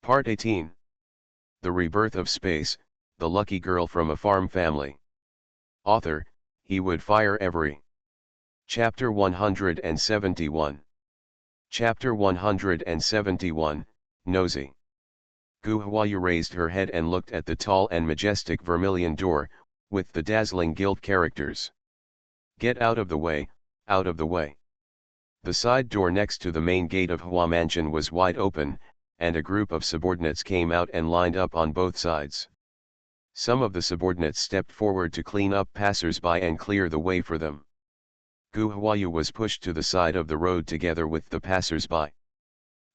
Part 18. The Rebirth of Space, the Lucky Girl from a Farm Family. Author, He Would Fire Every. Chapter 171. Chapter 171, Nosy. Guhuayu raised her head and looked at the tall and majestic vermilion door, with the dazzling gilt characters. Get out of the way, out of the way. The side door next to the main gate of Hua Mansion was wide open, and a group of subordinates came out and lined up on both sides. Some of the subordinates stepped forward to clean up passers-by and clear the way for them. Guhuayu was pushed to the side of the road together with the passers-by.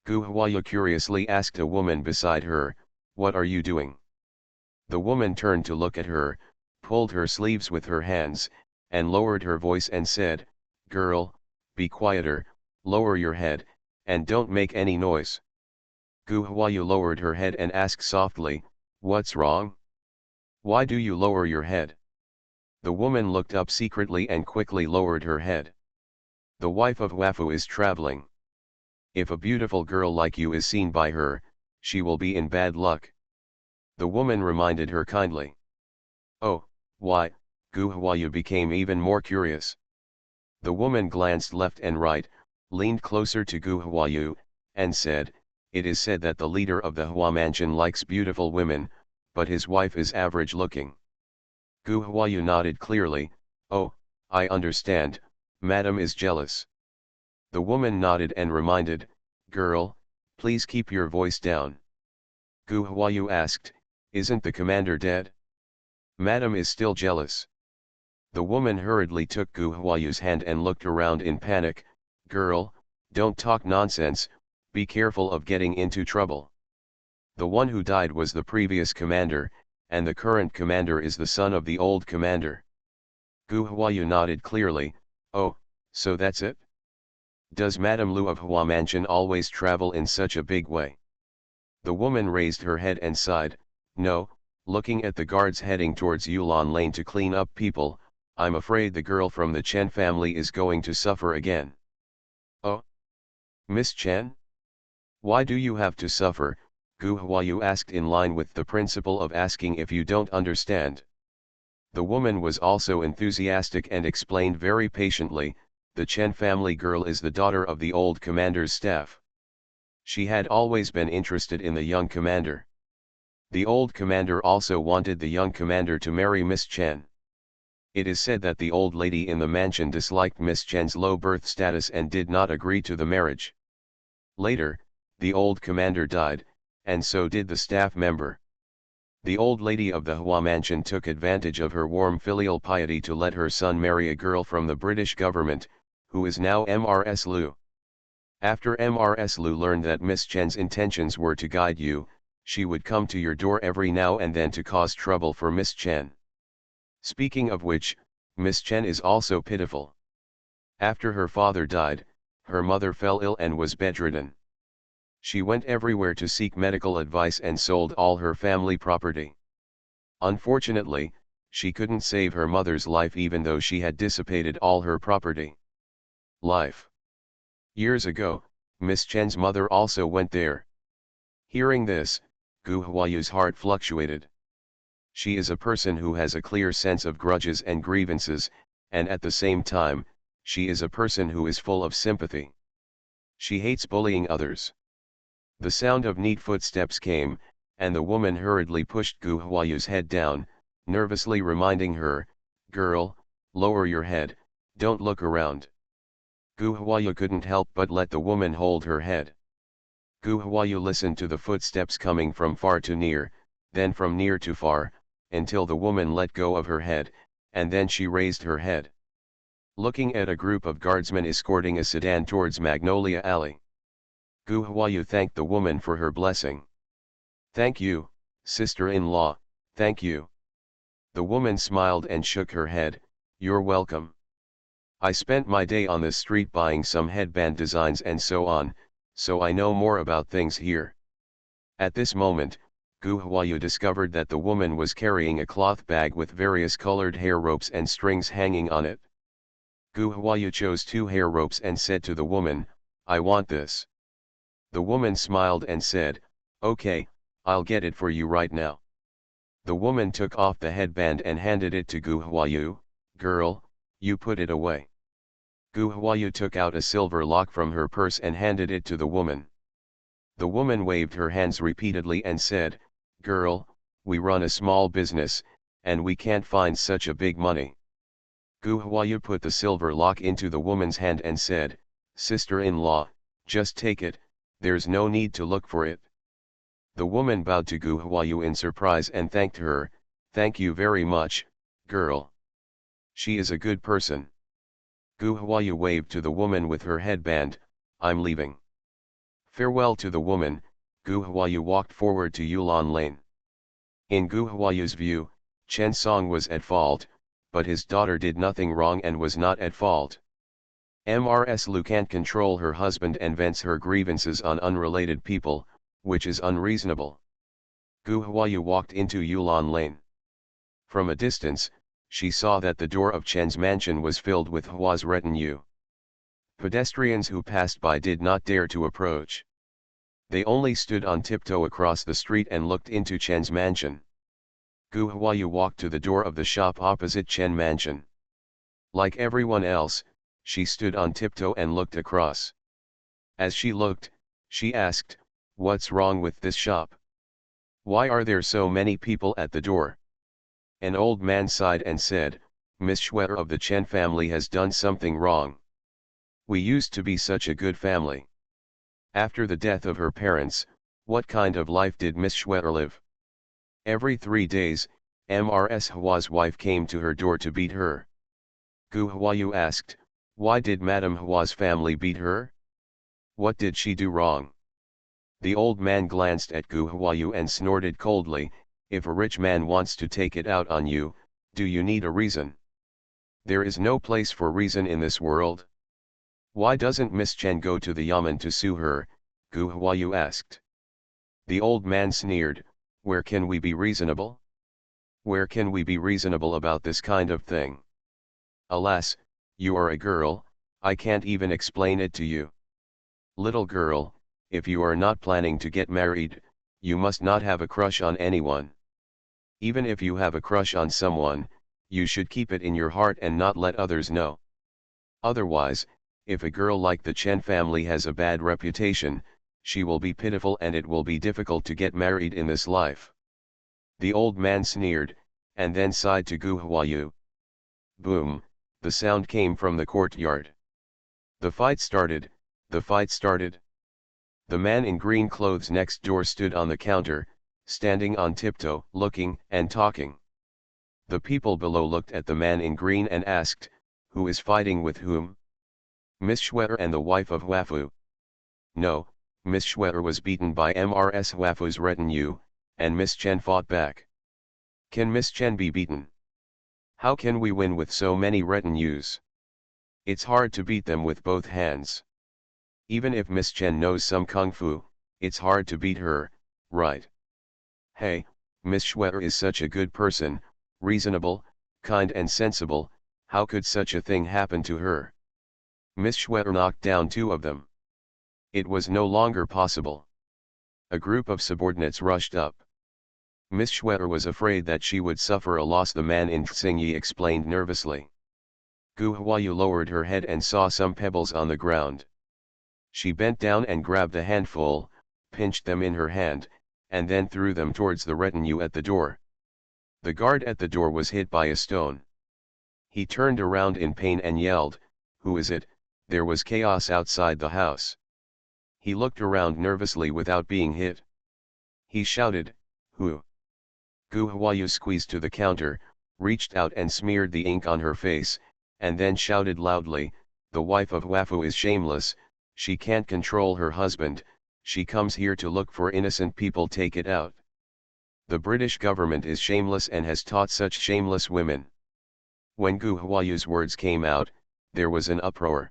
Guhuayu curiously asked a woman beside her, "What are you doing?" The woman turned to look at her, pulled her sleeves with her hands, and lowered her voice and said, "Girl, be quieter, lower your head, and don't make any noise." Guhuayu lowered her head and asked softly, "What's wrong? Why do you lower your head?" The woman looked up secretly and quickly lowered her head. "The wife of Wafu is traveling. If a beautiful girl like you is seen by her, she will be in bad luck." The woman reminded her kindly. "Oh, why?" Guhuayu became even more curious. The woman glanced left and right, leaned closer to Guhuayu, and said, "It is said that the leader of the Hua Mansion likes beautiful women, but his wife is average looking." Guhuayu nodded clearly. "Oh, I understand, Madam is jealous." The woman nodded and reminded, "Girl, please keep your voice down." Guhuayu asked, "Isn't the commander dead?" "Madam is still jealous." The woman hurriedly took Guhuayu's hand and looked around in panic. "Girl, don't talk nonsense, be careful of getting into trouble. The one who died was the previous commander, and the current commander is the son of the old commander." Guhuayu nodded clearly. "Oh, so that's it? Does Madame Lu of Hua Mansion always travel in such a big way?" The woman raised her head and sighed. "No, looking at the guards heading towards Yulon Lane to clean up people, I'm afraid the girl from the Chen family is going to suffer again." "Oh? Miss Chen? Why do you have to suffer?" Guhuayu asked, in line with the principle of asking if you don't understand. The woman was also enthusiastic and explained very patiently, "The Chen family girl is the daughter of the old commander's staff. She had always been interested in the young commander. The old commander also wanted the young commander to marry Miss Chen. It is said that the old lady in the mansion disliked Miss Chen's low birth status and did not agree to the marriage. Later, the old commander died, and so did the staff member. The old lady of the Hua Mansion took advantage of her warm filial piety to let her son marry a girl from the British government, who is now Mrs. Lu. After Mrs. Lu learned that Miss Chen's intentions were to guide you, she would come to your door every now and then to cause trouble for Miss Chen. Speaking of which, Miss Chen is also pitiful. After her father died, her mother fell ill and was bedridden. She went everywhere to seek medical advice and sold all her family property. Unfortunately, she couldn't save her mother's life even though she had dissipated all her property. Life. Years ago, Miss Chen's mother also went there." Hearing this, Guhuayu's heart fluctuated. She is a person who has a clear sense of grudges and grievances, and at the same time, she is a person who is full of sympathy. She hates bullying others. The sound of neat footsteps came, and the woman hurriedly pushed Guhuayu's head down, nervously reminding her, "Girl, lower your head, don't look around." Guhuayu couldn't help but let the woman hold her head. Guhuayu listened to the footsteps coming from far to near, then from near to far, until the woman let go of her head, and then she raised her head. Looking at a group of guardsmen escorting a sedan towards Magnolia Alley, Guhuayu thanked the woman for her blessing. "Thank you, sister-in-law, thank you." The woman smiled and shook her head. "You're welcome. I spent my day on the street buying some headband designs and so on, so I know more about things here." At this moment, Guhuayu discovered that the woman was carrying a cloth bag with various colored hair ropes and strings hanging on it. Guhuayu chose 2 hair ropes and said to the woman, "I want this." The woman smiled and said, Okay, I'll get it for you right now. The woman took off the headband and handed it to Gu Huayu. Girl, you put it away. Gu Huayu took out a silver lock from her purse and handed it to the woman. The woman waved her hands repeatedly and said, Girl, we run a small business, and we can't find such a big money. Gu Huayu put the silver lock into the woman's hand and said, Sister-in-law, just take it, there's no need to look for it. The woman bowed to Gu Huayu in surprise and thanked her. Thank you very much, girl. She is a good person. Gu Huayu waved to the woman with her headband. I'm leaving. Farewell to the woman. Gu Huayu walked forward to Yulan Lane. In Gu Huayu's view, Chen Song was at fault, but his daughter did nothing wrong and was not at fault. Mrs. Lu can't control her husband and vents her grievances on unrelated people, which is unreasonable. Gu Huayu walked into Yulan Lane. From a distance, she saw that the door of Chen's mansion was filled with Hua's retinue. Pedestrians who passed by did not dare to approach. They only stood on tiptoe across the street and looked into Chen's mansion. Gu Huayu walked to the door of the shop opposite Chen mansion. Like everyone else, she stood on tiptoe and looked across. As she looked, she asked, What's wrong with this shop? Why are there so many people at the door? An old man sighed and said, Miss Schwetter of the Chen family has done something wrong. We used to be such a good family. After the death of her parents, what kind of life did Miss Schwetter live? Every 3 days, Mrs. Hua's wife came to her door to beat her. Gu Huayu asked, Why did Madame Hua's family beat her? What did she do wrong? The old man glanced at Gu Huayu and snorted coldly, If a rich man wants to take it out on you, do you need a reason? There is no place for reason in this world. Why doesn't Miss Chen go to the Yamen to sue her? Gu Huayu asked. The old man sneered, Where can we be reasonable? Where can we be reasonable about this kind of thing? Alas, you are a girl, I can't even explain it to you. Little girl, if you are not planning to get married, you must not have a crush on anyone. Even if you have a crush on someone, you should keep it in your heart and not let others know. Otherwise, if a girl like the Chen family has a bad reputation, she will be pitiful and it will be difficult to get married in this life. The old man sneered, and then sighed to Gu Huayu. Boom, the sound came from the courtyard. The fight started, the fight started. The man in green clothes next door stood on the counter, standing on tiptoe, looking and talking. The people below looked at the man in green and asked, Who is fighting with whom? Miss Schwetter and the wife of Huafu. No, Miss Schwetter was beaten by Mrs. Huafu's retinue, and Miss Chen fought back. Can Miss Chen be beaten? How can we win with so many retinues? It's hard to beat them with both hands. Even if Miss Chen knows some kung fu, it's hard to beat her, right? Hey, Miss Schwetter is such a good person, reasonable, kind and sensible, how could such a thing happen to her? Miss Schwetter knocked down 2 of them. It was no longer possible. A group of subordinates rushed up. Miss Schwetter was afraid that she would suffer a loss, the man in Xingyi explained nervously. Gu Huayu lowered her head and saw some pebbles on the ground. She bent down and grabbed a handful, pinched them in her hand, and then threw them towards the retinue at the door. The guard at the door was hit by a stone. He turned around in pain and yelled, Who is it? There was chaos outside the house. He looked around nervously without being hit. He shouted, Who? Gu Huayu squeezed to the counter, reached out and smeared the ink on her face, and then shouted loudly, The wife of Huafu is shameless, she can't control her husband, she comes here to look for innocent people, take it out. The British government is shameless and has taught such shameless women. When Gu Huayu's words came out, there was an uproar.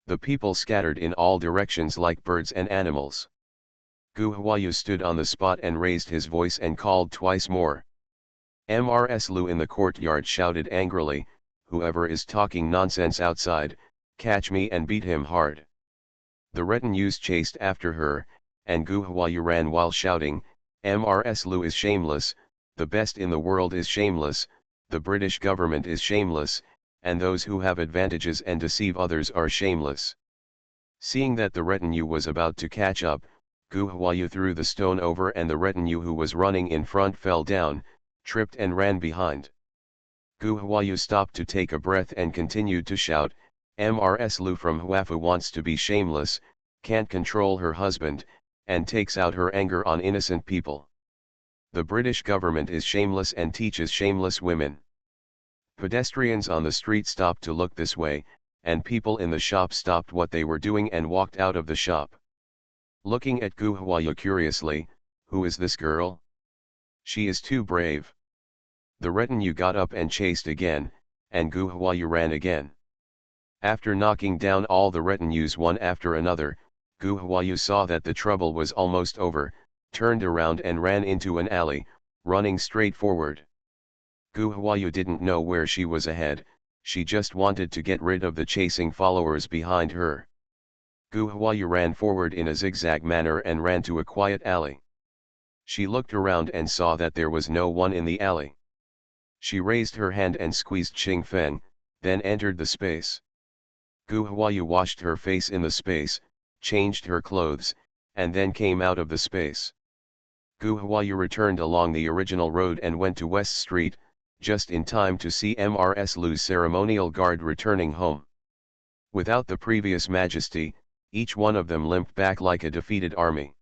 The people scattered in all directions like birds and animals. Gu Huayu stood on the spot and raised his voice and called twice more. Mrs. Lu in the courtyard shouted angrily, Whoever is talking nonsense outside, catch me and beat him hard. The retinues chased after her, and Gu Huayu ran while shouting, "Mrs. Lu is shameless, the best in the world is shameless, the British government is shameless, and those who have advantages and deceive others are shameless." Seeing that the retinue was about to catch up, Gu Huayu threw the stone over and the retinue who was running in front fell down, tripped and ran behind. Gu Huayu stopped to take a breath and continued to shout, "Mrs. Lu from Huafu wants to be shameless, can't control her husband, and takes out her anger on innocent people. The British government is shameless and teaches shameless women." Pedestrians on the street stopped to look this way, and people in the shop stopped what they were doing and walked out of the shop. Looking at Gu Huayu curiously, "Who is this girl? She is too brave." The retinue got up and chased again, and Gu Huayu ran again. After knocking down all the retinues one after another, Gu Huayu saw that the trouble was almost over, turned around and ran into an alley, running straight forward. Gu Huayu didn't know where she was ahead, she just wanted to get rid of the chasing followers behind her. Gu Huayu ran forward in a zigzag manner and ran to a quiet alley. She looked around and saw that there was no one in the alley. She raised her hand and squeezed Xing Feng, then entered the space. Gu Huayu washed her face in the space, changed her clothes, and then came out of the space. Gu Huayu returned along the original road and went to West Street, just in time to see Mrs. Lu's ceremonial guard returning home. Without the previous majesty, each one of them limped back like a defeated army.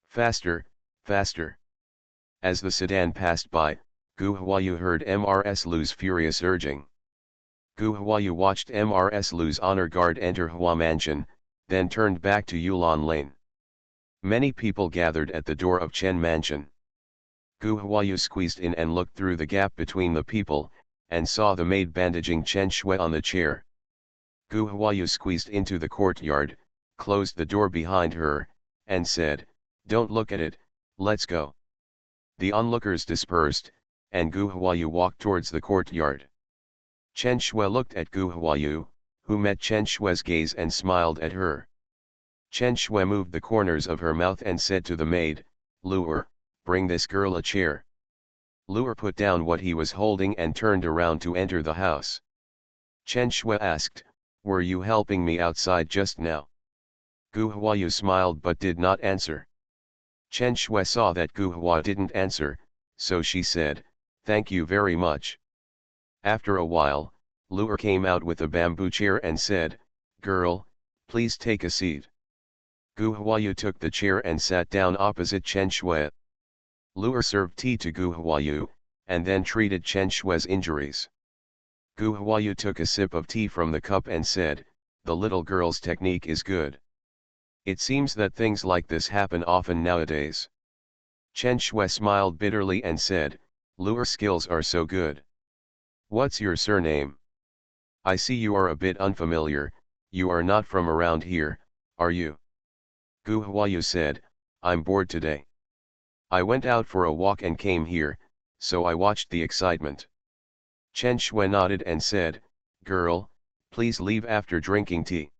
"Faster, faster." As the sedan passed by, Gu Huayu heard Mrs. Lu's furious urging. Gu Huayu watched Mrs. Lu's honor guard enter Hua Mansion, then turned back to Yulan Lane. Many people gathered at the door of Chen Mansion. Gu Huayu squeezed in and looked through the gap between the people, and saw the maid bandaging Chen Shui on the chair. Gu Huayu squeezed into the courtyard, closed the door behind her, and said, "Don't look at it, let's go." The onlookers dispersed, and Gu Huayu walked towards the courtyard. Chen Shui looked at Gu Huayu, who met Chen Shui's gaze and smiled at her. Chen Shui moved the corners of her mouth and said to the maid, "Luer, bring this girl a chair." Luer put down what he was holding and turned around to enter the house. Chen Shui asked, "Were you helping me outside just now?" Gu Huayu smiled but did not answer. Chen Shui saw that Gu Huayu didn't answer, so she said, "Thank you very much." After a while, Luer came out with a bamboo chair and said, "Girl, please take a seat." Gu Huayu took the chair and sat down opposite Chen Shui. Luer served tea to Gu Huayu, and then treated Chen Shui's injuries. Gu Huayu took a sip of tea from the cup and said, "The little girl's technique is good. It seems that things like this happen often nowadays." Chen Shui smiled bitterly and said, "Luer's skills are so good. What's your surname? I see you are a bit unfamiliar, you are not from around here, are you?" Gu Huayu said, "I'm bored today. I went out for a walk and came here, so I watched the excitement." Chen Shui nodded and said, "Girl, please leave after drinking tea."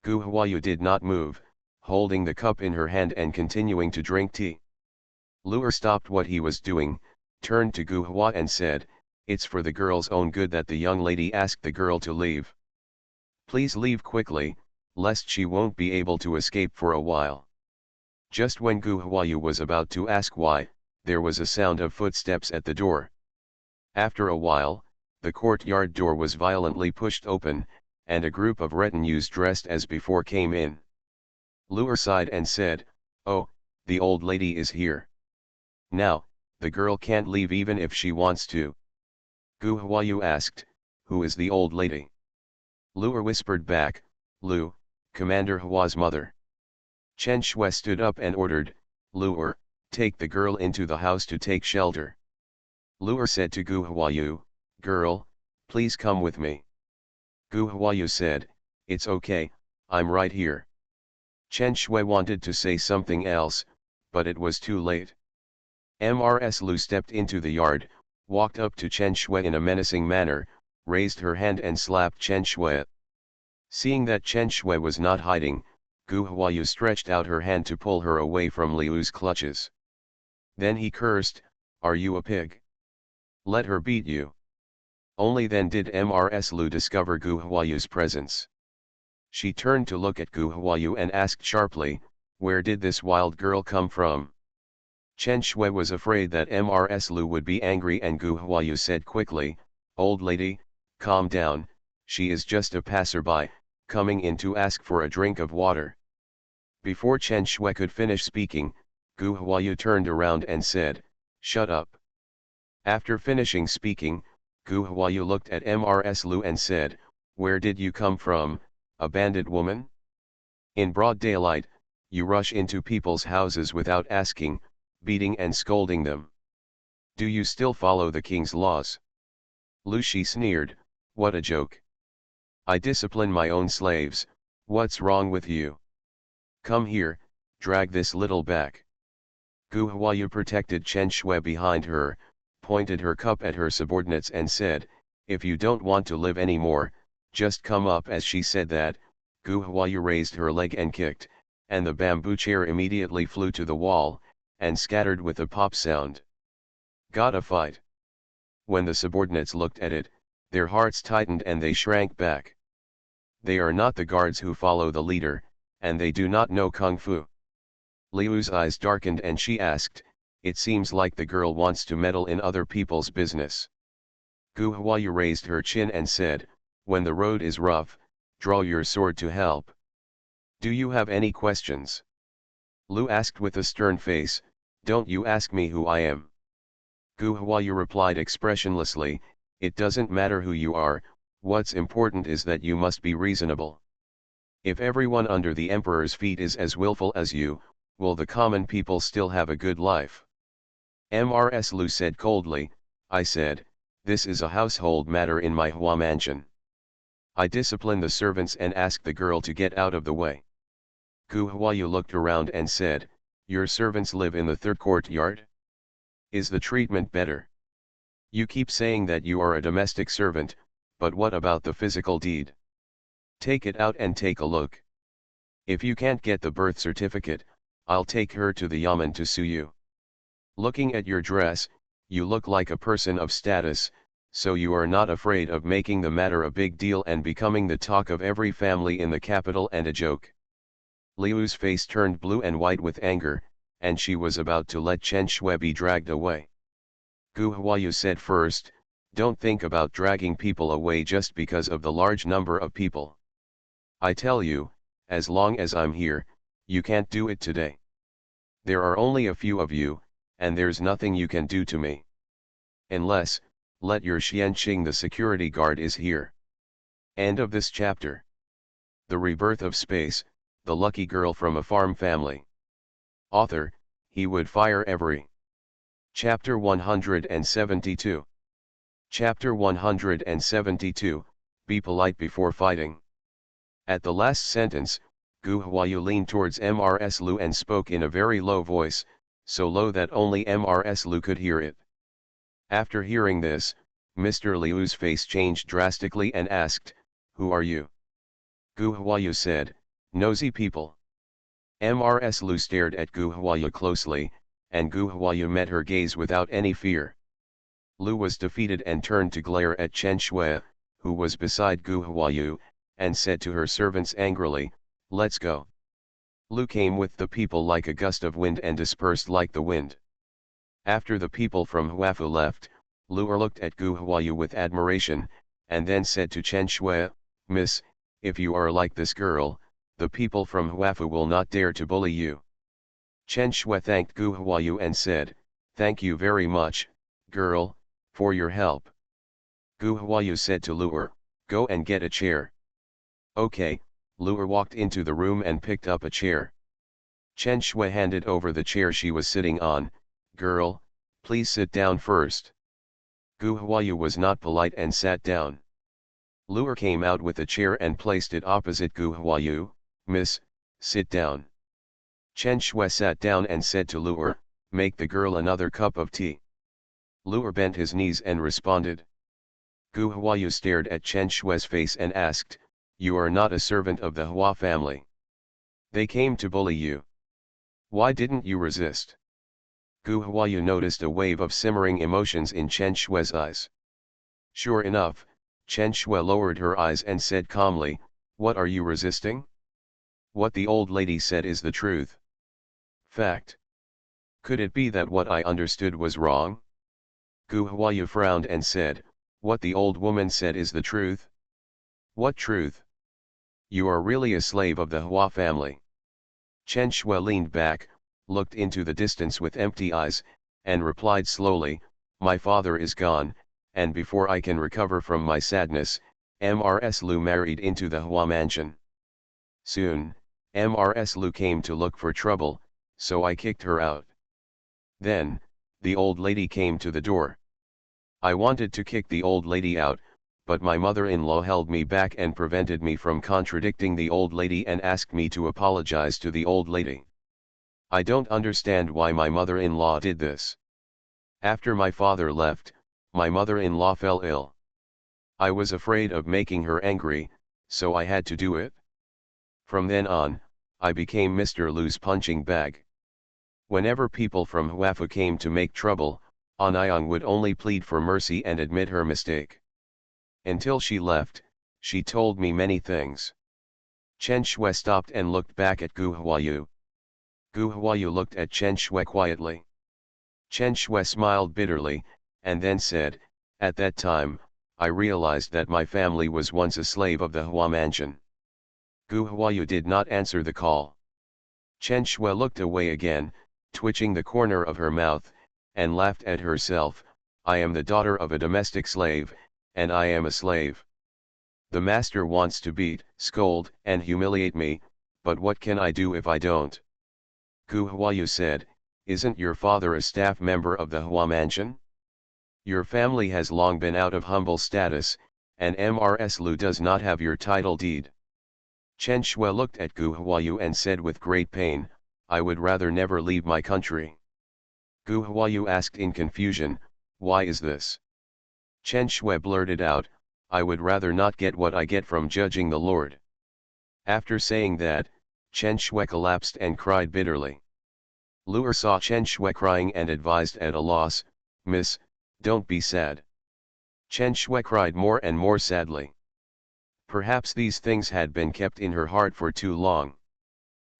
Gu Huayu did not move, holding the cup in her hand and continuing to drink tea. Luer stopped what he was doing, turned to Gu Huayu and said, "It's for the girl's own good that the young lady asked the girl to leave. Please leave quickly, lest she won't be able to escape for a while." Just when Gu Huayu was about to ask why, there was a sound of footsteps at the door. After a while, the courtyard door was violently pushed open, and a group of retinues dressed as before came in. Luer sighed and said, "Oh, the old lady is here. Now, the girl can't leave even if she wants to." Gu Huayu asked, "Who is the old lady?" Luer whispered back, "Lu, Commander Hua's mother." Chen Shui stood up and ordered, "Luer, take the girl into the house to take shelter." Luer said to Gu Huayu, "Girl, please come with me." Gu Huayu said, "It's okay, I'm right here." Chen Shui wanted to say something else, but it was too late. Mrs. Lu stepped into the yard, walked up to Chen Shui in a menacing manner, raised her hand and slapped Chen Shui. Seeing that Chen Shui was not hiding, Gu Huayu stretched out her hand to pull her away from Liu's clutches. Then he cursed, "Are you a pig? Let her beat you." Only then did Mrs. Lu discover Gu Huayu's presence. She turned to look at Gu Huayu and asked sharply, "Where did this wild girl come from?" Chen Shui was afraid that Mrs. Lu would be angry, and Gu Huayu said quickly, "Old lady, calm down, she is just a passerby, coming in to ask for a drink of water." Before Chen Shui could finish speaking, Gu Huayu turned around and said, "Shut up." After finishing speaking, Gu Huayu looked at Mrs. Lu and said, "Where did you come from, a bandit woman? In broad daylight, you rush into people's houses without asking, beating and scolding them. Do you still follow the king's laws?" Lu Shi sneered, "What a joke. I discipline my own slaves, what's wrong with you? Come here, drag this little back." Gu Huayu protected Chen Shui behind her, pointed her cup at her subordinates and said, "If you don't want to live anymore, just come up." As she said that, Gu Huayu raised her leg and kicked, and the bamboo chair immediately flew to the wall, and scattered with a pop sound. "Got a fight." When the subordinates looked at it, their hearts tightened and they shrank back. They are not the guards who follow the leader, and they do not know Kung Fu. Liu's eyes darkened and she asked, "It seems like the girl wants to meddle in other people's business." Gu Huayu raised her chin and said, "When the road is rough, draw your sword to help. Do you have any questions?" Lu asked with a stern face, "Don't you ask me who I am." Gu Huayu replied expressionlessly, "It doesn't matter who you are, what's important is that you must be reasonable. If everyone under the emperor's feet is as willful as you, will the common people still have a good life?" Mrs. Lu said coldly, "I said, this is a household matter in my Hua mansion. I discipline the servants and ask the girl to get out of the way." Gu Huayu looked around and said, "Your servants live in the third courtyard? Is the treatment better? You keep saying that you are a domestic servant, but what about the physical deed? Take it out and take a look. If you can't get the birth certificate, I'll take her to the yamen to sue you. Looking at your dress, you look like a person of status, so you are not afraid of making the matter a big deal and becoming the talk of every family in the capital and a joke." Liu's face turned blue and white with anger, and she was about to let Chen Shui be dragged away. Gu Huayu said first, "Don't think about dragging people away just because of the large number of people. I tell you, as long as I'm here, you can't do it today. There are only a few of you, and there's nothing you can do to me. Unless, let your Xianqing the security guard is here." End of this chapter. The Rebirth of Space, the lucky girl from a farm family. Author, he would fire every. Chapter 172. Chapter 172, Be polite before fighting. At the last sentence, Gu Huayu leaned towards Mrs. Lu and spoke in a very low voice, so low that only Mrs. Lu could hear it. After hearing this, Mr. Liu's face changed drastically and asked, "Who are you?" Gu Huayu said, "Nosy people." Mrs. Lu stared at Gu Huayu closely, and Gu Huayu met her gaze without any fear. Lu was defeated and turned to glare at Chen Shui, who was beside Gu Huayu, and said to her servants angrily, "Let's go." Lu came with the people like a gust of wind and dispersed like the wind. After the people from Huafu left, Lu looked at Gu Huayu with admiration, and then said to Chen Shui, "Miss, if you are like this girl, the people from Huafu will not dare to bully you." Chen Shui thanked Gu Huayu and said, "Thank you very much, girl, for your help." Gu Huayu said to Lu, "Go and get a chair." "Okay." Lu walked into the room and picked up a chair. Chen Shui handed over the chair she was sitting on. "Girl, please sit down first." Gu Huayu was not polite and sat down. Lu came out with a chair and placed it opposite Gu Huayu. "Miss, sit down." Chen Shui sat down and said to Lu, "Make the girl another cup of tea." Lu bent his knees and responded. Gu Huayu stared at Chen Shui's face and asked, "You are not a servant of the Hua family?" They came to bully you. Why didn't you resist? Gu Huayu noticed a wave of simmering emotions in Chen Shui's eyes. Sure enough, Chen Shui lowered her eyes and said calmly, "What are you resisting? What the old lady said is the truth. Fact. Could it be that what I understood was wrong?" Gu Huayu frowned and said, "What the old woman said is the truth? What truth? You are really a slave of the Hua family." Chen Shui leaned back, looked into the distance with empty eyes, and replied slowly, "My father is gone, and before I can recover from my sadness, Mrs. Lu married into the Hua mansion. Soon, Mrs. Lu came to look for trouble, so I kicked her out. Then, the old lady came to the door. I wanted to kick the old lady out, but my mother-in-law held me back and prevented me from contradicting the old lady and asked me to apologize to the old lady. I don't understand why my mother-in-law did this. After my father left, my mother-in-law fell ill. I was afraid of making her angry, so I had to do it. From then on, I became Mr. Lu's punching bag. Whenever people from Huafu came to make trouble, Anyang would only plead for mercy and admit her mistake. Until she left, she told me many things." Chen Shui stopped and looked back at Gu Huayu. Gu Huayu looked at Chen Shui quietly. Chen Shui smiled bitterly, and then said, "At that time, I realized that my family was once a slave of the Hua mansion." Gu Huayu did not answer the call. Chen Shui looked away again, twitching the corner of her mouth, and laughed at herself. "I am the daughter of a domestic slave, and I am a slave. The master wants to beat, scold, and humiliate me, but what can I do if I don't?" Gu Huayu said, "Isn't your father a staff member of the Hua mansion? Your family has long been out of humble status, and Mrs. Lu does not have your title deed." Chen Shui looked at Gu Huayu and said with great pain, "I would rather never leave my country." Gu Huayu asked in confusion, "Why is this?" Chen Shui blurted out, "I would rather not get what I get from judging the Lord." After saying that, Chen Shui collapsed and cried bitterly. Lu'er saw Chen Shui crying and advised at a loss, "Miss, don't be sad." Chen Shui cried more and more sadly. Perhaps these things had been kept in her heart for too long.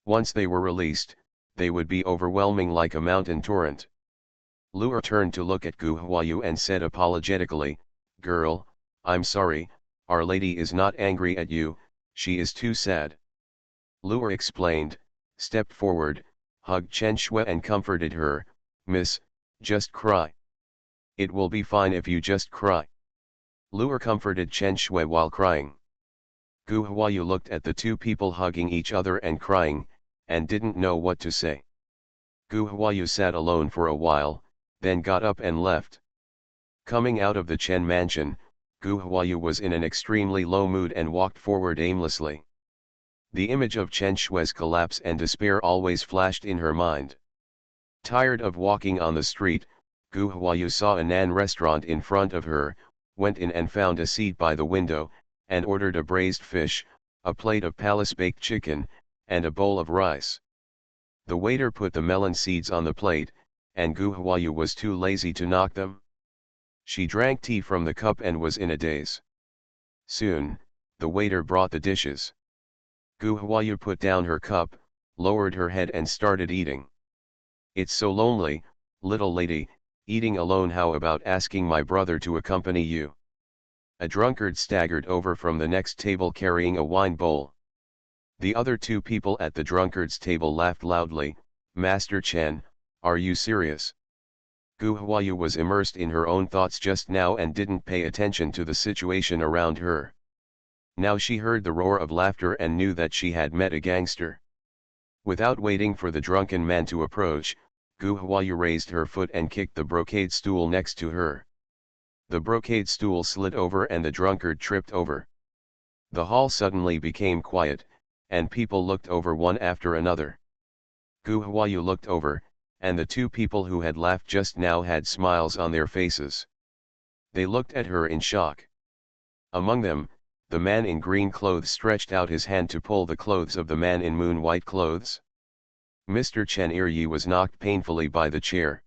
Once they were released, they would be overwhelming like a mountain torrent. Lu'er turned to look at Gu Huayu and said apologetically, "Girl, I'm sorry, Our Lady is not angry at you, she is too sad." Lu'er explained, stepped forward, hugged Chen Shui and comforted her, "Miss, just cry. It will be fine if you just cry." Lu'er comforted Chen Shui while crying. Gu Huayu looked at the two people hugging each other and crying, and didn't know what to say. Gu Huayu sat alone for a while, then got up and left. Coming out of the Chen mansion, Gu Huayu was in an extremely low mood and walked forward aimlessly. The image of Chen Shui's collapse and despair always flashed in her mind. Tired of walking on the street, Gu Huayu saw a Nan restaurant in front of her, went in and found a seat by the window, and ordered a braised fish, a plate of palace-baked chicken, and a bowl of rice. The waiter put the melon seeds on the plate, and Gu Huayu was too lazy to knock them. She drank tea from the cup and was in a daze. Soon, the waiter brought the dishes. Gu Huayu put down her cup, lowered her head and started eating. "It's so lonely, little lady, eating alone. How about asking my brother to accompany you?" A drunkard staggered over from the next table carrying a wine bowl. The other two people at the drunkard's table laughed loudly. "Master Chen, are you serious?" Gu Huayu was immersed in her own thoughts just now and didn't pay attention to the situation around her. Now she heard the roar of laughter and knew that she had met a gangster. Without waiting for the drunken man to approach, Gu Huayu raised her foot and kicked the brocade stool next to her. The brocade stool slid over and the drunkard tripped over. The hall suddenly became quiet, and people looked over one after another. Gu Huayu looked over, and the two people who had laughed just now had smiles on their faces. They looked at her in shock. Among them, The man in green clothes stretched out his hand to pull the clothes of the man in moon-white clothes. Mr. Chen Ir-yi was knocked painfully by the chair.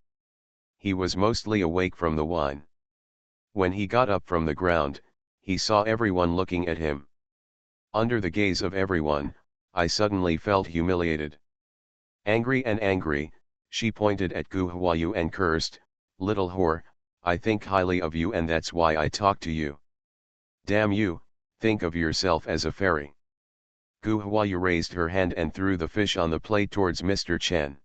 He was mostly awake from the wine. When he got up from the ground, he saw everyone looking at him. Under the gaze of everyone, I suddenly felt humiliated. Angry and angry, she pointed at Gu Huayu and cursed, "Little whore, I think highly of you and that's why I talk to you. Damn you, think of yourself as a fairy." Gu Huayu raised her hand and threw the fish on the plate towards Mr. Chen.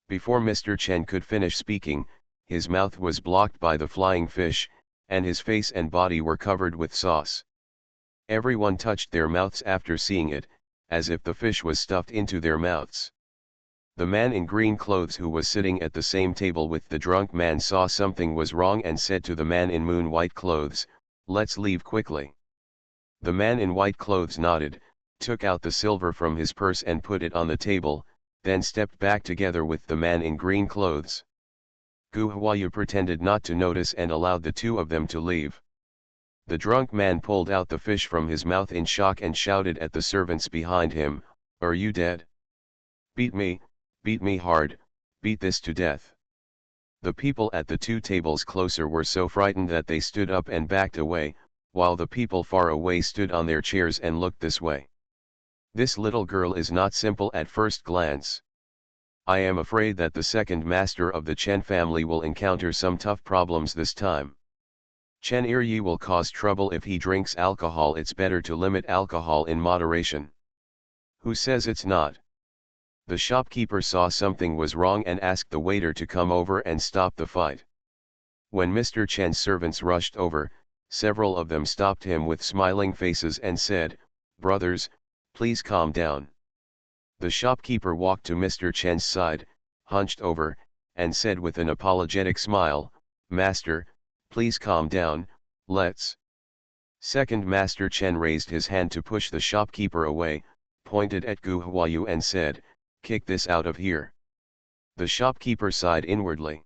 Before Mr. Chen could finish speaking, his mouth was blocked by the flying fish, and his face and body were covered with sauce. Everyone touched their mouths after seeing it, as if the fish was stuffed into their mouths. The man in green clothes who was sitting at the same table with the drunk man saw something was wrong and said to the man in moon-white clothes, "Let's leave quickly." The man in white clothes nodded, took out the silver from his purse and put it on the table, then stepped back together with the man in green clothes. Gu Huayu pretended not to notice and allowed the two of them to leave. The drunk man pulled out the fish from his mouth in shock and shouted at the servants behind him, "Are you dead? Beat me hard, beat this to death." The people at the two tables closer were so frightened that they stood up and backed away, while the people far away stood on their chairs and looked this way. This little girl is not simple at first glance. I am afraid that the second master of the Chen family will encounter some tough problems this time. Chen Ir-yi will cause trouble if he drinks alcohol. It's better to limit alcohol in moderation. Who says it's not? The shopkeeper saw something was wrong and asked the waiter to come over and stop the fight. When Mr. Chen's servants rushed over, several of them stopped him with smiling faces and said, "Brothers, please calm down." The shopkeeper walked to Mr. Chen's side, hunched over, and said with an apologetic smile, "Master, please calm down, let's." Second Master Chen raised his hand to push the shopkeeper away, pointed at Gu Huayu and said, "Kick this out of here." The shopkeeper sighed inwardly.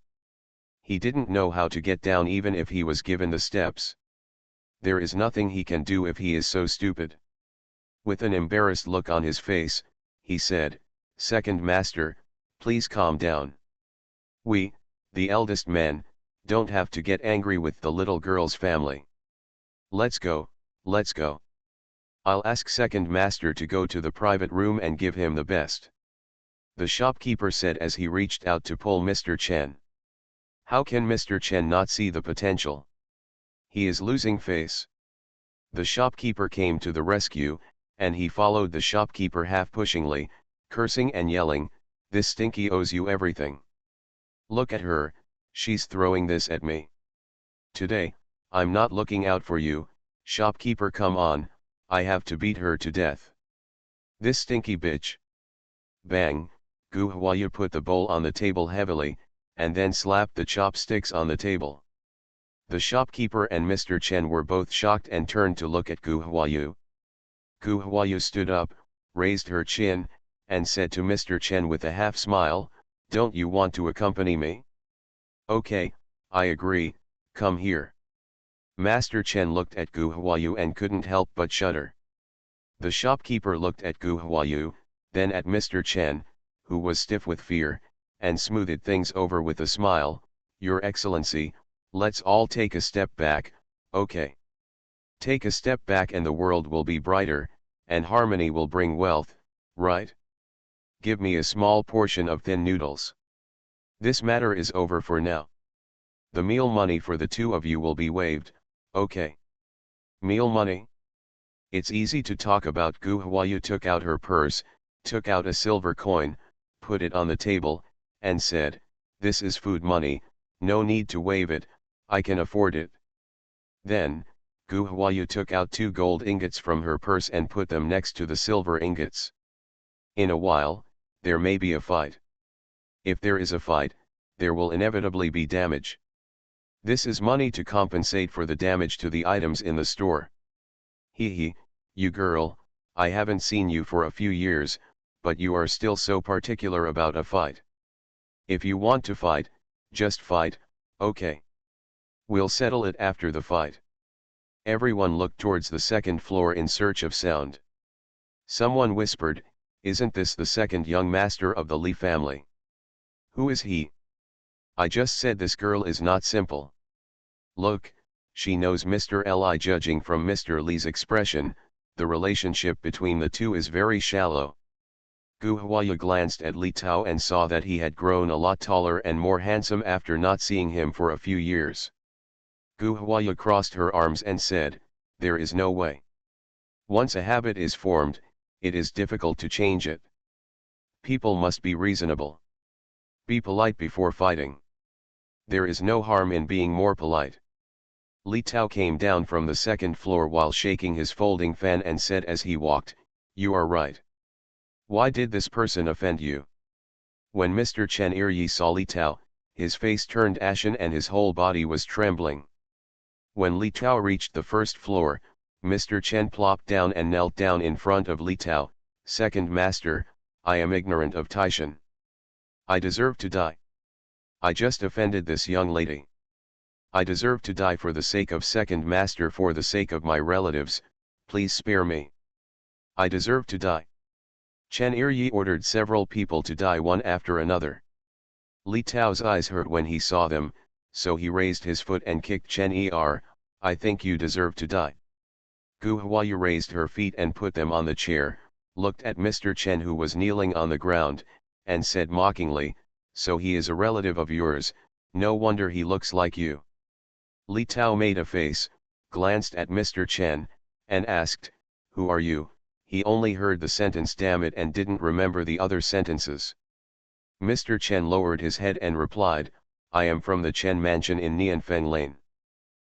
He didn't know how to get down even if he was given the steps. There is nothing he can do if he is so stupid. With an embarrassed look on his face, he said, "Second Master, please calm down. We, the eldest men, don't have to get angry with the little girl's family. Let's go, let's go. I'll ask Second Master to go to the private room and give him the best." The shopkeeper said as he reached out to pull Mr. Chen. How can Mr. Chen not see the potential? He is losing face. The shopkeeper came to the rescue, and he followed the shopkeeper half-pushingly, cursing and yelling, "This stinky owes you everything. Look at her, she's throwing this at me. Today, I'm not looking out for you, shopkeeper, come on, I have to beat her to death. This stinky bitch." Bang, Gu Huayu put the bowl on the table heavily, and then slapped the chopsticks on the table. The shopkeeper and Mr. Chen were both shocked and turned to look at Gu Huayu. Gu Huayu stood up, raised her chin, and said to Mr. Chen with a half-smile, "Don't you want to accompany me?" "Okay, I agree, come here." Master Chen looked at Gu Huayu and couldn't help but shudder. The shopkeeper looked at Gu Huayu, then at Mr. Chen, who was stiff with fear, and smoothed things over with a smile, "Your Excellency, let's all take a step back, okay? Take a step back and the world will be brighter, and harmony will bring wealth, right? Give me a small portion of thin noodles. This matter is over for now. The meal money for the two of you will be waived, okay? Meal money? It's easy to talk about." Gu Huayu took out her purse, took out a silver coin, put it on the table, and said, "This is food money, no need to waive it, I can afford it." Then, Gu Huayu took out 2 gold ingots from her purse and put them next to the silver ingots. "In a while, there may be a fight. If there is a fight, there will inevitably be damage. This is money to compensate for the damage to the items in the store. Hee, you girl, I haven't seen you for a few years, but you are still so particular about a fight. If you want to fight, just fight, okay? We'll settle it after the fight." Everyone looked towards the second floor in search of sound. Someone whispered, "Isn't this the second young master of the Li family? Who is he? I just said this girl is not simple. Look, she knows Mr. Li." Judging from Mr. Li's expression, the relationship between the two is very shallow. Gu Huayu glanced at Li Tao and saw that he had grown a lot taller and more handsome after not seeing him for a few years. Gu Huayu crossed her arms and said, "There is no way. Once a habit is formed, it is difficult to change it. People must be reasonable. Be polite before fighting. There is no harm in being more polite." Li Tao came down from the second floor while shaking his folding fan and said as he walked, "You are right. Why did this person offend you?" When Mr. Chen Iryi saw Li Tao, his face turned ashen and his whole body was trembling. When Li Tao reached the first floor, Mr. Chen plopped down and knelt down in front of Li Tao. "Second master, I am ignorant of Taishan. I deserve to die. I just offended this young lady. I deserve to die for the sake of second master, for the sake of my relatives, please spare me. I deserve to die." Chen Iryi ordered several people to die one after another. Li Tao's eyes hurt when he saw them, so he raised his foot and kicked Chen Er. "I think you deserve to die." Gu Huayu raised her feet and put them on the chair, looked at Mr. Chen who was kneeling on the ground, and said mockingly, "So he is a relative of yours, no wonder he looks like you." Li Tao made a face, glanced at Mr. Chen, and asked, "Who are you?" He only heard the sentence "damn it" and didn't remember the other sentences. Mr. Chen lowered his head and replied, "I am from the Chen mansion in Nianfeng Lane."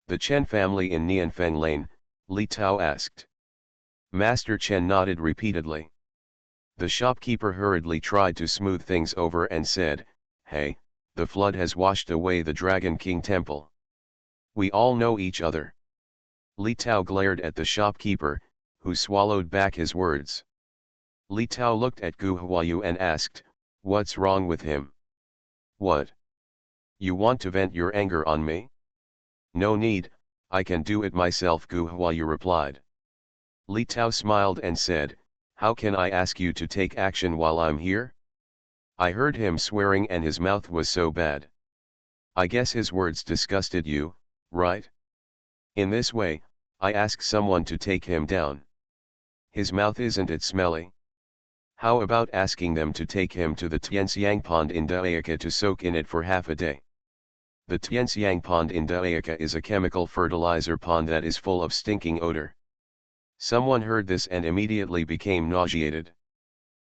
"The Chen family in Nianfeng Lane?" Li Tao asked. Master Chen nodded repeatedly. The shopkeeper hurriedly tried to smooth things over and said, "Hey, the flood has washed away the Dragon King temple. We all know each other." Li Tao glared at the shopkeeper, who swallowed back his words. Li Tao looked at Gu Huayu and asked, "What's wrong with him? What? You want to vent your anger on me?" "No need, I can do it myself," Gu Huayu replied. Li Tao smiled and said, "How can I ask you to take action while I'm here? I heard him swearing and his mouth was so bad. I guess his words disgusted you, right? In this way, I ask someone to take him down. His mouth, isn't it smelly? How about asking them to take him to the Tianxiang pond in Daeika to soak in it for half a day? The Tianxiang pond in Daeika is a chemical fertilizer pond that is full of stinking odor." Someone heard this and immediately became nauseated.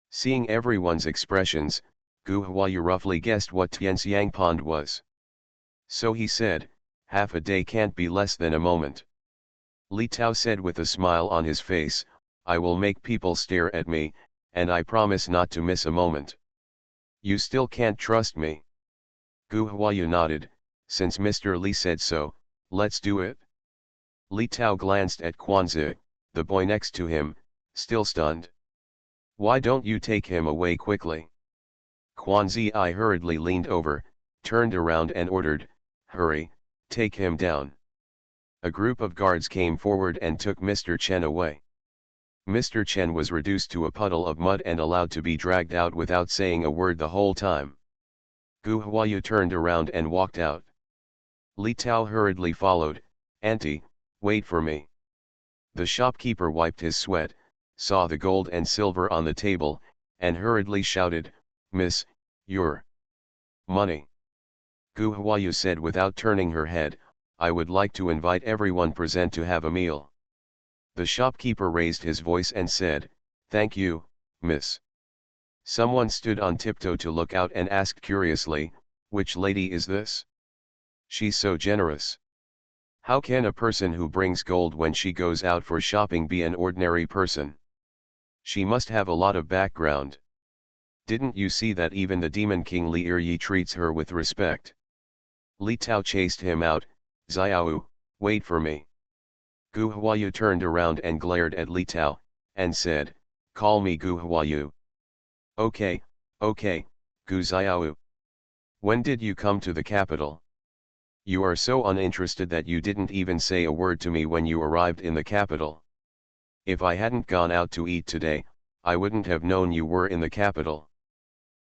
Seeing everyone's expressions, Gu Huayu roughly guessed what Tianxiang pond was. So he said, "Half a day can't be less than a moment." Li Tao said with a smile on his face, "I will make people stare at me, and I promise not to miss a moment." "You still can't trust me?" Gu Huayu nodded. "Since Mr. Li said so, let's do it." Li Tao glanced at Quanzi, the boy next to him, still stunned. "Why don't you take him away quickly?" Quanzi hurriedly leaned over, turned around and ordered, "Hurry, take him down." A group of guards came forward and took Mr. Chen away. Mr. Chen was reduced to a puddle of mud and allowed to be dragged out without saying a word the whole time. Gu Huayu turned around and walked out. Li Tao hurriedly followed. "Auntie, wait for me." The shopkeeper wiped his sweat, saw the gold and silver on the table, and hurriedly shouted, "Miss, your money." Gu Huayu said without turning her head, "I would like to invite everyone present to have a meal." The shopkeeper raised his voice and said, "Thank you, miss." Someone stood on tiptoe to look out and asked curiously, "Which lady is this? She's so generous. How can a person who brings gold when she goes out for shopping be an ordinary person? She must have a lot of background. Didn't you see that even the Demon King Li Iryi treats her with respect?" Li Tao chased him out. "Xiao, wait for me." Gu Huayu turned around and glared at Li Tao, and said, "Call me Gu Huayu." Okay, Gu Xiao. When did you come to the capital?" You are so uninterested that you didn't even say a word to me when you arrived in the capital. If I hadn't gone out to eat today, I wouldn't have known you were in the capital.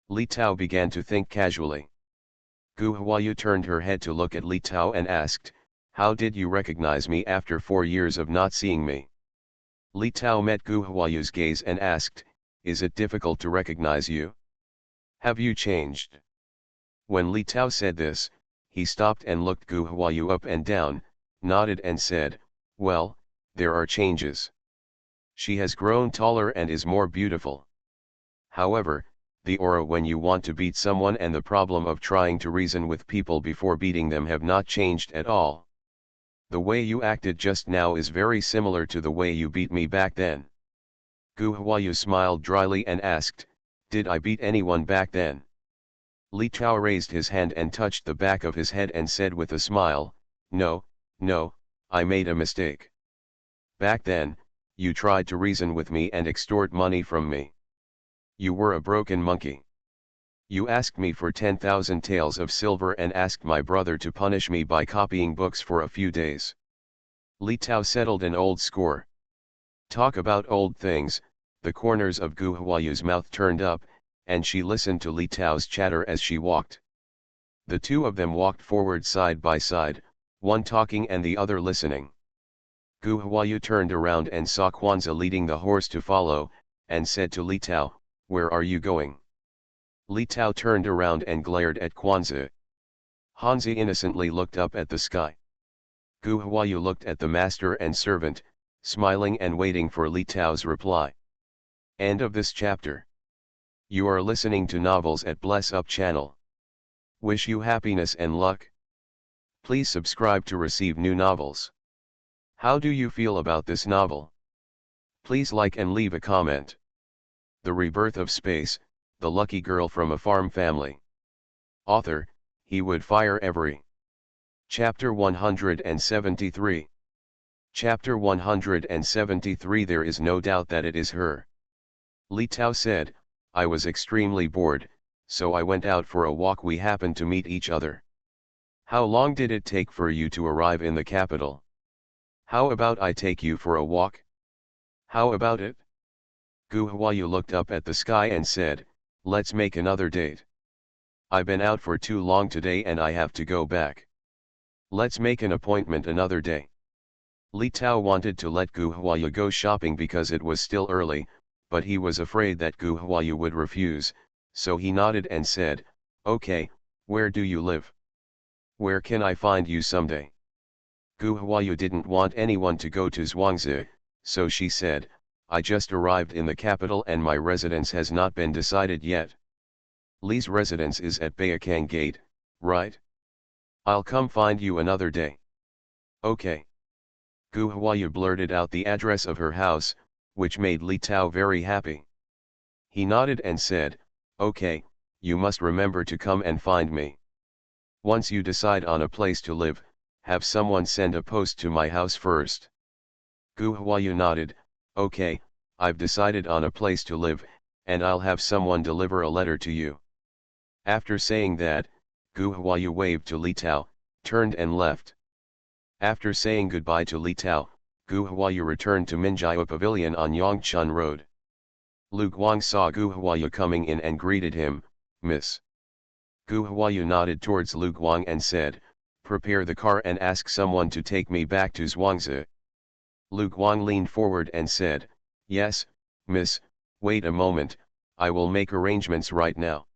Li Tao began to think casually. Gu Huayu turned her head to look at Li Tao and asked, "How did you recognize me after 4 years of not seeing me?" Li Tao met Gu Huayu's gaze and asked, "Is it difficult to recognize you? Have you changed?" When Li Tao said this, he stopped and looked Gu Huayu up and down, nodded and said, "Well, there are changes. She has grown taller and is more beautiful. However, the aura when you want to beat someone and the problem of trying to reason with people before beating them have not changed at all. The way you acted just now is very similar to the way you beat me back then." Gu Huayu smiled dryly and asked, "Did I beat anyone back then?" Li Tao raised his hand and touched the back of his head and said with a smile, No, I made a mistake. Back then, you tried to reason with me and extort money from me. You were a broken monkey. You asked me for 10,000 taels of silver and asked my brother to punish me by copying books for a few days." Li Tao settled an old score. Talk about old things, the corners of Gu Huayu's mouth turned up, and she listened to Li Tao's chatter as she walked. The two of them walked forward side by side, one talking and the other listening. Gu Huayu turned around and saw Kwanzaa leading the horse to follow, and said to Li Tao, "Where are you going?" Li Tao turned around and glared at Kwanzaa. Hanzi innocently looked up at the sky. Gu Huayu looked at the master and servant, smiling and waiting for Li Tao's reply. End of this chapter. You are listening to Novels at Bless Up channel. Wish you happiness and luck. Please subscribe to receive new novels. How do you feel about this novel? Please like and leave a comment. The Rebirth of Space, the lucky girl from a farm family. Author, he would fire every. Chapter 173. Chapter 173. There is no doubt that it is her. Li Tao said, "I was extremely bored, so I went out for a walk. We happened to meet each other. How long did it take for you to arrive in the capital? How about I take you for a walk? How about it?" Gu Huayu looked up at the sky and said, "Let's make another date. I've been out for too long today and I have to go back. Let's make an appointment another day." Li Tao wanted to let Gu Huayu go shopping because it was still early, but he was afraid that Gu Huayu would refuse, so he nodded and said, "Okay, where do you live? Where can I find you someday?" Gu Huayu didn't want anyone to go to Zhuangzi, so she said, "I just arrived in the capital and my residence has not been decided yet." "Li's residence is at Baikang Gate, right? I'll come find you another day." "Okay." Gu Huayu blurted out the address of her house, which made Li Tao very happy. He nodded and said, "Okay, you must remember to come and find me. Once you decide on a place to live, have someone send a post to my house first." Gu Huayu nodded, "Okay, I've decided on a place to live, and I'll have someone deliver a letter to you." After saying that, Gu Huayu waved to Li Tao, turned and left. After saying goodbye to Li Tao, Gu Huayu returned to Minjiao Pavilion on Yongchun Road. Lu Guang saw Gu Huayu coming in and greeted him, "Miss." Gu Huayu nodded towards Lu Guang and said, "Prepare the car and ask someone to take me back to Zhuangzi." Lu Guang leaned forward and said, "Yes, miss, wait a moment, I will make arrangements right now."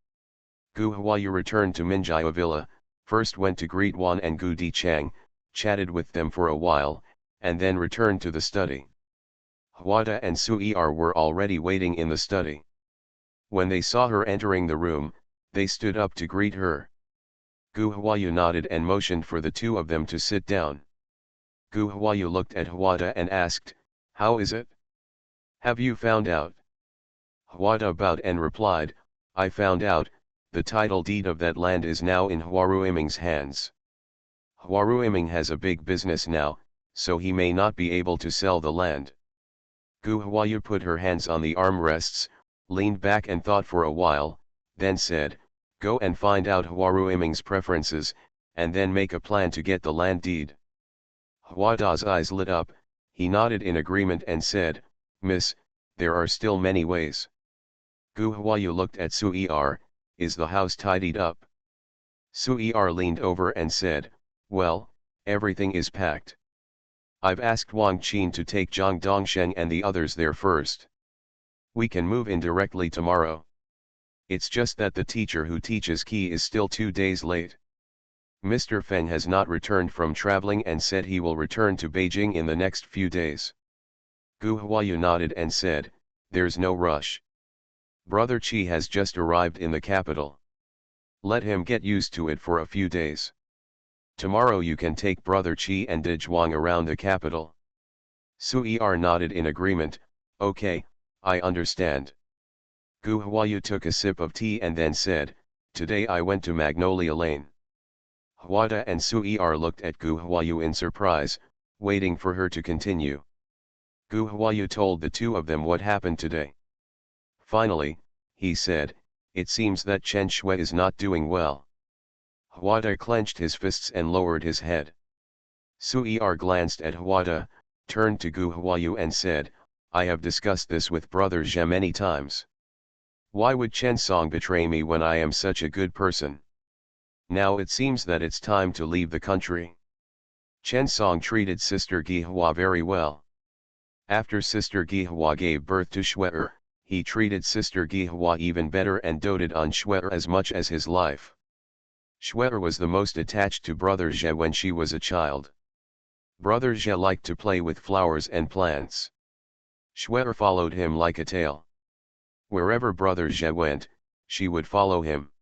Gu Huayu returned to Minjiao Villa, first went to greet Wan and Gu Dichang, chatted with them for a while, and then returned to the study. Huada and Sui'er were already waiting in the study. When they saw her entering the room, they stood up to greet her. Gu Huayu nodded and motioned for the two of them to sit down. Gu Huayu looked at Huada and asked, "How is it? Have you found out?" Huada bowed and replied, "I found out, the title deed of that land is now in Huaruiming's hands. Huaruiming has a big business now, so he may not be able to sell the land." Gu Huayu put her hands on the armrests, leaned back and thought for a while, then said, "Go and find out Huaruiming's preferences, and then make a plan to get the land deed. Huada's eyes lit up, he nodded in agreement and said, "Miss, there are still many ways." Gu Huayu looked at Sui-er, "Is the house tidied up?" Sui-er leaned over and said, "Well, everything is packed. I've asked Wang Qin to take Zhang Dongsheng and the others there first. We can move in directly tomorrow. It's just that the teacher who teaches Qi is still 2 days late. Mr. Feng has not returned from traveling and said he will return to Beijing in the next few days." Gu Huayu nodded and said, "There's no rush. Brother Qi has just arrived in the capital. Let him get used to it for a few days. Tomorrow you can take Brother Qi and Dezhuang around the capital." Sui-er nodded in agreement, "Okay, I understand." Gu Huayu took a sip of tea and then said, "Today I went to Magnolia Lane." Huada and Sui-er looked at Gu Huayu in surprise, waiting for her to continue. Gu Huayu told the two of them what happened today. Finally, he said, "It seems that Chen Shui is not doing well." Huada clenched his fists and lowered his head. Sui-er glanced at Huada, turned to Gu Huayu and said, "I have discussed this with Brother Zhe many times. Why would Chen Song betray me when I am such a good person? Now it seems that it's time to leave the country." Chen Song treated Sister Gihua very well. After Sister Gihua gave birth to Shui, he treated Sister Gihua even better and doted on Shui as much as his life. Shui was the most attached to Brother Zhe when she was a child. Brother Zhe liked to play with flowers and plants. Shui followed him like a tail. Wherever Brother Zhe went, she would follow him.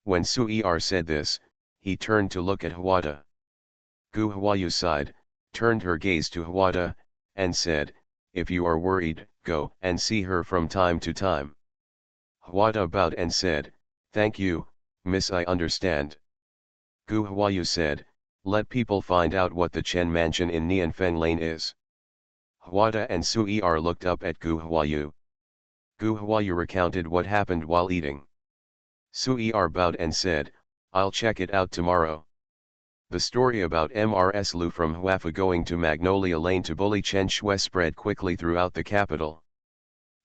When Sui-er said this, he turned to look at Huada. Gu Huayu sighed, turned her gaze to Huada, and said, "If you are worried, go and see her from time to time." Huada bowed and said, "Thank you, miss, I understand." Gu Huayu said, "Let people find out what the Chen mansion in Nianfeng Lane is." Huada and Sui-er looked up at Gu Huayu. Gu Huayu recounted what happened while eating. Sui-er bowed and said, "I'll check it out tomorrow." The story about Mrs. Lu from Huafu going to Magnolia Lane to bully Chen Shui spread quickly throughout the capital.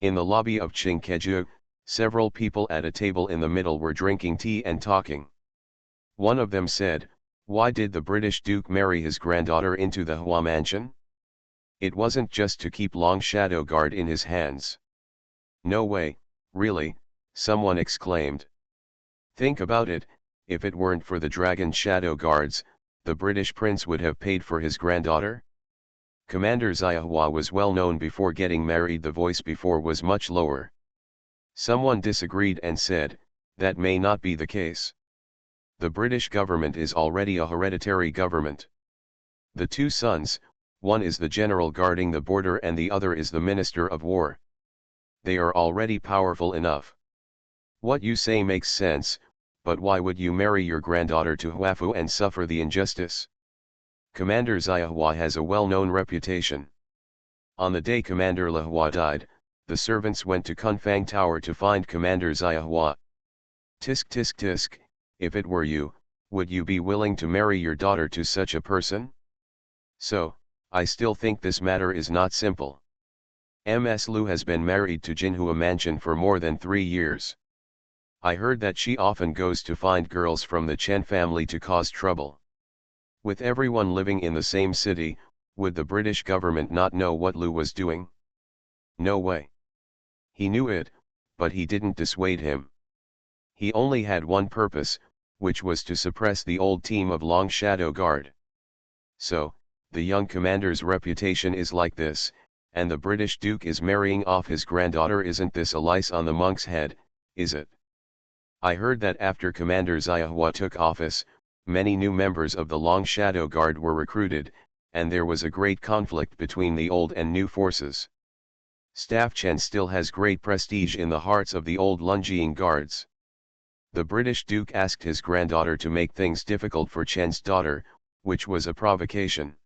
In the lobby of Qingkeju, several people at a table in the middle were drinking tea and talking. One of them said, "Why did the British Duke marry his granddaughter into the Hua mansion? It wasn't just to keep Long Shadow Guard in his hands." "No way, really," someone exclaimed. "Think about it, if it weren't for the Dragon Shadow Guards, the British prince would have paid for his granddaughter?" Commander Xiahua was well known before getting married. The voice before was much lower. Someone disagreed and said, "That may not be the case. The British government is already a hereditary government. The two sons, one is the general guarding the border and the other is the Minister of War. They are already powerful enough. What you say makes sense, but why would you marry your granddaughter to Huafu and suffer the injustice? Commander Xiahua has a well-known reputation. On the day Commander Lehua died, the servants went to Kunfang Tower to find Commander Xiahua. Tisk tisk tisk, if it were you, would you be willing to marry your daughter to such a person? So, I still think this matter is not simple. Ms. Lu has been married to Jinhua Mansion for more than 3 years. I heard that she often goes to find girls from the Chen family to cause trouble. With everyone living in the same city, would the British government not know what Lu was doing? No way. He knew it, but he didn't dissuade him. He only had one purpose, which was to suppress the old team of Long Shadow Guard. So, the young commander's reputation is like this, and the British Duke is marrying off his granddaughter. Isn't this a lice on the monk's head, is it? I heard that after Commander Xiahua took office, many new members of the Long Shadow Guard were recruited, and there was a great conflict between the old and new forces. Staff Chen still has great prestige in the hearts of the old Lunjing guards. The British Duke asked his granddaughter to make things difficult for Chen's daughter, which was a provocation.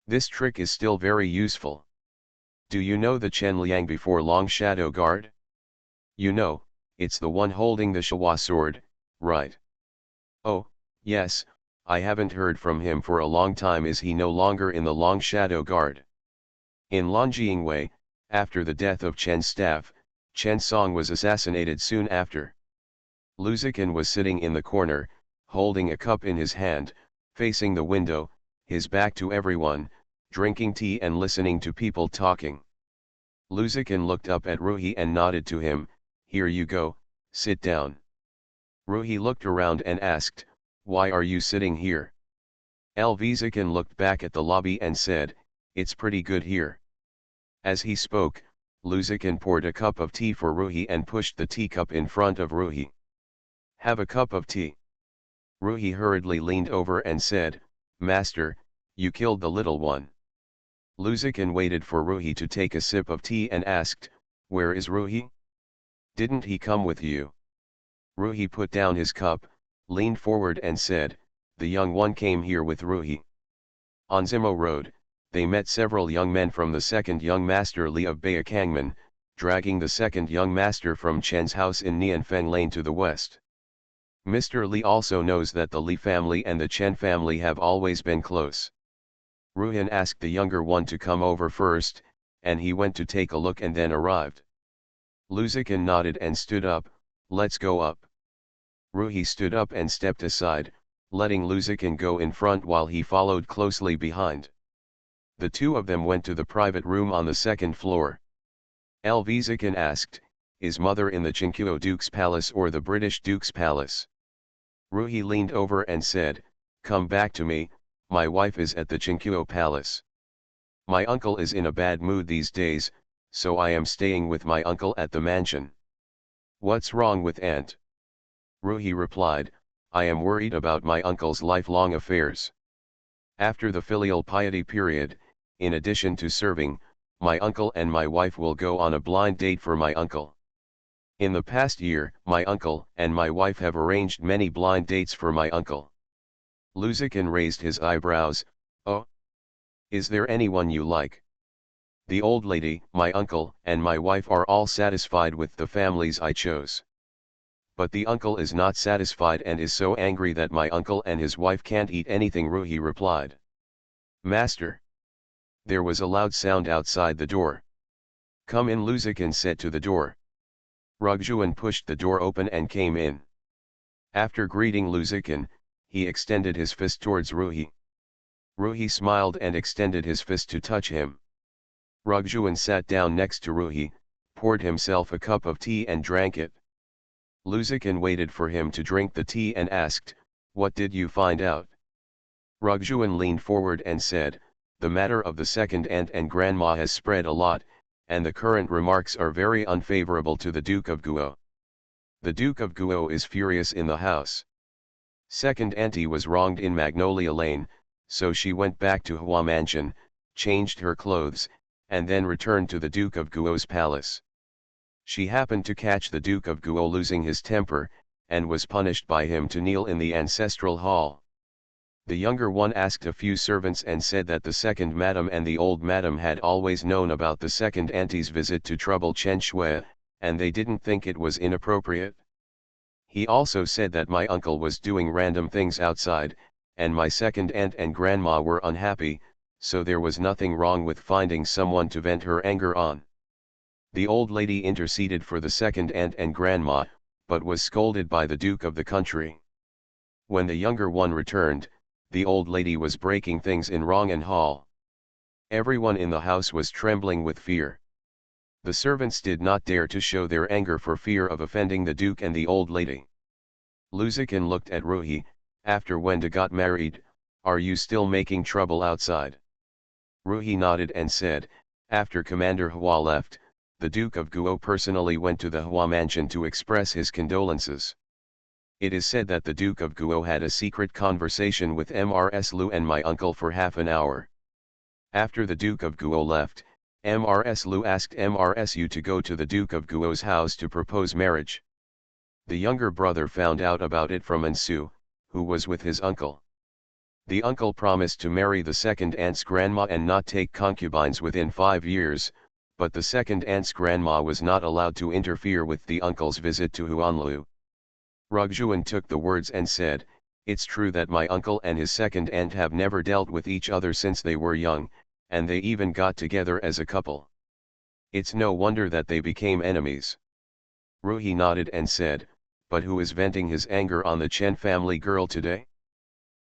This trick is still very useful. Do you know the Chen Liang before Long Shadow Guard? You know, it's the one holding the Shihua sword, right? Oh, yes, I haven't heard from him for a long time. Is he no longer in the Long Shadow Guard? In Longjingwei, after the death of Chen's staff, Chen Song was assassinated soon after. Lu Zikin was sitting in the corner, holding a cup in his hand, facing the window, his back to everyone, drinking tea and listening to people talking. Lu Zikin looked up at Ruhi and nodded to him. Here you go, sit down. Ruhi looked around and asked, why are you sitting here? Lv Zikin looked back at the lobby and said, it's pretty good here. As he spoke, Lu Zikin poured a cup of tea for Ruhi and pushed the teacup in front of Ruhi. Have a cup of tea. Ruhi hurriedly leaned over and said, Master, you killed the little one. Lu Zikin waited for Ruhi to take a sip of tea and asked, where is Ruhi? Didn't he come with you? Ruhi put down his cup, leaned forward and said, the young one came here with Ruhi. On Zimo Road, they met several young men from the second young master Li of Baekangmen, dragging the second young master from Chen's house in Nianfeng Lane to the west. Mr. Li also knows that the Li family and the Chen family have always been close. Ruhin asked the younger one to come over first, and he went to take a look and then arrived. Lu Zikin nodded and stood up, let's go up. Ruhi stood up and stepped aside, letting Lu Zikin go in front while he followed closely behind. The two of them went to the private room on the second floor. Lv Zikin asked, is mother in the Qingqiu Duke's palace or the British Duke's palace? Ruhi leaned over and said, come back to me, my wife is at the Qingqiu palace. My uncle is in a bad mood these days, so I am staying with my uncle at the mansion. What's wrong with aunt? Ruhi replied, I am worried about my uncle's lifelong affairs. After the filial piety period, in addition to serving, my uncle and my wife will go on a blind date for my uncle. In the past year, my uncle and my wife have arranged many blind dates for my uncle. Lu Zikin raised his eyebrows, oh? Is there anyone you like? The old lady, my uncle, and my wife are all satisfied with the families I chose. But the uncle is not satisfied and is so angry that my uncle and his wife can't eat anything, Ruhi replied. Master. There was a loud sound outside the door. Come in, Lu Zikin said to the door. Rugjuan pushed the door open and came in. After greeting Lu Zikin, he extended his fist towards Ruhi. Ruhi smiled and extended his fist to touch him. Rugjuan sat down next to Ruhi, poured himself a cup of tea and drank it. Lu Zikin waited for him to drink the tea and asked, what did you find out? Rugjuan leaned forward and said, the matter of the second aunt and grandma has spread a lot, and the current remarks are very unfavorable to the Duke of Guo. The Duke of Guo is furious in the house. Second auntie was wronged in Magnolia Lane, so she went back to Hua Mansion, changed her clothes, and then returned to the Duke of Guo's palace. She happened to catch the Duke of Guo losing his temper, and was punished by him to kneel in the ancestral hall. The younger one asked a few servants and said that the second madam and the old madam had always known about the second auntie's visit to trouble Chen Shui, and they didn't think it was inappropriate. He also said that my uncle was doing random things outside, and my second aunt and grandma were unhappy, so there was nothing wrong with finding someone to vent her anger on. The old lady interceded for the second aunt and grandma, but was scolded by the Duke of the country. When the younger one returned, the old lady was breaking things in Rong'an Hall. Everyone in the house was trembling with fear. The servants did not dare to show their anger for fear of offending the Duke and the old lady. Lu Zikin looked at Ruhi, after Wenda got married, are you still making trouble outside? Ruhi nodded and said, after Commander Hua left, the Duke of Guo personally went to the Hua Mansion to express his condolences. It is said that the Duke of Guo had a secret conversation with Mrs. Lu and my uncle for half an hour. After the Duke of Guo left, Mrs. Lu asked Mrs. to go to the Duke of Guo's house to propose marriage. The younger brother found out about it from Ansu, who was with his uncle. The uncle promised to marry the second aunt's grandma and not take concubines within 5 years, but the second aunt's grandma was not allowed to interfere with the uncle's visit to Huanlu. Rugjuan took the words and said, It's true that my uncle and his second aunt have never dealt with each other since they were young, and they even got together as a couple. It's no wonder that they became enemies. Ruhi nodded and said, but who is venting his anger on the Chen family girl today?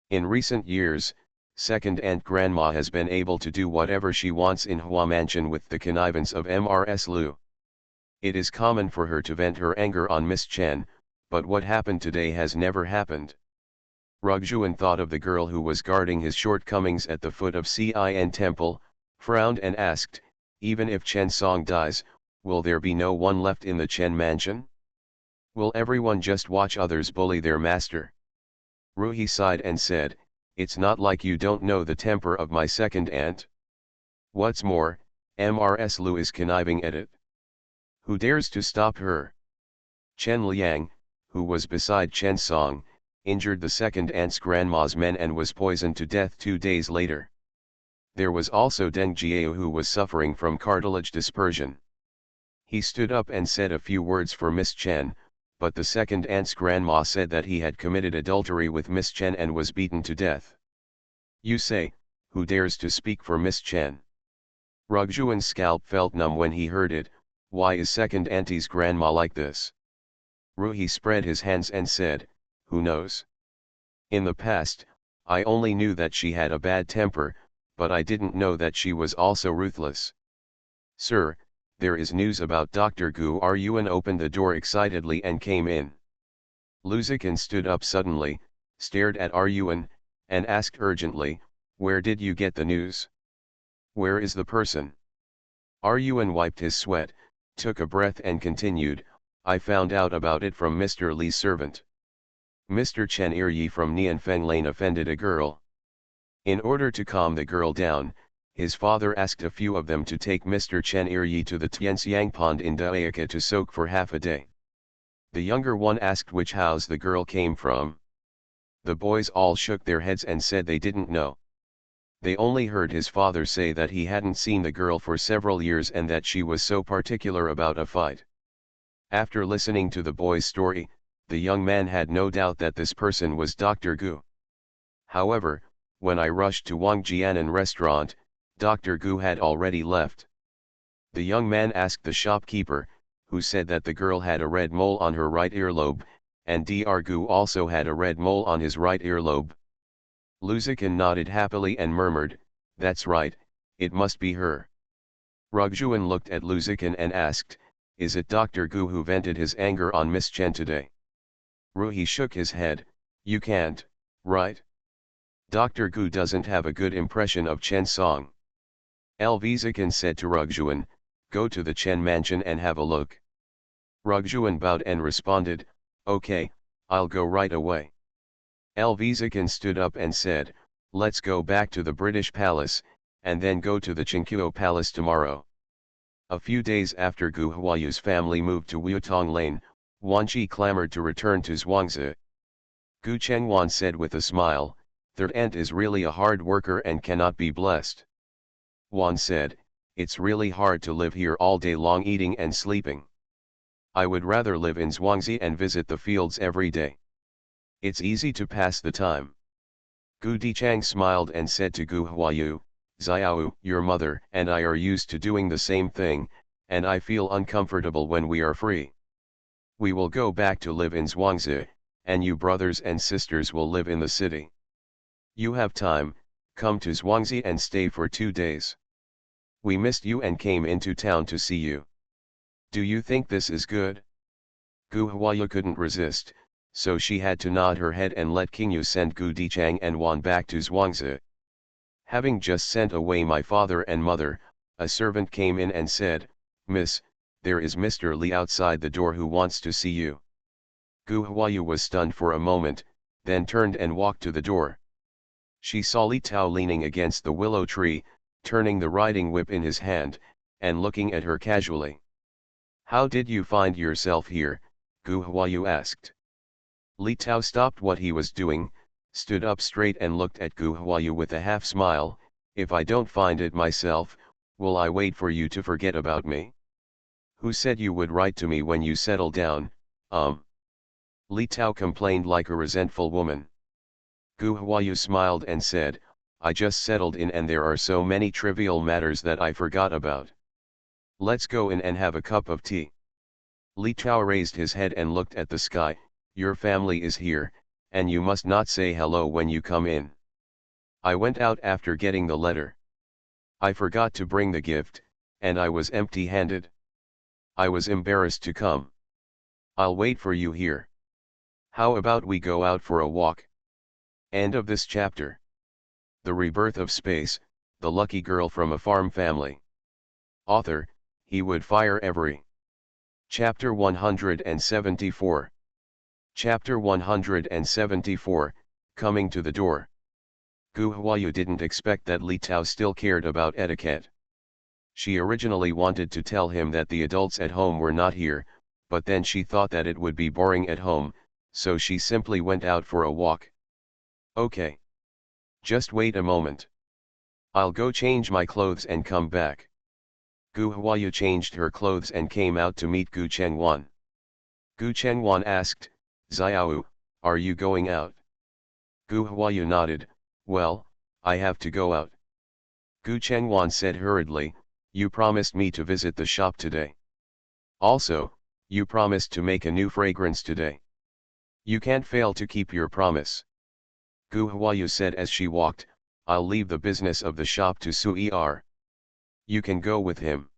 In recent years, second aunt grandma has been able to do whatever she wants in Hua Mansion with the connivance of Mrs. Liu. It is common for her to vent her anger on Miss Chen, but what happened today has never happened. Rugjuan thought of the girl who was guarding his shortcomings at the foot of Cin Temple, frowned and asked, even if Chen Song dies, will there be no one left in the Chen mansion? Will everyone just watch others bully their master? Ruhi sighed and said, it's not like you don't know the temper of my second aunt. What's more, Mrs. Liu is conniving at it. Who dares to stop her? Chen Liang, who was beside Chen Song, injured the second aunt's grandma's men and was poisoned to death 2 days later. There was also Deng Jiao who was suffering from cartilage dispersion. He stood up and said a few words for Miss Chen, but the second aunt's grandma said that he had committed adultery with Miss Chen and was beaten to death. You say, who dares to speak for Miss Chen? Rugjuan's scalp felt numb when he heard it. Why is second auntie's grandma like this? Ruhi spread his hands and said, who knows? In the past, I only knew that she had a bad temper, but I didn't know that she was also ruthless. Sir, there is news about Dr. Gu. Yuan opened the door excitedly and came in. Luzikin stood up suddenly, stared at Yuan, and asked urgently, where did you get the news? Where is the person? Yuan wiped his sweat, took a breath and continued, I found out about it from Mr. Li's servant. Mr. Chen Iryi from Nianfeng Lane offended a girl. In order to calm the girl down, his father asked a few of them to take Mr. Chen Iryi to the Tianxiang pond in Daeika to soak for half a day. The younger one asked which house the girl came from. The boys all shook their heads and said they didn't know. They only heard his father say that he hadn't seen the girl for several years and that she was so particular about a fight. After listening to the boy's story, the young man had no doubt that this person was Dr. Gu. However, when I rushed to Wang Jianan restaurant, Dr. Gu had already left. The young man asked the shopkeeper, who said that the girl had a red mole on her right earlobe, and Dr. Gu also had a red mole on his right earlobe. Luzikin nodded happily and murmured, that's right, it must be her. Rugjuan looked at Luzikin and asked, is it Dr. Gu who vented his anger on Miss Chen today? Ruhi shook his head, you can't, right? Dr. Gu doesn't have a good impression of Chen Song. Luzikin said to Rugjuan, go to the Chen mansion and have a look. Rugjuan bowed and responded, okay, I'll go right away. Luzikin stood up and said, let's go back to the British Palace, and then go to the Qingqiu Palace tomorrow. A few days after Gu Huayu's family moved to Wutong Lane, Wan Qi clamored to return to Zhuangzi. Gu Chengwan said with a smile, third aunt is really a hard worker and cannot be blessed. Wan said, it's really hard to live here all day long eating and sleeping. I would rather live in Zhuangzi and visit the fields every day. It's easy to pass the time. Gu Dichang smiled and said to Gu Huayu, Xiao, your mother and I are used to doing the same thing, and I feel uncomfortable when we are free. We will go back to live in Zhuangzi, and you brothers and sisters will live in the city. You have time, come to Zhuangzi and stay for 2 days. We missed you and came into town to see you. Do you think this is good? Gu Huayu couldn't resist, so she had to nod her head and let Qingyu send Gu Dichang and Wan back to Zhuangzi. Having just sent away my father and mother, a servant came in and said, Miss, there is Mr. Li outside the door who wants to see you. Gu Huayu was stunned for a moment, then turned and walked to the door. She saw Li Tao leaning against the willow tree, turning the riding whip in his hand, and looking at her casually. How did you find yourself here? Gu Huayu asked. Li Tao stopped what he was doing, stood up straight and looked at Gu Huayu with a half smile, if I don't find it myself, will I wait for you to forget about me? Who said you would write to me when you settle down? Li Tao complained like a resentful woman. Gu Huayu smiled and said, I just settled in and there are so many trivial matters that I forgot about. Let's go in and have a cup of tea. Li Tao raised his head and looked at the sky. Your family is here, and you must not say hello when you come in. I went out after getting the letter. I forgot to bring the gift, and I was empty-handed. I was embarrassed to come. I'll wait for you here. How about we go out for a walk? End of this chapter. The Rebirth of Space, the lucky girl from a farm family. Author, he would fire every. Chapter 174. Chapter 174, Coming to the Door. Gu Huayu didn't expect that Li Tao still cared about etiquette. She originally wanted to tell him that the adults at home were not here, but then she thought that it would be boring at home, so she simply went out for a walk. Okay. Just wait a moment. I'll go change my clothes and come back. Gu Huayu changed her clothes and came out to meet Gu Chengwan. Gu Chengwan asked, Xiao, are you going out? Gu Huayu nodded, well, I have to go out. Gu Chengwan said hurriedly, you promised me to visit the shop today. Also, you promised to make a new fragrance today. You can't fail to keep your promise. Gu Huayu said as she walked, I'll leave the business of the shop to Sui Er. You can go with him.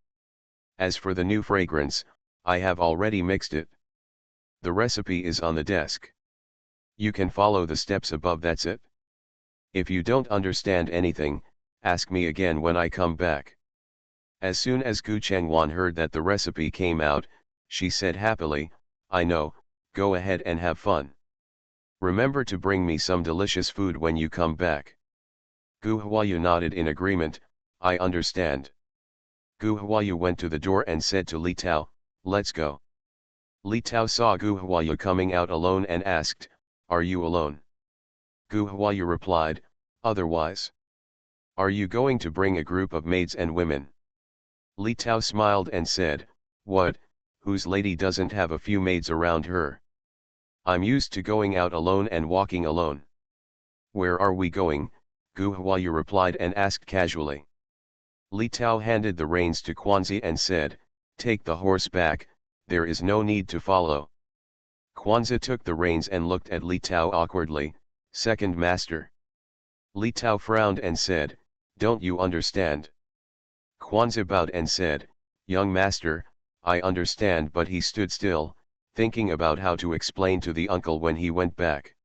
As for the new fragrance, I have already mixed it. The recipe is on the desk. You can follow the steps above, that's it. If you don't understand anything, ask me again when I come back. As soon as Gu Chengwan heard that the recipe came out, she said happily, I know, go ahead and have fun. Remember to bring me some delicious food when you come back. Gu Huayu nodded in agreement, I understand. Gu Huayu went to the door and said to Li Tao, let's go. Li Tao saw Gu Huayu coming out alone and asked, are you alone? Gu Huayu replied, otherwise. Are you going to bring a group of maids and women? Li Tao smiled and said, what, whose lady doesn't have a few maids around her? I'm used to going out alone and walking alone. Where are we going? Gu Huayu replied and asked casually. Li Tao handed the reins to Quanzi and said, take the horse back, there is no need to follow. Quanzi took the reins and looked at Li Tao awkwardly, second master. Li Tao frowned and said, don't you understand? Quanzi bowed and said, young master, I understand, but he stood still, thinking about how to explain to the uncle when he went back.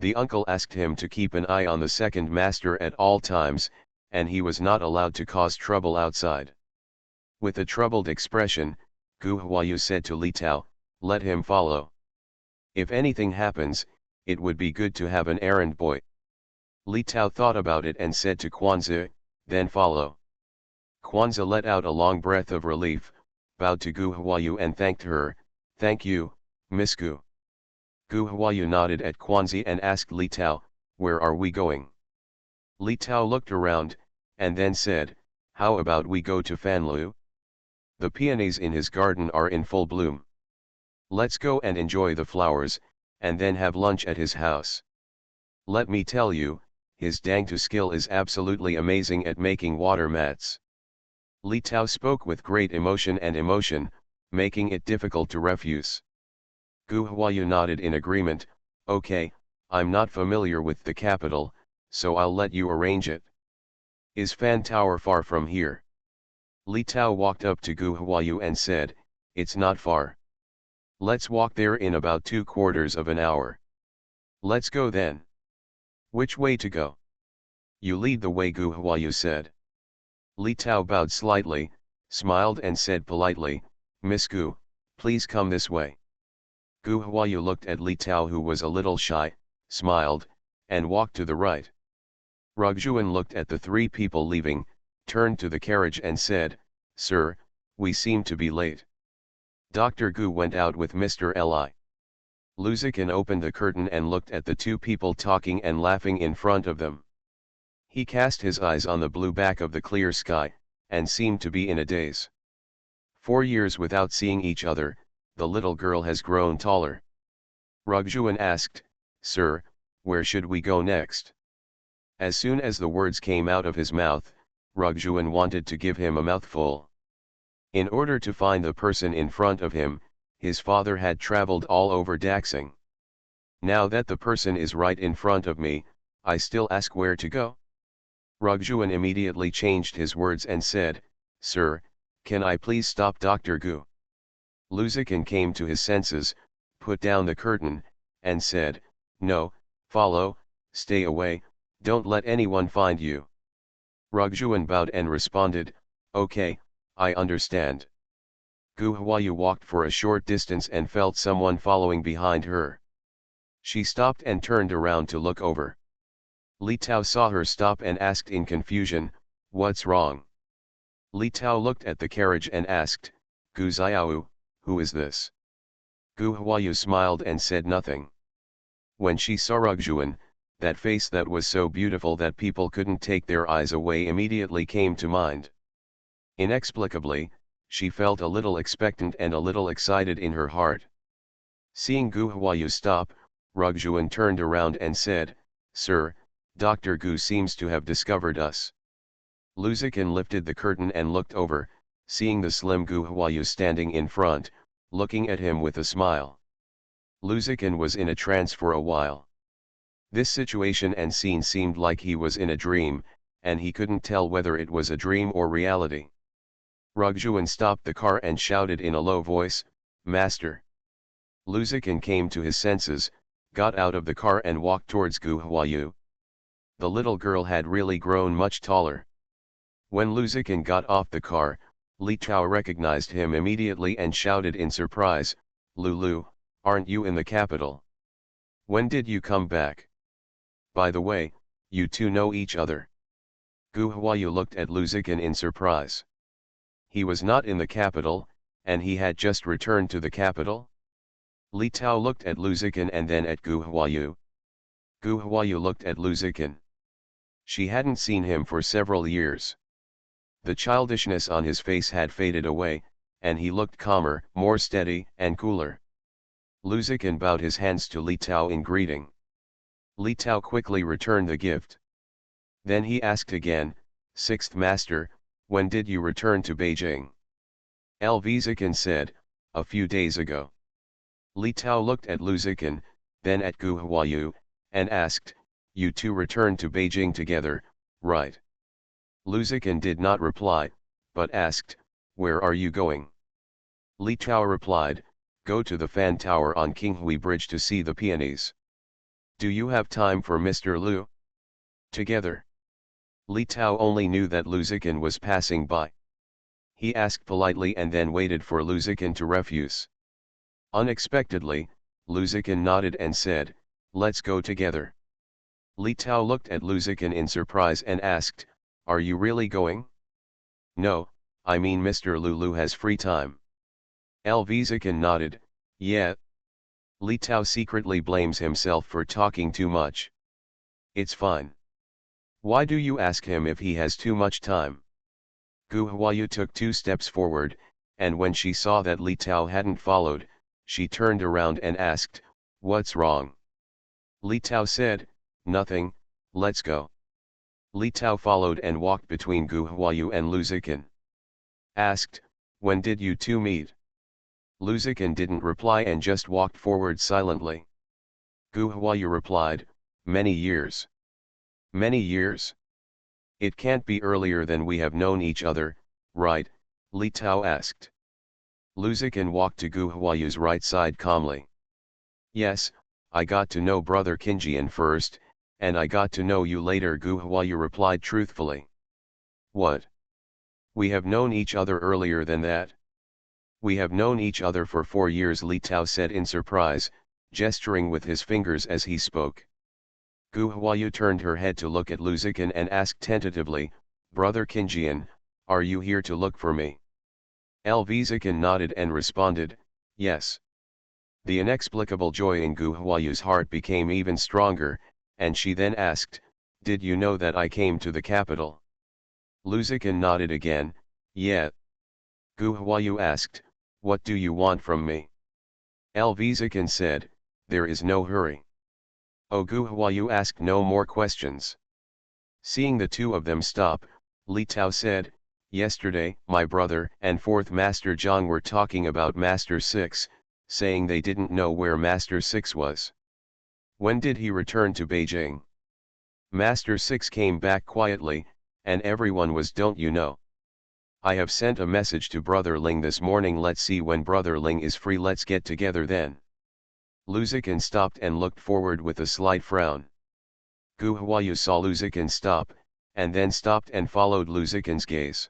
The uncle asked him to keep an eye on the second master at all times, and he was not allowed to cause trouble outside. With a troubled expression, Gu Huayu said to Li Tao, let him follow. If anything happens, it would be good to have an errand boy. Li Tao thought about it and said to Quanzi, then follow. Quanzi let out a long breath of relief, bowed to Gu Huayu and thanked her, thank you, Miss Gu. Gu Huayu nodded at Quanzi and asked Li Tao, where are we going? Li Tao looked around, and then said, how about we go to Fanlu? The peonies in his garden are in full bloom. Let's go and enjoy the flowers, and then have lunch at his house. Let me tell you, his Dangtu skill is absolutely amazing at making water mats. Li Tao spoke with great emotion, making it difficult to refuse. Gu Huayu nodded in agreement, okay, I'm not familiar with the capital, so I'll let you arrange it. Is Fan Tower far from here? Li Tao walked up to Gu Huayu and said, it's not far. Let's walk there in about 2/4 of an hour. Let's go then. Which way to go? You lead the way, Gu Huayu said. Li Tao bowed slightly, smiled and said politely, Miss Gu, please come this way. Gu Huayu looked at Li Tao, who was a little shy, smiled, and walked to the right. Rugjuan looked at the three people leaving, turned to the carriage and said, Sir, we seem to be late. Dr. Gu went out with Mr. Li. Luzikin opened the curtain and looked at the two people talking and laughing in front of them. He cast his eyes on the blue back of the clear sky, and seemed to be in a daze. 4 years without seeing each other, the little girl has grown taller. Rugjuan asked, Sir, where should we go next? As soon as the words came out of his mouth, Rugjuan wanted to give him a mouthful. In order to find the person in front of him, his father had traveled all over Daxing. Now that the person is right in front of me, I still ask where to go? Rugjuan immediately changed his words and said, "Sir, can I please stop Dr. Gu?" Luzikin came to his senses, put down the curtain, and said, "No, follow, stay away, don't let anyone find you." Rugjuan bowed and responded, "Okay, I understand." Gu Huayu walked for a short distance and felt someone following behind her. She stopped and turned around to look over. Li Tao saw her stop and asked in confusion, "What's wrong?" Li Tao looked at the carriage and asked, "Gu Xiao, who is this?" Gu Huayu smiled and said nothing. When she saw Rugjuan, that face that was so beautiful that people couldn't take their eyes away immediately came to mind. Inexplicably, she felt a little expectant and a little excited in her heart. Seeing Gu Huayu stop, Rugjuan turned around and said, "Sir, Dr. Gu seems to have discovered us." Luzikin lifted the curtain and looked over, seeing the slim Gu Huayu standing in front, looking at him with a smile. Luzikin was in a trance for a while. This situation and scene seemed like he was in a dream, and he couldn't tell whether it was a dream or reality. Rugjuan stopped the car and shouted in a low voice, "Master." Luzikin came to his senses, got out of the car and walked towards Gu Huayu. The little girl had really grown much taller. When Luzikin got off the car, Li Tao recognized him immediately and shouted in surprise, "Lulu, aren't you in the capital? When did you come back? By the way, you two know each other." Gu Huayu looked at Luzikin in surprise. He was not in the capital, and he had just returned to the capital? Li Tao looked at Luzikin and then at Gu Huayu. Gu Huayu looked at Luzikin. She hadn't seen him for several years. The childishness on his face had faded away, and he looked calmer, more steady and cooler. Luzikin bowed his hands to Li Tao in greeting. Li Tao quickly returned the gift. Then he asked again, "Sixth Master, when did you return to Beijing?" Luzikin said, "A few days ago." Li Tao looked at Luzikin, then at Gu Huayu, and asked, "You two returned to Beijing together, right?" Luzikin did not reply, but asked, "Where are you going?" Li Tao replied, "Go to the fan tower on Qinghui Bridge to see the peonies." "Do you have time for Mr. Lu?" "Together." Li Tao only knew that Luzikin was passing by. He asked politely and then waited for Luzikin to refuse. Unexpectedly, Luzikin nodded and said, "Let's go together." Li Tao looked at Luzikin in surprise and asked, "Are you really going?" "No, I mean Mr. Lulu has free time." Luzikin nodded, "Yeah." Li Tao secretly blames himself for talking too much. "It's fine. Why do you ask him if he has too much time?" Gu Huayu took 2 steps forward, and when she saw that Li Tao hadn't followed, she turned around and asked, "What's wrong?" Li Tao said, "Nothing, let's go." Li Tao followed and walked between Gu Huayu and Luzikin. Asked, "When did you two meet?" Luzikin didn't reply and just walked forward silently. Gu Huayu replied, "Many years." "Many years? It can't be earlier than we have known each other, right?" Li Tao asked. Luzikin walked to Gu Huayu's right side calmly. "Yes, I got to know Brother Qingjian first, and I got to know you later," Gu Huayu replied truthfully. "What? We have known each other earlier than that?" "We have known each other for 4 years," Li Tao said in surprise, gesturing with his fingers as he spoke. Gu Huayu turned her head to look at Luzikin and asked tentatively, "Brother Qingjian, are you here to look for me?" Luzikin nodded and responded, "Yes." The inexplicable joy in Gu Huayu's heart became even stronger, and she then asked, "Did you know that I came to the capital?" Luzikin nodded again, "Yeah." Gu Huayu asked, "What do you want from me?" Luzikin said, "There is no hurry." Oh Gu Huayu asked no more questions. Seeing the two of them stop, Li Tao said, yesterday, my brother and fourth Master Zhang were talking about Master 6, saying they didn't know where Master 6 was. When did he return to Beijing? Master 6 came back quietly, and everyone was don't you know. I have sent a message to Brother Ling this morning, let's see when Brother Ling is free, let's get together then. Lu Zikin stopped and looked forward with a slight frown. Gu Huayu saw Lu Zikin stop, and then stopped and followed Lu Zikin's gaze.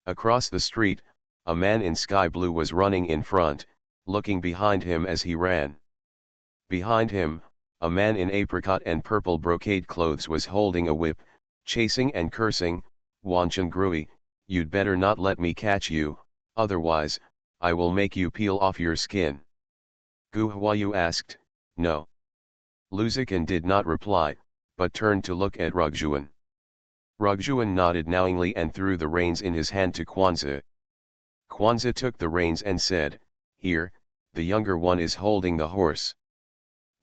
Across the street, a man in sky blue was running in front, looking behind him as he ran. Behind him, a man in apricot and purple brocade clothes was holding a whip, chasing and cursing, Wanchen Grui, you'd better not let me catch you, otherwise, I will make you peel off your skin. Gu Huayu asked, no. Lu Zikin did not reply, but turned to look at Rugjuan. Rugjuan nodded knowingly and threw the reins in his hand to Kwanzaa. Kwanzaa took the reins and said, here, the younger one is holding the horse.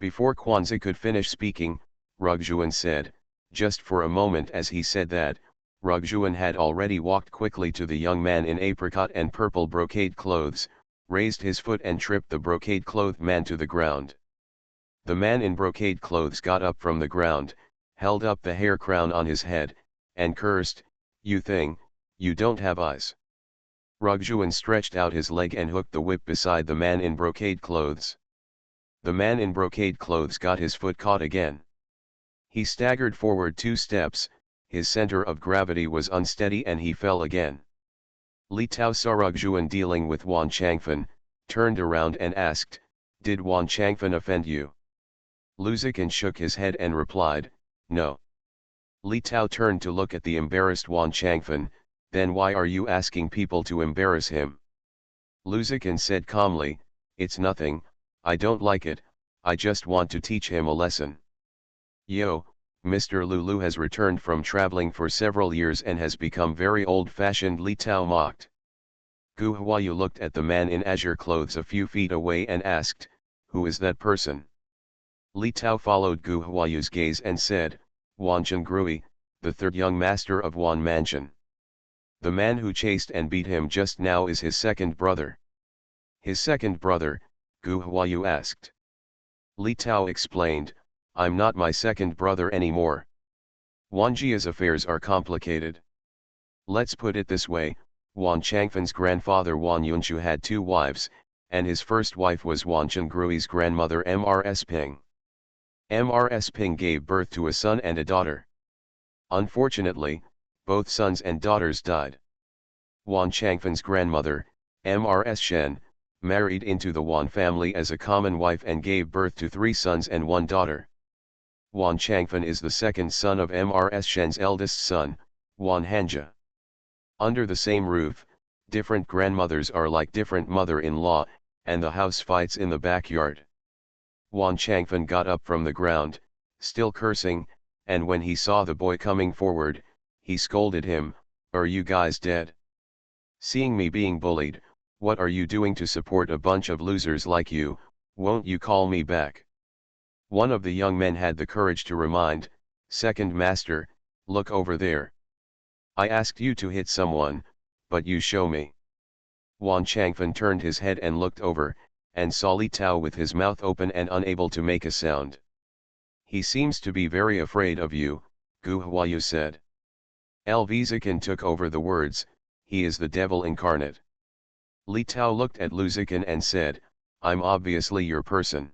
Before Kwanzaa could finish speaking, Rugjuan said, just for a moment. As he said that, Rugjuan had already walked quickly to the young man in apricot and purple brocade clothes, raised his foot and tripped the brocade-clothed man to the ground. The man in brocade clothes got up from the ground, held up the hair crown on his head, and cursed, you thing, you don't have eyes. Rugjuan stretched out his leg and hooked the whip beside the man in brocade clothes. The man in brocade clothes got his foot caught again. He staggered forward 2 steps, his center of gravity was unsteady and he fell again. Li Tao saw Rugjuan dealing with Wan Changfen, turned around and asked, did Wan Changfen offend you? Lu Zikin shook his head and replied, no. Li Tao turned to look at the embarrassed Wan Changfen, then why are you asking people to embarrass him? Lu Zikin said calmly, it's nothing, I don't like it, I just want to teach him a lesson. Yo, Mr. Lulu has returned from traveling for several years and has become very old-fashioned, Li Tao mocked. Gu Huayu looked at the man in azure clothes a few feet away and asked, who is that person? Li Tao followed Gu Huayu's gaze and said, Wanchen Grui, the third young master of Wan Mansion. The man who chased and beat him just now is his second brother. His second brother? Gu Huayu asked. Li Tao explained, I'm not my second brother anymore. Wanjia's affairs are complicated. Let's put it this way, Wan Changfen's grandfather Wan Yunshu had 2 wives, and his first wife was Wanchen Grui's grandmother Mrs. Ping. Mrs. Ping gave birth to a son and a daughter. Unfortunately, both sons and daughters died. Wan Changfen's grandmother, Mrs. Shen, married into the Wan family as a common wife and gave birth to 3 sons and 1 daughter. Wan Changfen is the second son of Mrs. Shen's eldest son, Wan Hanja. Under the same roof, different grandmothers are like different mother-in-law, and the house fights in the backyard. Wan Changfen got up from the ground, still cursing, and when he saw the boy coming forward, he scolded him, are you guys dead? Seeing me being bullied, what are you doing to support a bunch of losers like you, won't you call me back? One of the young men had the courage to remind, second master, look over there. I asked you to hit someone, but you show me. Wan Changfen turned his head and looked over, and saw Li Tao with his mouth open and unable to make a sound. He seems to be very afraid of you, Gu Huayu said. Zikin took over the words, he is the devil incarnate. Li Tao looked at Lu Zikin and said, I'm obviously your person.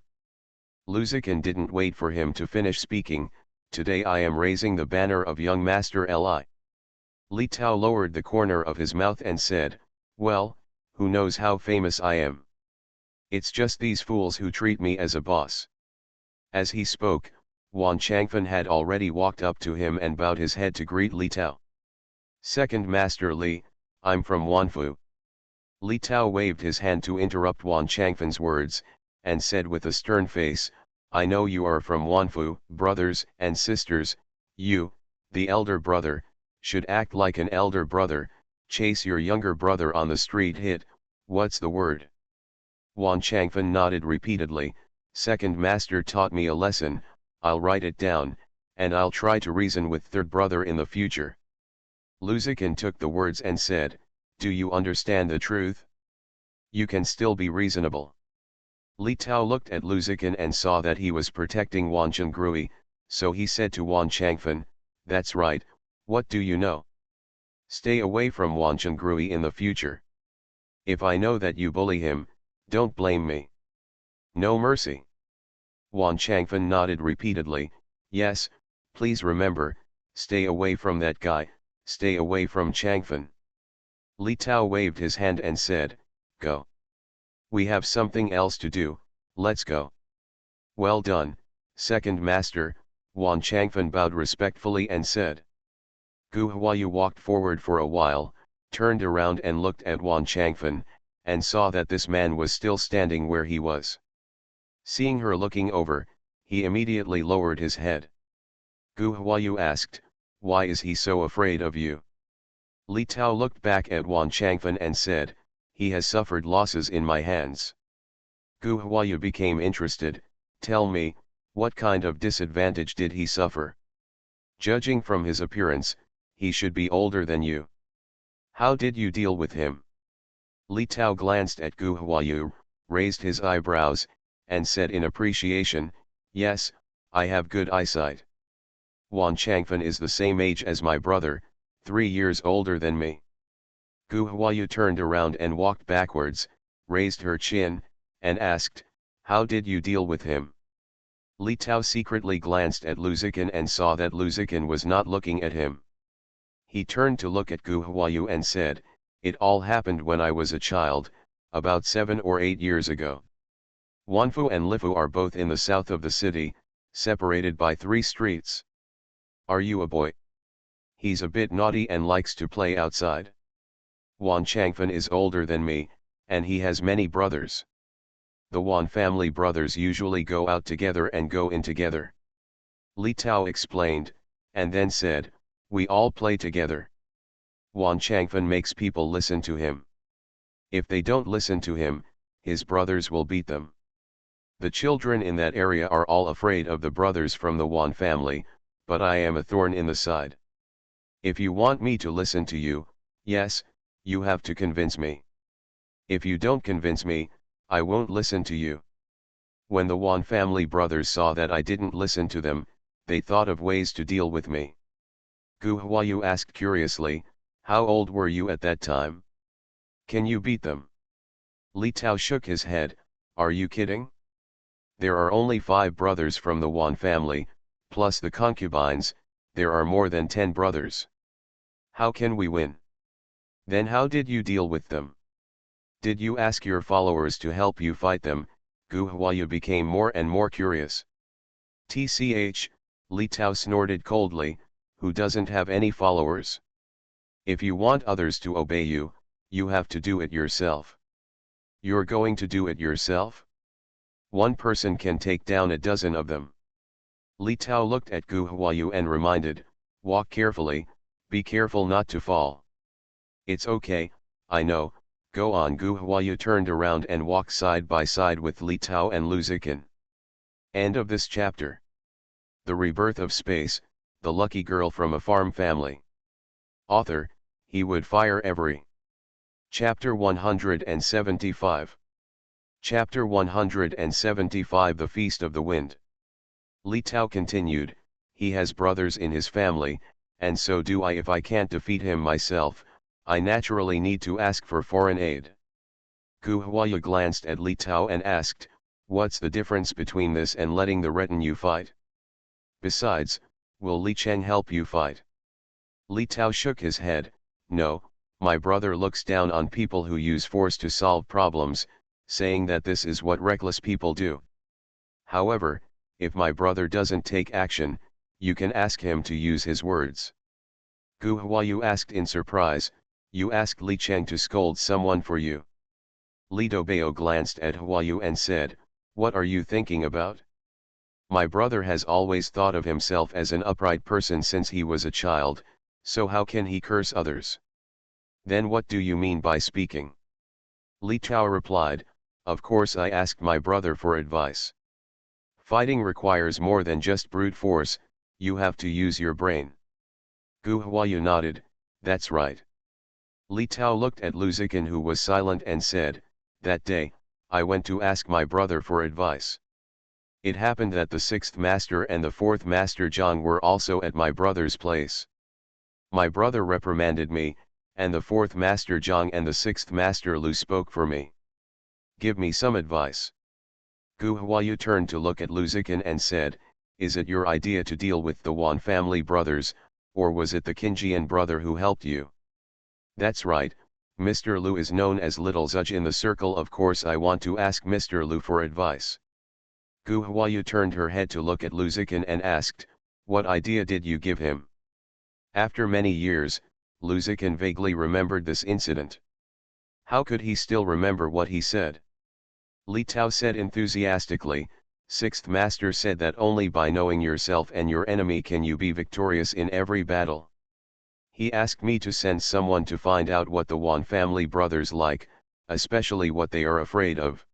Lu Zikin didn't wait for him to finish speaking, today I am raising the banner of young master Li. Li Tao lowered the corner of his mouth and said, well, who knows how famous I am? It's just these fools who treat me as a boss. As he spoke, Wan Changfen had already walked up to him and bowed his head to greet Li Tao. Second Master Li, I'm from Wanfu. Li Tao waved his hand to interrupt Wan Changfen's words, and said with a stern face, I know you are from Wanfu, brothers and sisters, you, the elder brother, should act like an elder brother, chase your younger brother on the street what's the word? Wan Changfen nodded repeatedly, second master taught me a lesson, I'll write it down, and I'll try to reason with third brother in the future. Lu Zikin took the words and said, do you understand the truth? You can still be reasonable. Li Tao looked at Lu Zikin and saw that he was protecting Wan Chenggrui, so he said to Wan Changfen, that's right, what do you know? Stay away from Wan Chenggrui in the future. If I know that you bully him, don't blame me. No mercy. Wan Changfen nodded repeatedly, yes, please remember, stay away from that guy, stay away from Changfen. Li Tao waved his hand and said, go. We have something else to do, let's go. Well done, second master, Wan Changfen bowed respectfully and said. Gu Huayu walked forward for a while, turned around and looked at Wan Changfen, and saw that this man was still standing where he was. Seeing her looking over, he immediately lowered his head. Gu Huayu asked, why is he so afraid of you? Li Tao looked back at Wan Changfen and said, he has suffered losses in my hands. Gu Huayu became interested, tell me, what kind of disadvantage did he suffer? Judging from his appearance, he should be older than you. How did you deal with him? Li Tao glanced at Gu Huayu, raised his eyebrows, and said in appreciation, yes, I have good eyesight. Wan Changfen is the same age as my brother, 3 years older than me. Gu Huayu turned around and walked backwards, raised her chin, and asked, how did you deal with him? Li Tao secretly glanced at Lu Zikin and saw that Lu Zikin was not looking at him. He turned to look at Gu Huayu and said, it all happened when I was a child, about 7 or 8 years ago. Wanfu and Lifu are both in the south of the city, separated by 3 streets. Are you a boy? He's a bit naughty and likes to play outside. Wan Changfen is older than me, and he has many brothers. The Wan family brothers usually go out together and go in together. Li Tao explained, and then said, we all play together. Wan Changfen makes people listen to him. If they don't listen to him, his brothers will beat them. The children in that area are all afraid of the brothers from the Wan family, but I am a thorn in the side. If you want me to listen to you, yes, you have to convince me. If you don't convince me, I won't listen to you. When the Wan family brothers saw that I didn't listen to them, they thought of ways to deal with me. Gu Huayu asked curiously, how old were you at that time? Can you beat them? Li Tao shook his head, are you kidding? There are only 5 brothers from the Wan family, plus the concubines, there are more than 10 brothers. How can we win? Then how did you deal with them? Did you ask your followers to help you fight them? Gu Huayu became more and more curious. Tch, Li Tao snorted coldly, who doesn't have any followers? If you want others to obey you, you have to do it yourself. You're going to do it yourself? One person can take down a dozen of them. Li Tao looked at Gu Huayu and reminded, walk carefully, be careful not to fall. It's okay, I know, go on. Gu Huayu turned around and walked side by side with Li Tao and Lu Zikin. End of this chapter. The Rebirth of Space, the lucky girl from a farm family. Author, he would fire every. Chapter 175. Chapter 175 The Feast of the Wind. Li Tao continued, he has brothers in his family, and so do I. If I can't defeat him myself, I naturally need to ask for foreign aid. Gu Huayu glanced at Li Tao and asked, what's the difference between this and letting the retinue fight? Besides, will Li Cheng help you fight? Li Tao shook his head, no, my brother looks down on people who use force to solve problems, saying that this is what reckless people do. However, if my brother doesn't take action, you can ask him to use his words. Gu Huayu asked in surprise, you asked Li Cheng to scold someone for you? Li Doubao glanced at Huayu and said, what are you thinking about? My brother has always thought of himself as an upright person since he was a child, so how can he curse others? Then what do you mean by speaking? Li Tao replied, of course I asked my brother for advice. Fighting requires more than just brute force, you have to use your brain. Gu Huayu nodded, that's right. Li Tao looked at Lu Ziqin, who was silent, and said, that day, I went to ask my brother for advice. It happened that the sixth master and the fourth master Zhang were also at my brother's place. My brother reprimanded me, and the fourth master Zhang and the sixth master Lu spoke for me. Give me some advice. Gu Huayu turned to look at Lu Ziqin and said, is it your idea to deal with the Wan family brothers, or was it the Qinjian brother who helped you? That's right, Mr. Lu is known as Little Zudge in the circle. Of course I want to ask Mr. Lu for advice. Gu Huayu turned her head to look at Lu Ziqin and asked, what idea did you give him? After many years, Lu Ziqin vaguely remembered this incident. How could he still remember what he said? Li Tao said enthusiastically, Sixth Master said that only by knowing yourself and your enemy can you be victorious in every battle. He asked me to send someone to find out what the Wan family brothers like, especially what they are afraid of.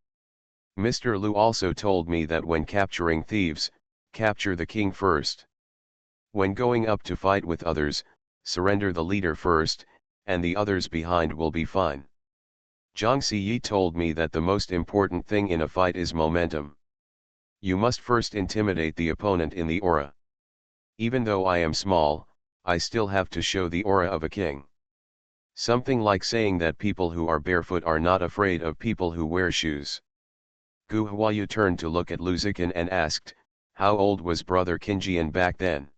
Mr. Lu also told me that when capturing thieves, capture the king first. When going up to fight with others, surrender the leader first, and the others behind will be fine. Zhang Ziyi told me that the most important thing in a fight is momentum. You must first intimidate the opponent in the aura. Even though I am small, I still have to show the aura of a king. Something like saying that people who are barefoot are not afraid of people who wear shoes. Gu Huayu turned to look at Lu Ziqin and asked, how old was brother Qinjian back then?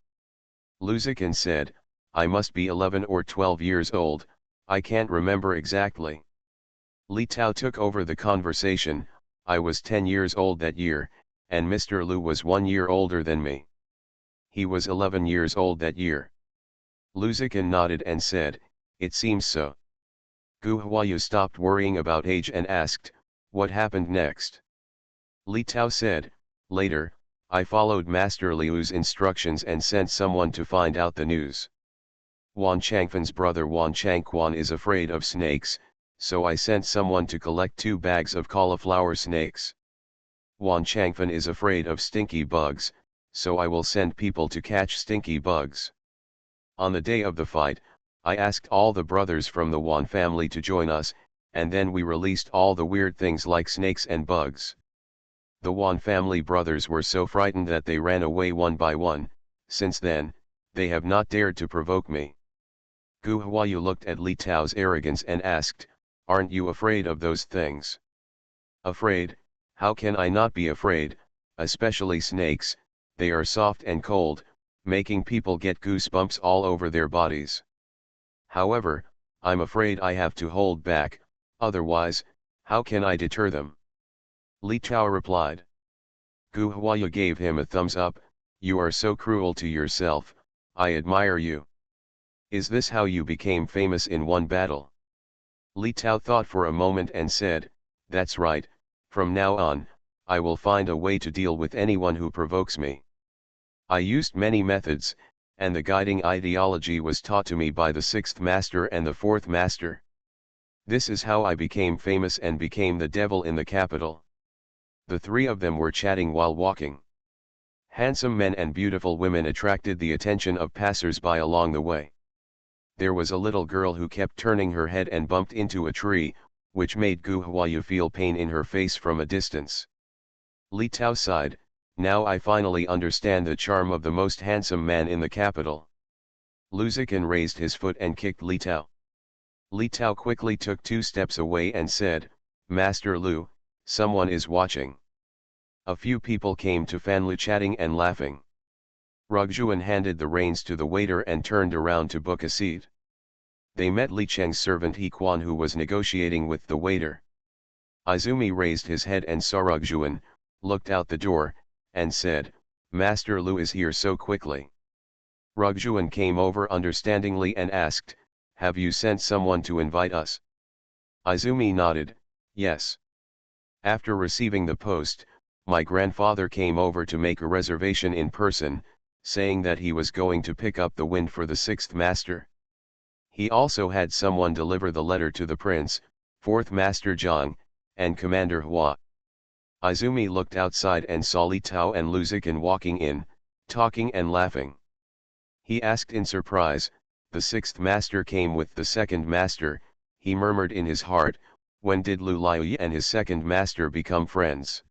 Lu Ziqin said, I must be 11 or 12 years old, I can't remember exactly. Li Tao took over the conversation, I was 10 years old that year, and Mr. Lu was 1 year older than me. He was 11 years old that year. Lu Ziqin nodded and said, it seems so. Gu Huayu stopped worrying about age and asked, what happened next? Li Tao said, later, I followed Master Liu's instructions and sent someone to find out the news. Wan Changfan's brother Wan Changquan is afraid of snakes, so I sent someone to collect 2 bags of cauliflower snakes. Wan Changfan is afraid of stinky bugs, so I will send people to catch stinky bugs. On the day of the fight, I asked all the brothers from the Wan family to join us, and then we released all the weird things like snakes and bugs. The Wan family brothers were so frightened that they ran away one by one. Since then, they have not dared to provoke me. Gu Huayu looked at Li Tao's arrogance and asked, aren't you afraid of those things? Afraid? How can I not be afraid, especially snakes, they are soft and cold, making people get goosebumps all over their bodies. However, I'm afraid I have to hold back, otherwise, how can I deter them? Li Tao replied. Gu Huayu gave him a thumbs up, you are so cruel to yourself, I admire you. Is this how you became famous in one battle? Li Tao thought for a moment and said, that's right, from now on, I will find a way to deal with anyone who provokes me. I used many methods, and the guiding ideology was taught to me by the 6th master and the 4th master. This is how I became famous and became the devil in the capital. The 3 of them were chatting while walking. Handsome men and beautiful women attracted the attention of passers-by along the way. There was a little girl who kept turning her head and bumped into a tree, which made Gu Huayu feel pain in her face from a distance. Li Tao sighed, now I finally understand the charm of the most handsome man in the capital. Lu Ziqin raised his foot and kicked Li Tao. Li Tao quickly took 2 steps away and said, Master Lu, someone is watching. A few people came to Fan Lu chatting and laughing. Rugjuan handed the reins to the waiter and turned around to book a seat. They met Li Cheng's servant He Quan, who was negotiating with the waiter. Izumi raised his head and saw Rugjuan, looked out the door, and said, Master Lu is here so quickly. Rugjuan came over understandingly and asked, have you sent someone to invite us? Izumi nodded, yes. After receiving the post, my grandfather came over to make a reservation in person, saying that he was going to pick up the wind for the 6th master. He also had someone deliver the letter to the prince, 4th master Zhang, and Commander Hua. Izumi looked outside and saw Li Tao and Lu Ziqin walking in, talking and laughing. He asked in surprise, "The sixth master came with the second master," he murmured in his heart, "when did Lu Liuyi and his second master become friends?"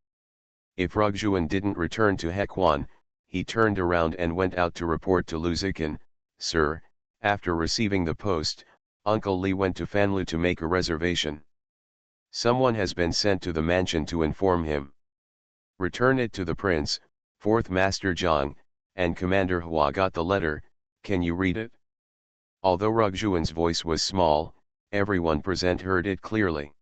If Rugjuan didn't return to Hequan, he turned around and went out to report to Lu Ziqin, "Sir, after receiving the post, Uncle Li went to Fanlu to make a reservation. Someone has been sent to the mansion to inform him. Return it to the prince, 4th Master Zhang, and Commander Hua got the letter, can you read it?" Although Rugjuan's voice was small, everyone present heard it clearly.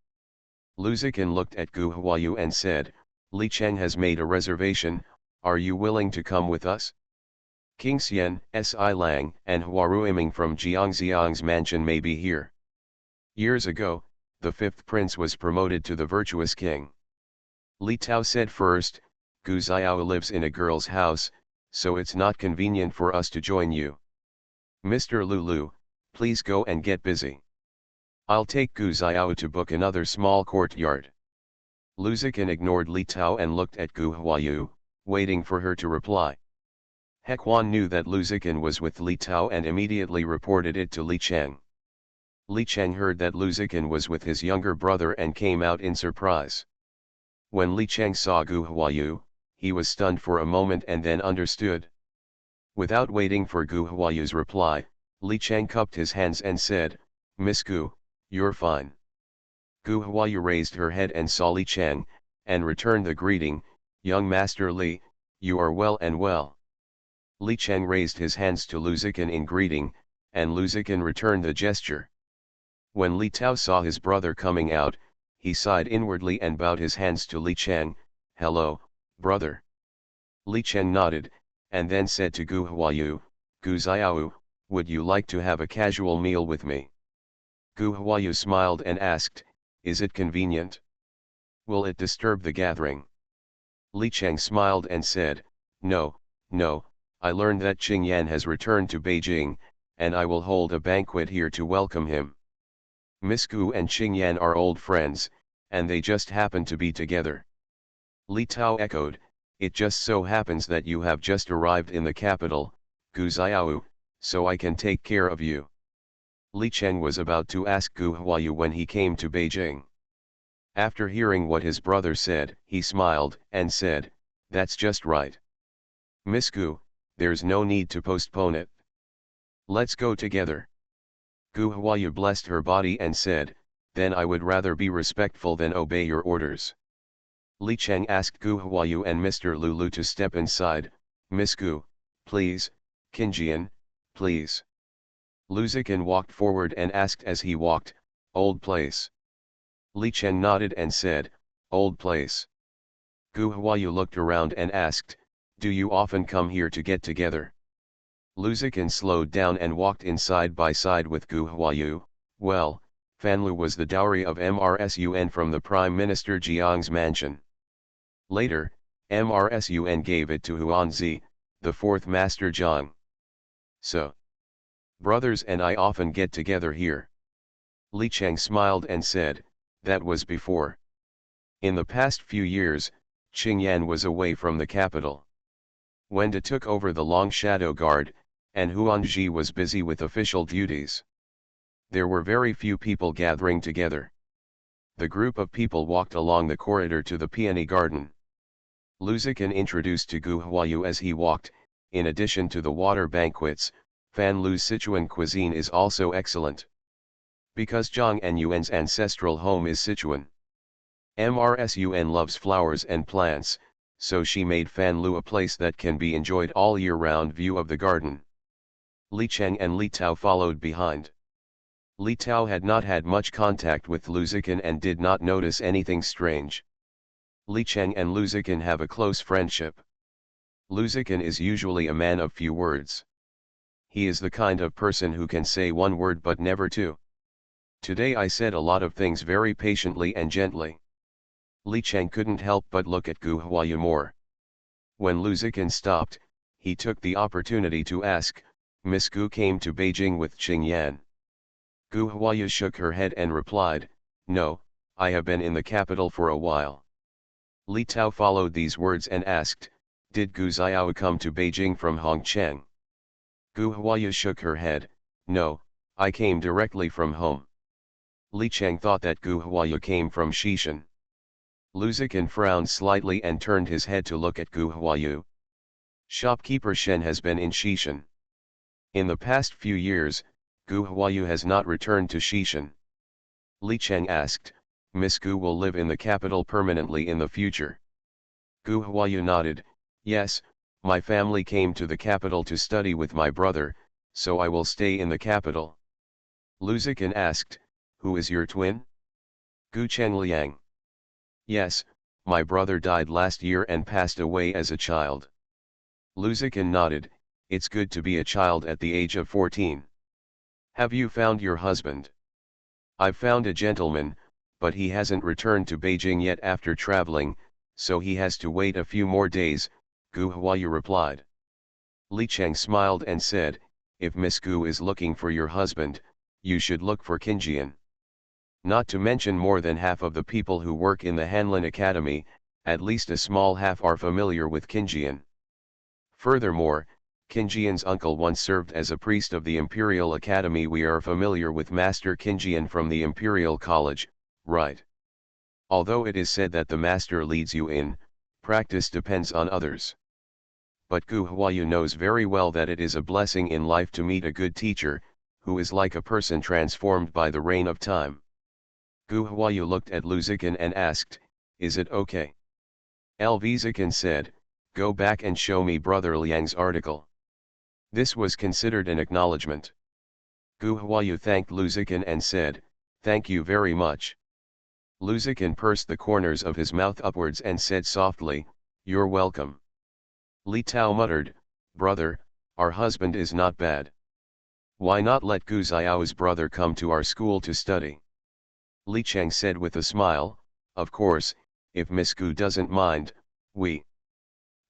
Lu Ziqin looked at Gu Huayu and said, "Li Cheng has made a reservation, are you willing to come with us? King Xian, Si Lang, and Hua Ruiming from Jiangxiang's mansion may be here." Years ago, the 5th prince was promoted to the virtuous king. Li Tao said first, "Gu Xiao lives in a girl's house, so it's not convenient for us to join you. Mr. Lulu, please go and get busy. I'll take Gu Xiao to book another small courtyard." Lu Ziqin ignored Li Tao and looked at Gu Huayu, waiting for her to reply. Hequan knew that Lu Ziqin was with Li Tao and immediately reported it to Li Cheng. Li Cheng heard that Lu Ziqin was with his younger brother and came out in surprise. When Li Cheng saw Gu Huayu, he was stunned for a moment and then understood. Without waiting for Gu Huayu's reply, Li Cheng cupped his hands and said, "Miss Gu, you're fine." Gu Huayu raised her head and saw Li Cheng, and returned the greeting, "Young Master Li, you are well and well." Li Cheng raised his hands to Lu Ziqin in greeting, and Lu Ziqin returned the gesture. When Li Tao saw his brother coming out, he sighed inwardly and bowed his hands to Li Cheng, "Hello, brother." Li Cheng nodded, and then said to Gu Huayu, "Gu Xiao, would you like to have a casual meal with me?" Gu Huayu smiled and asked, "Is it convenient? Will it disturb the gathering?" Li Cheng smiled and said, "No, no, I learned that Qing Yan has returned to Beijing, and I will hold a banquet here to welcome him. Miss Gu and Qing Yan are old friends, and they just happen to be together." Li Tao echoed, "It just so happens that you have just arrived in the capital, Gu Xiao, so I can take care of you." Li Cheng was about to ask Gu Huayu when he came to Beijing. After hearing what his brother said, he smiled and said, "That's just right. Miss Gu, there's no need to postpone it. Let's go together." Gu Huayu blessed her body and said, "Then I would rather be respectful than obey your orders." Li Cheng asked Gu Huayu and Mr. Lulu to step inside. "Miss Gu, please, Qinjian, please." Lu Ziqin walked forward and asked as he walked, "Old place?" Li Cheng nodded and said, "Old place." Gu Huayu looked around and asked, "Do you often come here to get together?" Lu Ziqin slowed down and walked in side by side with Gu Huayu. "Well, Fanlu was the dowry of MRSUN from the Prime Minister Jiang's mansion. Later, MRSUN gave it to Huanzi, the 4th Master Zhang. So, brothers and I often get together here." Li Cheng smiled and said, "That was before. In the past few years, Qing Yan was away from the capital. Wenda took over the Long Shadow Guard, and Huanji was busy with official duties. There were very few people gathering together." The group of people walked along the corridor to the peony garden. Lu Ziqin introduced to Gu Huayu as he walked, "In addition to the water banquets, Fan Lu's Sichuan cuisine is also excellent. Because Zhang and Yuan's ancestral home is Sichuan. MRSUN loves flowers and plants, so she made Fan Lu a place that can be enjoyed all year round view of the garden." Li Cheng and Li Tao followed behind. Li Tao had not had much contact with Lu Ziqin and did not notice anything strange. Li Cheng and Lu Ziqin have a close friendship. Lu Ziqin is usually a man of few words. He is the kind of person who can say one word but never two. "Today I said a lot of things very patiently and gently." Li Cheng couldn't help but look at Gu Huayu more. When Lu Ziqin stopped, he took the opportunity to ask, "Miss Gu came to Beijing with Qing Yan?" Gu Huayu shook her head and replied, "No, I have been in the capital for a while." Li Tao followed these words and asked, "Did Gu Xiao come to Beijing from Hongcheng?" Gu Huaya shook her head, "No, I came directly from home." Li Cheng thought that Gu Huaya came from Xishan. Lu Zikan frowned slightly and turned his head to look at Gu Huayu. Shopkeeper Shen has been in Xishan. In the past few years, Gu Huayu has not returned to Xishan. Li Cheng asked, "Miss Gu will live in the capital permanently in the future?" Gu Huayu nodded, "Yes, my family came to the capital to study with my brother, so I will stay in the capital." Lu Zikan asked, "Who is your twin?" Gu Chengliang. "Yes, my brother died last year and passed away as a child." Lu Zikan nodded, "It's good to be a child at the age of 14. Have you found your husband?" "I've found a gentleman, but he hasn't returned to Beijing yet after traveling, so he has to wait a few more days," Gu Huayu replied. Li Cheng smiled and said, "If Miss Gu is looking for your husband, you should look for Qinjian. Not to mention more than half of the people who work in the Hanlin Academy, at least a small half are familiar with Qinjian. Furthermore, Qinjian's uncle once served as a priest of the Imperial Academy. We are familiar with Master Qinjian from the Imperial College, right? Although it is said that the master leads you in, practice depends on others. But Gu Huayu knows very well that it is a blessing in life to meet a good teacher, who is like a person transformed by the rain of time." Gu Huayu looked at Lu Zikan and asked, "Is it okay?" LV Zikan said, "Go back and show me Brother Liang's article." This was considered an acknowledgement. Gu Huayu thanked Lu Zikan and said, "Thank you very much." Lu Zikan pursed the corners of his mouth upwards and said softly, "You're welcome." Li Tao muttered, "Brother, our husband is not bad. Why not let Gu Xiao's brother come to our school to study?" Li Cheng said with a smile, "Of course, if Miss Gu doesn't mind, we—"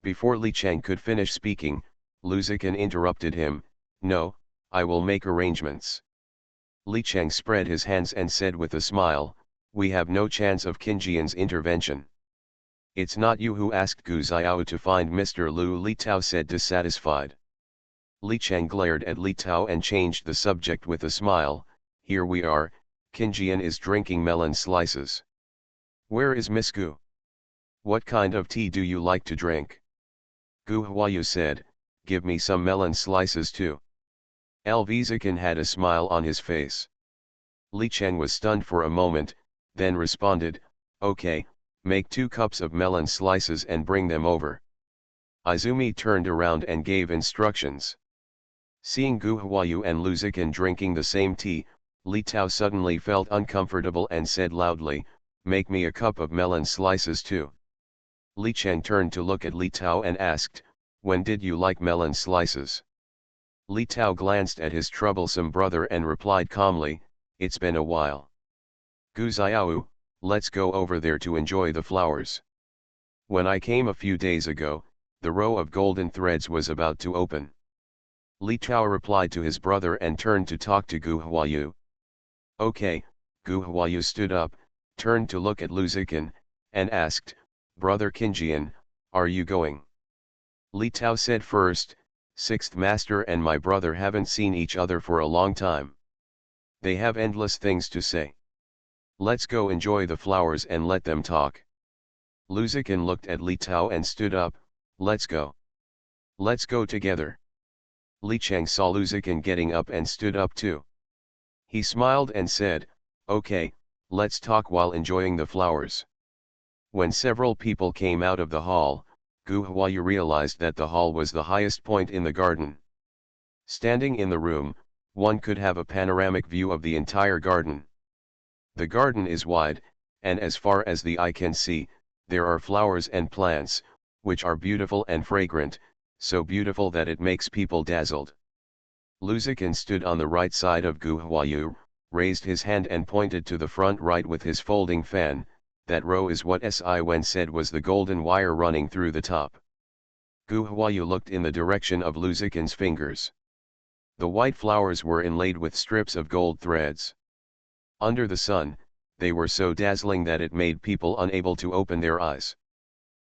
Before Li Cheng could finish speaking, Lu Zikan interrupted him, "No, I will make arrangements." Li Cheng spread his hands and said with a smile, "We have no chance of Qinjian's intervention." "It's not you who asked Gu Xiao to find Mr. Lu," Li Tao said dissatisfied. Li Cheng glared at Li Tao and changed the subject with a smile, "Here we are, Qinjian is drinking melon slices. Where is Miss Gu? What kind of tea do you like to drink?" Gu Huayu said, "Give me some melon slices too." LV Zikan had a smile on his face. Li Cheng was stunned for a moment, then responded, "Okay, make 2 cups of melon slices and bring them over." Izumi turned around and gave instructions. Seeing Gu Huayu and Lu Zikan drinking the same tea, Li Tao suddenly felt uncomfortable and said loudly, "Make me a cup of melon slices too." Li Cheng turned to look at Li Tao and asked, "When did you like melon slices?" Li Tao glanced at his troublesome brother and replied calmly, "It's been a while." "Gu Xiao, let's go over there to enjoy the flowers. When I came a few days ago, the row of golden threads was about to open." Li Tao replied to his brother and turned to talk to Gu Huayu. "Okay." Gu Huayu stood up, turned to look at Lu Zikan, and asked, "Brother Qinjian, are you going?" Li Tao said, "First, 6th Master and my brother haven't seen each other for a long time. They have endless things to say. Let's go enjoy the flowers and let them talk." Lu Zikan looked at Li Tao and stood up, "Let's go. Let's go together." Li Cheng saw Lu Zikan getting up and stood up too. He smiled and said, "Okay, let's talk while enjoying the flowers." When several people came out of the hall, Gu Huayu realized that the hall was the highest point in the garden. Standing in the room, one could have a panoramic view of the entire garden. The garden is wide, and as far as the eye can see, there are flowers and plants, which are beautiful and fragrant, so beautiful that it makes people dazzled. Lu Zikan stood on the right side of Gu Huayu, raised his hand and pointed to the front right with his folding fan. That row is what Si Wen said was the golden wire running through the top. Gu Huayu looked in the direction of Lu Zikan's fingers. The white flowers were inlaid with strips of gold threads. Under the sun, they were so dazzling that it made people unable to open their eyes.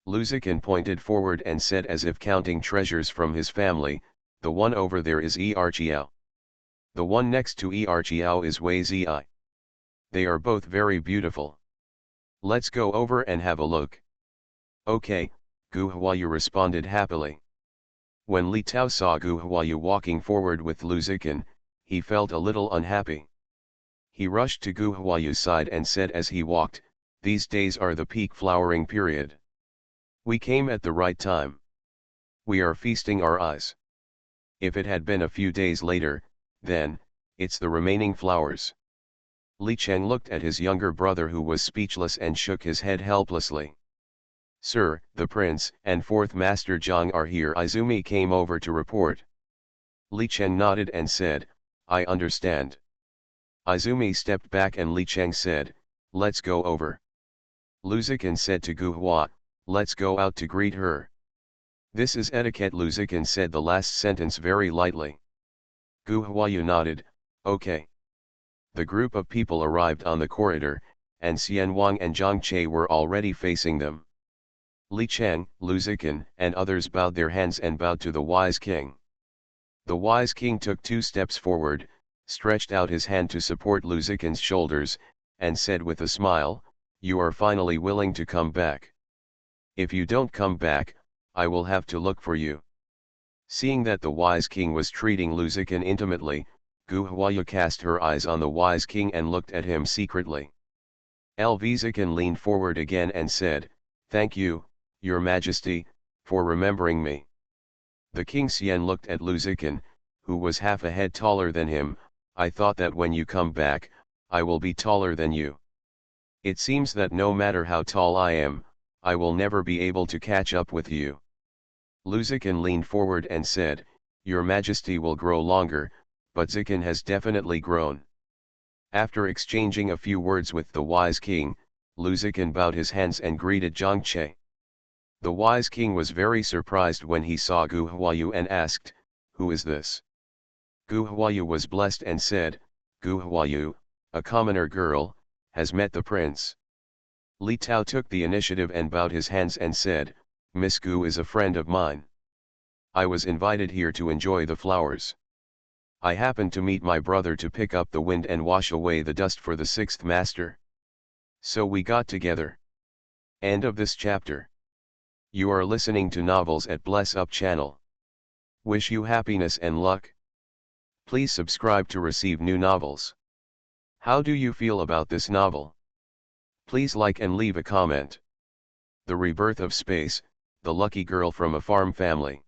Lu Zikin pointed forward and said as if counting treasures from his family, the one over there is Erqiao. The one next to Erqiao is Wei Zi. They are both very beautiful. Let's go over and have a look. Okay, Gu Huayu responded happily. When Li Tao saw Gu Huayu walking forward with Lu Zikin, he felt a little unhappy. He rushed to Gu Huayu's side and said as he walked, "These days are the peak flowering period. We came at the right time. We are feasting our eyes. If it had been a few days later, then, it's the remaining flowers." Li Cheng looked at his younger brother who was speechless and shook his head helplessly. "Sir, the prince and fourth master Zhang are here," Izumi came over to report. Li Cheng nodded and said, "I understand." Izumi stepped back and Li Cheng said, "Let's go over." Lu Zikin said to Gu Hua, "Let's go out to greet her." "This is etiquette." Lu Zikin said the last sentence very lightly. Gu Huayu nodded, "Okay." The group of people arrived on the corridor, and Xian Wang and Zhang Che were already facing them. Li Cheng, Lu Zikin, and others bowed their hands and bowed to the wise king. The wise king took 2 steps forward, stretched out his hand to support Lu Zikin's shoulders, and said with a smile, "You are finally willing to come back. If you don't come back, I will have to look for you." Seeing that the wise king was treating Lu Zikin intimately, Gu Huayu cast her eyes on the wise king and looked at him secretly. Lv Zikin leaned forward again and said, "Thank you, Your Majesty, for remembering me." The king Xian looked at Lu Zikin, who was half a head taller than him. "I thought that when you come back, I will be taller than you. It seems that no matter how tall I am, I will never be able to catch up with you." Lu Zikin leaned forward and said, "Your Majesty will grow longer, but Zikin has definitely grown." After exchanging a few words with the wise king, Lu Zikin bowed his hands and greeted Zhang Che. The wise king was very surprised when he saw Gu Huayu and asked, "Who is this?" Gu Huayu was blessed and said, "Gu Huayu, a commoner girl, has met the prince." Li Tao took the initiative and bowed his hands and said, "Miss Gu is a friend of mine. I was invited here to enjoy the flowers. I happened to meet my brother to pick up the wind and wash away the dust for the 6th master. So we got together." End of this chapter. You are listening to Novels at Bless Up channel. Wish you happiness and luck. Please subscribe to receive new novels. How do you feel about this novel? Please like and leave a comment. The Rebirth of Space, the lucky girl from a farm family.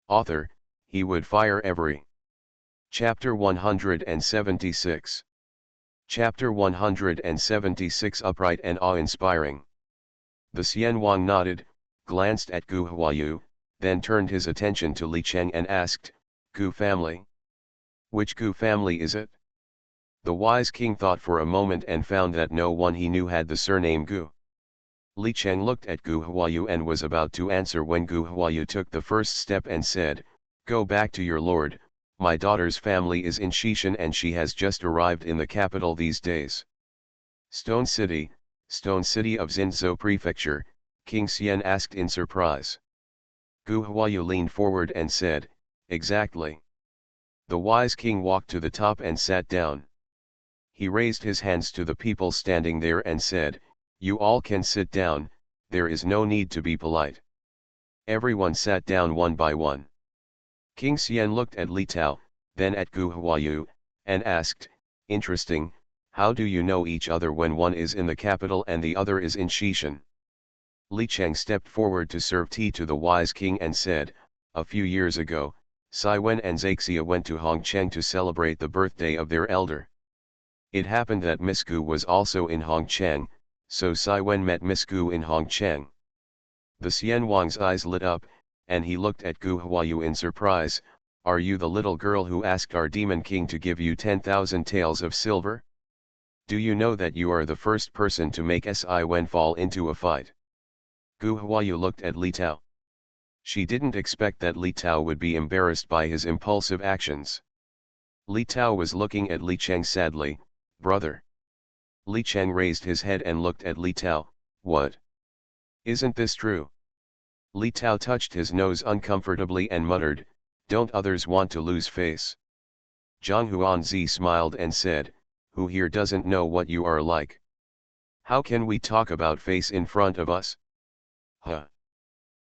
Author, he would fire every. Chapter 176. Chapter 176 Upright and awe-inspiring. The Xian Wang nodded, glanced at Gu Huayu, then turned his attention to Li Cheng and asked, "Gu family? Which Gu family is it?" The wise king thought for a moment and found that no one he knew had the surname Gu. Li Cheng looked at Gu Huayu and was about to answer when Gu Huayu took the first step and said, "Go back to your lord, my daughter's family is in Shishan and she has just arrived in the capital these days." Stone City of Xinzhou Prefecture, King Xian asked in surprise. Gu Huayu leaned forward and said, "Exactly." The wise king walked to the top and sat down. He raised his hands to the people standing there and said, "You all can sit down, there is no need to be polite." Everyone sat down one by one. King Xian looked at Li Tao, then at Gu Huayu, and asked, "Interesting, how do you know each other when one is in the capital and the other is in Shishan?" Li Cheng stepped forward to serve tea to the wise king and said, "A few years ago, Sai Wen and Zhaixia went to Hongcheng to celebrate the birthday of their elder. It happened that Miss Gu was also in Hongcheng, so Sai Wen met Miss Gu in Hongcheng." The Xian Wang's eyes lit up, and he looked at Gu Huayu in surprise. "Are you the little girl who asked our demon king to give you 10,000 taels of silver? Do you know that you are the first person to make Sai Wen fall into a fight?" Gu Huayu looked at Li Tao. She didn't expect that Li Tao would be embarrassed by his impulsive actions. Li Tao was looking at Li Cheng sadly. "Brother." Li Cheng raised his head and looked at Li Tao. "What? Isn't this true?" Li Tao touched his nose uncomfortably and muttered, "Don't others want to lose face?" Zhang Huanzi smiled and said, "Who here doesn't know what you are like? How can we talk about face in front of us?" Huh.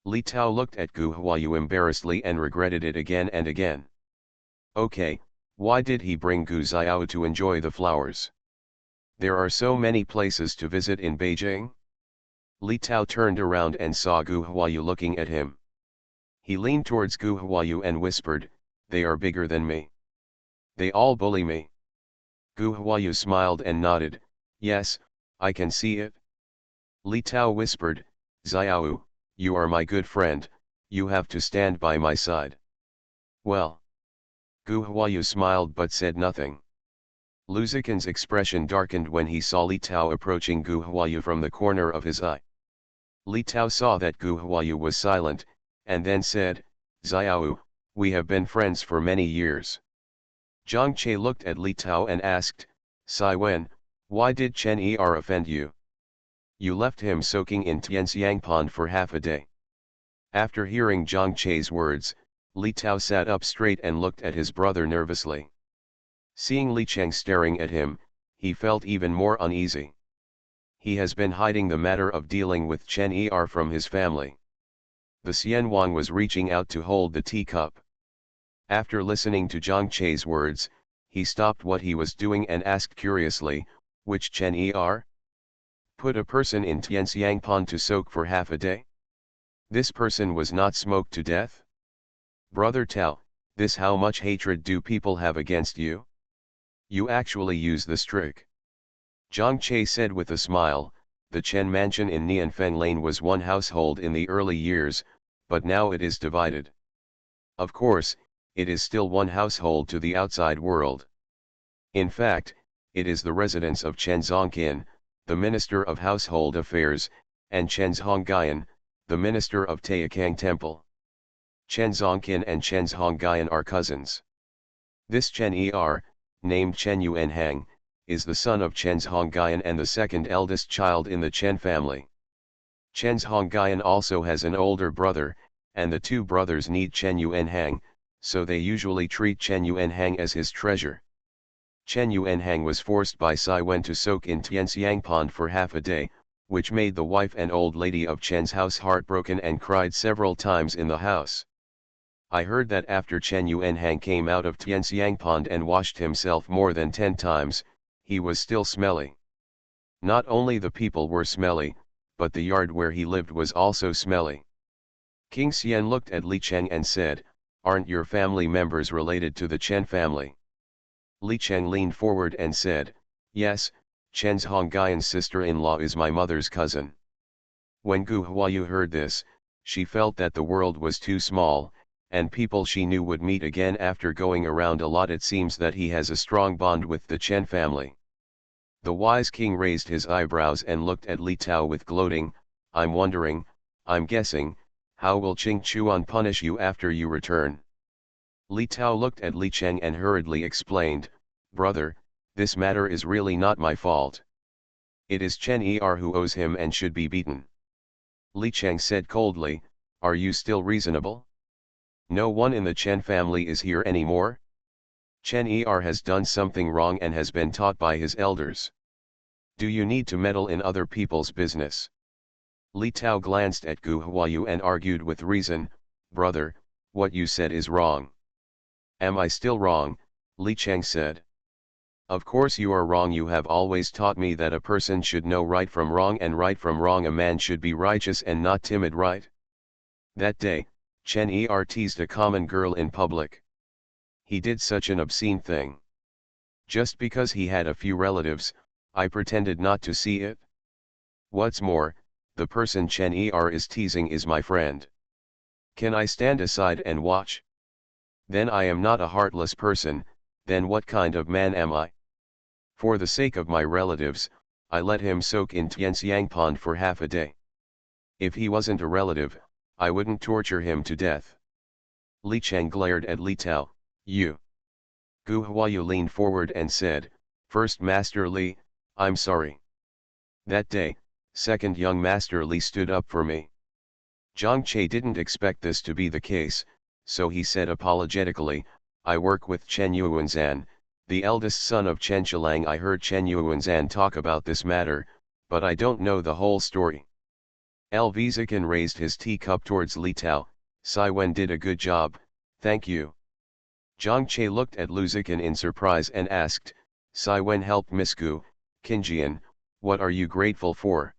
Li Tao looked at Gu Huayu embarrassedly and regretted it again and again. Okay, why did he bring Gu Xiao to enjoy the flowers? There are so many places to visit in Beijing. Li Tao turned around and saw Gu Huayu looking at him. He leaned towards Gu Huayu and whispered, "They are bigger than me. They all bully me." Gu Huayu smiled and nodded, "Yes, I can see it." Li Tao whispered, "Xiao, you are my good friend, you have to stand by my side." Well. Gu Huayu smiled but said nothing. Lu Zikan's expression darkened when he saw Li Tao approaching Gu Huayu from the corner of his eye. Li Tao saw that Gu Huayu was silent, and then said, "Xiao, we have been friends for many years." Zhang Che looked at Li Tao and asked, "Sai Wen, why did Chen Er offend you? You left him soaking in Tianxiang Pond for half a day." After hearing Zhang Che's words, Li Tao sat up straight and looked at his brother nervously. Seeing Li Cheng staring at him, he felt even more uneasy. He has been hiding the matter of dealing with Chen Er from his family. The Xian Wang was reaching out to hold the teacup. After listening to Zhang Che's words, he stopped what he was doing and asked curiously, "Which Chen Er? Put a person in Tianxiang Pond to soak for half a day? This person was not smoked to death? Brother Tao, this how much hatred do people have against you? You actually use this trick." Zhang Che said with a smile, "The Chen mansion in Nianfeng Lane was one household in the early years, but now it is divided. Of course, it is still one household to the outside world. In fact, it is the residence of Chen Zongqin, the Minister of Household Affairs, and Chen Zhongyan, the Minister of Taikang Temple. Chen Zongqin and Chen Zhongyan are cousins. This Chen Er, named Chen Yuanhang, is the son of Chen Zhongyan and the second eldest child in the Chen family. Chen Zhongyan also has an older brother, and the two brothers need Chen Yuanhang, so they usually treat Chen Yuanhang as his treasure. Chen Yuanhang was forced by Sai Wen to soak in Tianxiang Pond for half a day, which made the wife and old lady of Chen's house heartbroken and cried several times in the house. I heard that after Chen Yuanhang came out of Tianxiang Pond and washed himself more than 10 times, he was still smelly. Not only the people were smelly, but the yard where he lived was also smelly." King Xian looked at Li Cheng and said, "Aren't your family members related to the Chen family?" Li Cheng leaned forward and said, "Yes, Chen Zhongyan's sister-in-law is my mother's cousin." When Gu Huayu heard this, she felt that the world was too small, and people she knew would meet again after going around a lot. It seems that he has a strong bond with the Chen family. The wise king raised his eyebrows and looked at Li Tao with gloating, "I'm wondering, I'm guessing, how will Qing Chuan punish you after you return?" Li Tao looked at Li Cheng and hurriedly explained, "Brother, this matter is really not my fault. It is Chen Er who owes him and should be beaten." Li Cheng said coldly, "Are you still reasonable? No one in the Chen family is here anymore? Chen Er has done something wrong and has been taught by his elders. Do you need to meddle in other people's business?" Li Tao glanced at Gu Huayu and argued with reason, "Brother, what you said is wrong." "Am I still wrong?" Li Cheng said. "Of course you are wrong. You have always taught me that a person should know right from wrong and right from wrong. A man should be righteous and not timid, right? That day, Chen Er teased a common girl in public. He did such an obscene thing. Just because he had a few relatives, I pretended not to see it. What's more, the person Chen Er is teasing is my friend. Can I stand aside and watch? Then I am not a heartless person. Then what kind of man am I? For the sake of my relatives, I let him soak in Tianxiang Pond for half a day. If he wasn't a relative, I wouldn't torture him to death." Li Cheng glared at Li Tao, "You." Gu Huayu leaned forward and said, "First Master Li, I'm sorry. That day, second young Master Li stood up for me. Zhang Che didn't expect this to be the case, so he said apologetically, I work with Chen Yuanzan, the eldest son of Chen Chilang. I heard Chen Yuanzan talk about this matter, but I don't know the whole story. Zikan raised his teacup towards Li Tao. Sai Wen did a good job, thank you. Zhang Che looked at Lu Zikan in surprise and asked, Sai Wen helped Miss Gu, Qinjian, what are you grateful for?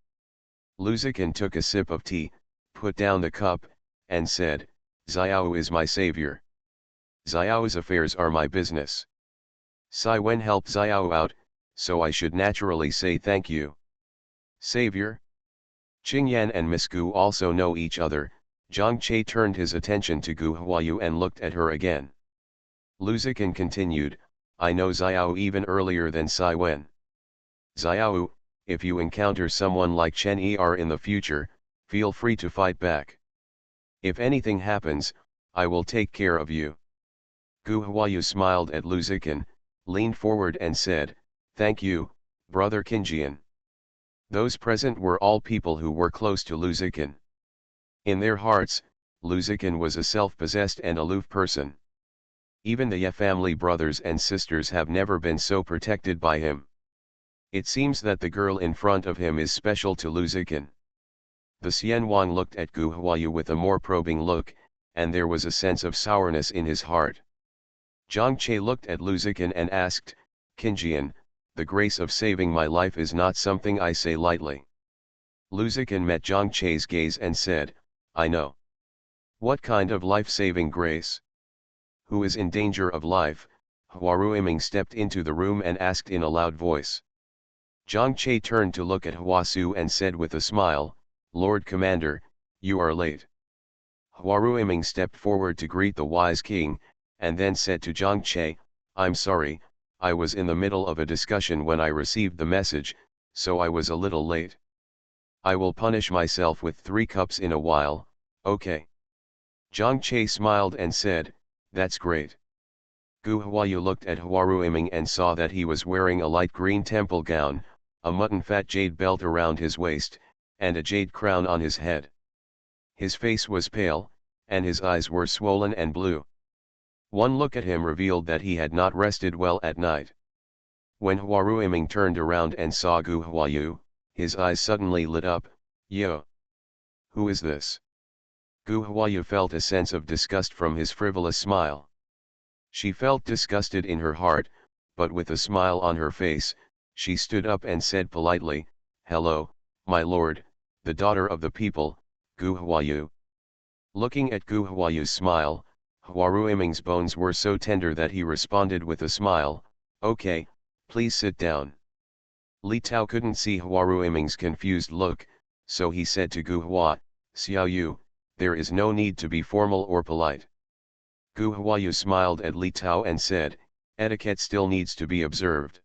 Lu Zikan took a sip of tea, put down the cup, and said, Xiao is my savior. Xiao's affairs are my business. Sai Wen helped Xiao out, so I should naturally say thank you. Savior? Qingyan and Miss Gu also know each other. Zhang Che turned his attention to Gu Huayu and looked at her again. Lu Zikan continued, I know Xiao even earlier than Sai Wen. Xiao, if you encounter someone like Chen Er in the future, feel free to fight back. If anything happens, I will take care of you. Gu Huayu smiled at Lu Zikan, leaned forward and said, thank you, brother Qinjian. Those present were all people who were close to Lu Zikan. In their hearts, Lu Zikan was a self-possessed and aloof person. Even the Ye family brothers and sisters have never been so protected by him. It seems that the girl in front of him is special to Lu Zikan. The Xian Wang looked at Gu Huayu with a more probing look, and there was a sense of sourness in his heart. Zhang Che looked at Lu Zikan and asked, Qinjian, the grace of saving my life is not something I say lightly. Lu Zikan met Zhang Che's gaze and said, I know. What kind of life-saving grace? Who is in danger of life? Hua Ruiming stepped into the room and asked in a loud voice. Zhang Che turned to look at Hua Su and said with a smile, Lord Commander, you are late. Hua Ruiming stepped forward to greet the wise king, and then said to Zhang Che, I'm sorry, I was in the middle of a discussion when I received the message, so I was a little late. I will punish myself with 3 cups in a while, okay. Zhang Che smiled and said, that's great. Gu Huayu looked at Hua Ruiming and saw that he was wearing a light green temple gown, a mutton-fat jade belt around his waist, and a jade crown on his head. His face was pale, and his eyes were swollen and blue. One look at him revealed that he had not rested well at night. When Hua Ruiming turned around and saw Gu Huayu, his eyes suddenly lit up, Yo! Who is this? Gu Huayu felt a sense of disgust from his frivolous smile. She felt disgusted in her heart, but with a smile on her face, she stood up and said politely, Hello, my lord, the daughter of the people, Gu Huayu. Looking at Gu Huayu's smile, Hua Ruiming's bones were so tender that he responded with a smile, okay, please sit down. Li Tao couldn't see Hua Ruiming's confused look, so he said to Gu Hua, Xiao Yu, there is no need to be formal or polite. Gu Huayu smiled at Li Tao and said, etiquette still needs to be observed.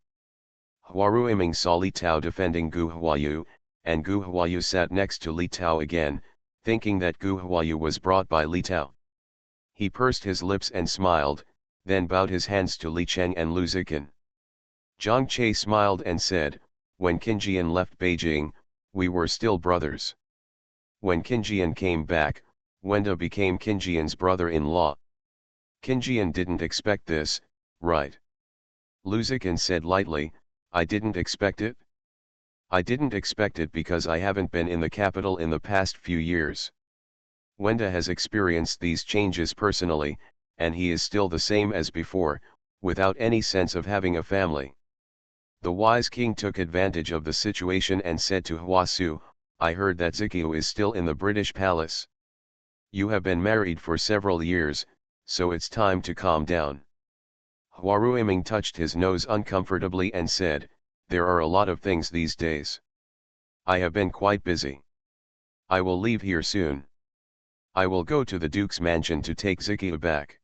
Hua Ruiming saw Li Tao defending Gu Huayu, and Gu Huayu sat next to Li Tao again, thinking that Gu Huayu was brought by Li Tao. He pursed his lips and smiled, then bowed his hands to Li Cheng and Lu Zikan. Zhang Che smiled and said, when Qinjian left Beijing, we were still brothers. When Qinjian came back, Wenda became Qinjian's brother-in-law. Qinjian didn't expect this, right? Lu Zikan said lightly, I didn't expect it. I didn't expect it because I haven't been in the capital in the past few years. Wenda has experienced these changes personally, and he is still the same as before, without any sense of having a family. The wise king took advantage of the situation and said to Hua Su, I heard that Ziqiu is still in the British palace. You have been married for several years, so it's time to calm down. Hua Ruiming touched his nose uncomfortably and said, there are a lot of things these days. I have been quite busy. I will leave here soon. I will go to the Duke's mansion to take Ziqiu back.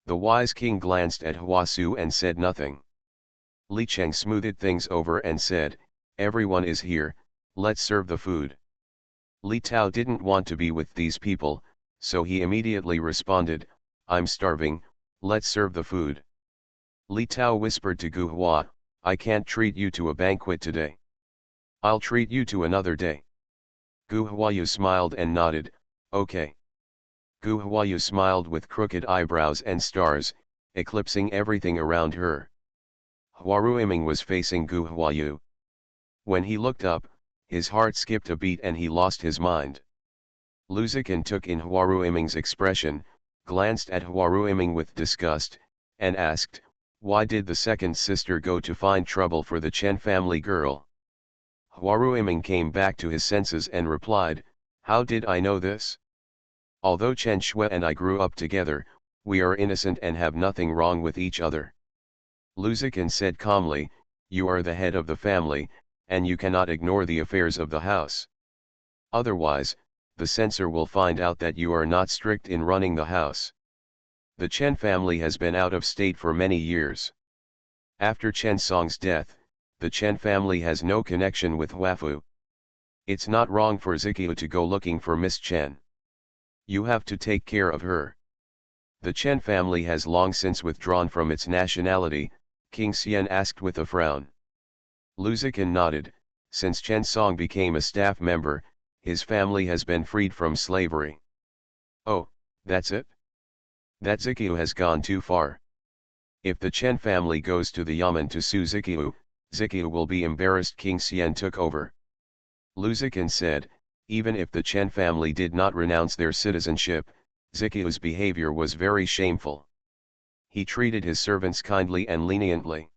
The wise king glanced at Hua Su and said nothing. Li Cheng smoothed things over and said, everyone is here, let's serve the food. Li Tao didn't want to be with these people, so he immediately responded, I'm starving, let's serve the food. Li Tao whispered to Gu Hua, I can't treat you to a banquet today. I'll treat you to another day. Gu Huayu smiled and nodded, Okay. Gu Huayu smiled with crooked eyebrows and stars, eclipsing everything around her. Huaruiming was facing Gu Huayu. When he looked up, his heart skipped a beat and he lost his mind. Lu Ziqin took in Huaruiming's expression, glanced at Huaruiming with disgust, and asked, "Why did the second sister go to find trouble for the Chen family girl?" Huaruiming came back to his senses and replied, "How did I know this? Although Chen Shui and I grew up together, we are innocent and have nothing wrong with each other." Lu Ziqin said calmly, "You are the head of the family, and you cannot ignore the affairs of the house. Otherwise, the censor will find out that you are not strict in running the house. The Chen family has been out of state for many years. After Chen Song's death, the Chen family has no connection with Huafu. It's not wrong for Ziqiu to go looking for Miss Chen. You have to take care of her. The Chen family has long since withdrawn from its nationality," King Xian asked with a frown. Lu Ziqin nodded. "Since Chen Song became a staff member, his family has been freed from slavery." "Oh, that's it? That Ziqiu has gone too far. If the Chen family goes to the Yamen to sue Ziqiu, Ziqiu will be embarrassed." King Xian took over. Lu Ziqin said, "Even if the Chen family did not renounce their citizenship, Ziqiu's behavior was very shameful. He treated his servants kindly and leniently.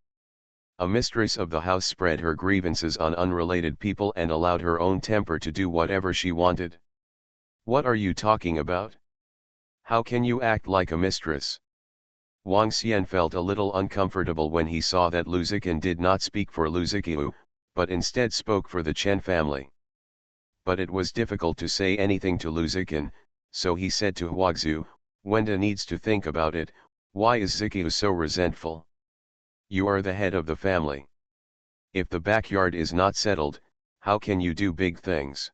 A mistress of the house spread her grievances on unrelated people and allowed her own temper to do whatever she wanted." "What are you talking about? How can you act like a mistress?" Wang Xian felt a little uncomfortable when he saw that Lu Ziqin did not speak for Lu Ziqiu, but instead spoke for the Chen family. But it was difficult to say anything to Lu Ziqin, so he said to Huaxu, "Wenda needs to think about it. Why is Ziqiu so resentful? You are the head of the family. If the backyard is not settled, how can you do big things?"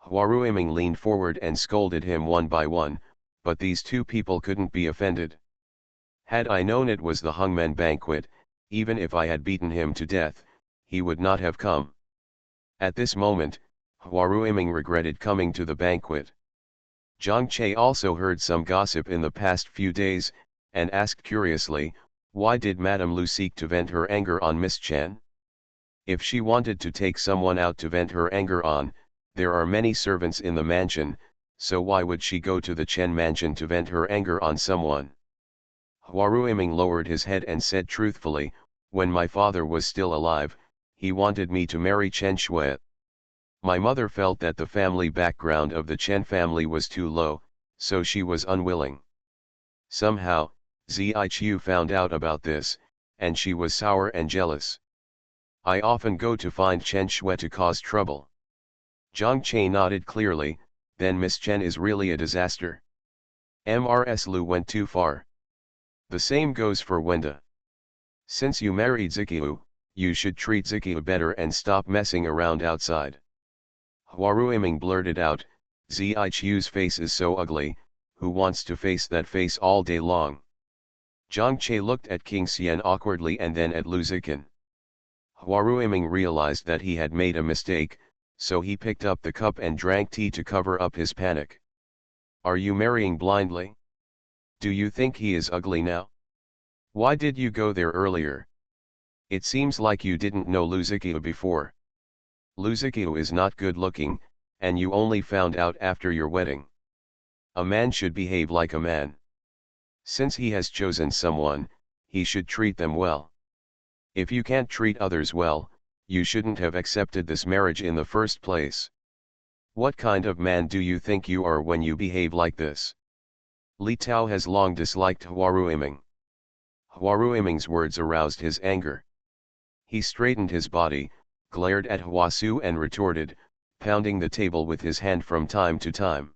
Huaruiming leaned forward and scolded him one by one, but these two people couldn't be offended. "Had I known it was the Hungmen banquet, even if I had beaten him to death, he would not have come." At this moment, Huaruiming regretted coming to the banquet. Zhang Che also heard some gossip in the past few days, and asked curiously, "Why did Madame Lu seek to vent her anger on Miss Chen? If she wanted to take someone out to vent her anger on, there are many servants in the mansion, so why would she go to the Chen mansion to vent her anger on someone?" Huaruiming lowered his head and said truthfully, "When my father was still alive, he wanted me to marry Chen Shui. My mother felt that the family background of the Chen family was too low, so she was unwilling. Somehow, Zichu found out about this, and she was sour and jealous. I often go to find Chen Shui to cause trouble." Zhang Che nodded clearly, "Then Miss Chen is really a disaster. Mrs. Lu went too far. The same goes for Wenda. Since you married Ziqiu, you should treat Ziqiu better and stop messing around outside." Huaruiming blurted out, "Zichu's face is so ugly, who wants to face that face all day long?" Zhang Che looked at King Xian awkwardly and then at Lu Ziqin. Huaruiming realized that he had made a mistake, so he picked up the cup and drank tea to cover up his panic. "Are you marrying blindly? Do you think he is ugly now? Why did you go there earlier? It seems like you didn't know Lu Ziqiu before. Lu Ziqiu is not good looking, and you only found out after your wedding. A man should behave like a man. Since he has chosen someone, he should treat them well. If you can't treat others well, you shouldn't have accepted this marriage in the first place. What kind of man do you think you are when you behave like this?" Li Tao has long disliked Huaruiming. Huaruiming's words aroused his anger. He straightened his body, glared at Huasu and retorted, pounding the table with his hand from time to time.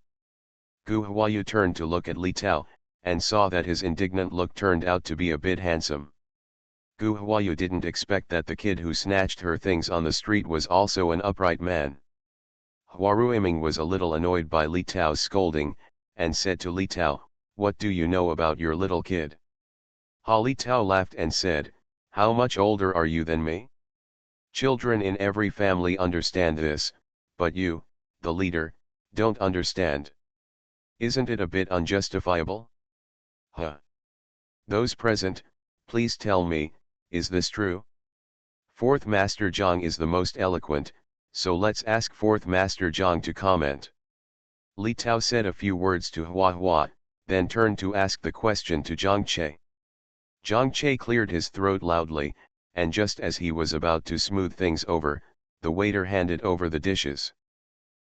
Gu Huayu turned to look at Li Tao, and saw that his indignant look turned out to be a bit handsome. Gu Huayu didn't expect that the kid who snatched her things on the street was also an upright man. Huaruiming was a little annoyed by Li Tao's scolding, and said to Li Tao, "What do you know about your little kid?" Li Tao laughed and said, "How much older are you than me? Children in every family understand this, but you, the leader, don't understand." Isn't it a bit unjustifiable? Huh. Those present, please tell me, is this true? Fourth Master Zhang is the most eloquent, so let's ask Fourth Master Zhang to comment. Li Tao said a few words to Hua Hua, then turned to ask the question to Zhang Che. Zhang Che cleared his throat loudly, and just as he was about to smooth things over, the waiter handed over the dishes.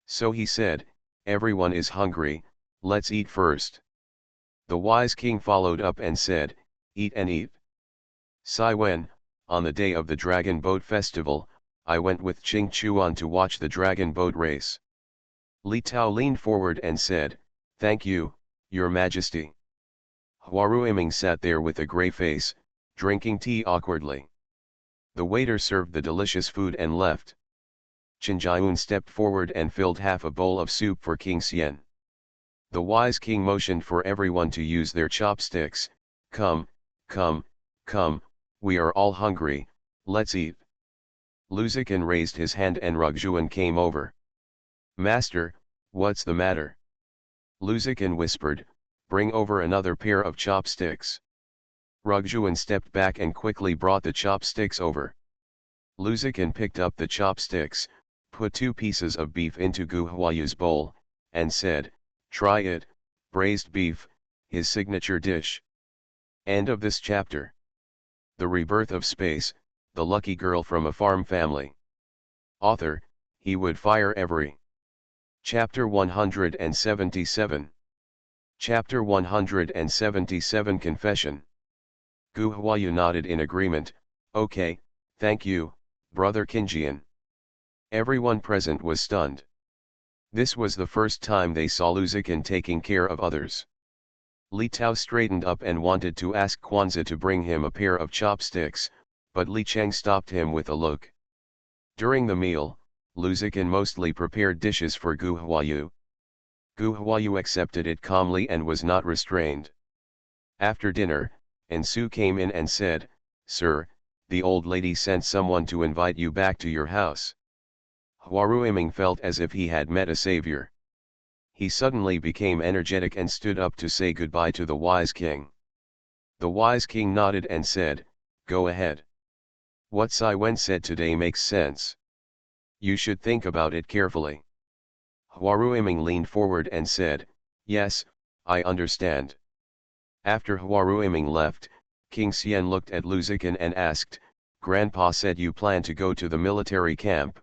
So he said, "Everyone is hungry, let's eat first." The wise king followed up and said, "Eat and eat." Sai Wen, on the day of the Dragon Boat Festival, I went with Qing Chuan to watch the dragon boat race. Li Tao leaned forward and said, "Thank you, Your Majesty." Huaruiming sat there with a grey face, drinking tea awkwardly. The waiter served the delicious food and left. Chen Jiayun stepped forward and filled half a bowl of soup for King Xian. The wise king motioned for everyone to use their chopsticks. Come, come, come, we are all hungry, let's eat." Luzikan raised his hand and Rugjuan came over. "Master, what's the matter?" Luzikan whispered, "Bring over another pair of chopsticks." Rugjuan stepped back and quickly brought the chopsticks over. Luzikan picked up the chopsticks, put 2 pieces of beef into Gu Huayu's bowl, and said, "Try it, braised beef, his signature dish." End of this chapter. The Rebirth of Space, the lucky girl from a farm family. Author, he would fire every. Chapter 177. Chapter 177 Confession. Gu Huayu nodded in agreement. "Okay, thank you, Brother Qinjian." Everyone present was stunned. This was the first time they saw Luzikan taking care of others. Li Tao straightened up and wanted to ask Kwanzaa to bring him a pair of chopsticks, but Li Cheng stopped him with a look. During the meal, Luzikan mostly prepared dishes for Gu Huayu. Gu Huayu accepted it calmly and was not restrained. After dinner, Ensu came in and said, "Sir, the old lady sent someone to invite you back to your house." Huaruiming felt as if he had met a savior. He suddenly became energetic and stood up to say goodbye to the wise king. The wise king nodded and said, "Go ahead. What Sai Wen said today makes sense. You should think about it carefully." Huaruiming leaned forward and said, "Yes, I understand." After Huaruiming left, King Xian looked at Luzikan and asked, "Grandpa said you plan to go to the military camp."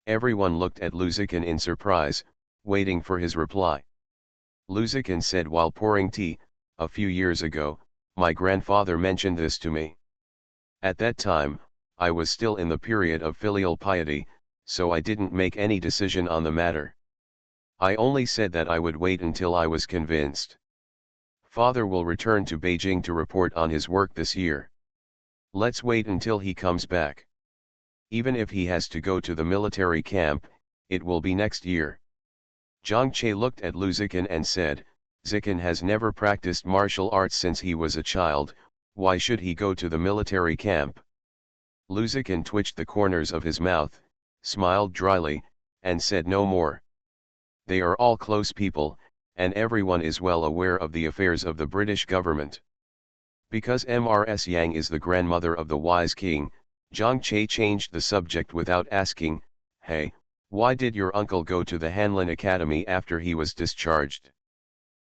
Everyone looked at Luzikan in surprise, waiting for his reply. Luzikan said while pouring tea, "A few years ago, my grandfather mentioned this to me. At that time, I was still in the period of filial piety, so I didn't make any decision on the matter. I only said that I would wait until I was convinced. Father will return to Beijing to report on his work this year. Let's wait until he comes back. Even if he has to go to the military camp, it will be next year." Zhang Che looked at Luzikan and said, "Zikan has never practiced martial arts since he was a child, why should he go to the military camp?" Luzikan twitched the corners of his mouth, smiled dryly, and said no more. They are all close people, and everyone is well aware of the affairs of the British government. Because Mrs. Yang is the grandmother of the wise king, Zhang Che changed the subject without asking, "Hey, why did your uncle go to the Hanlin Academy after he was discharged?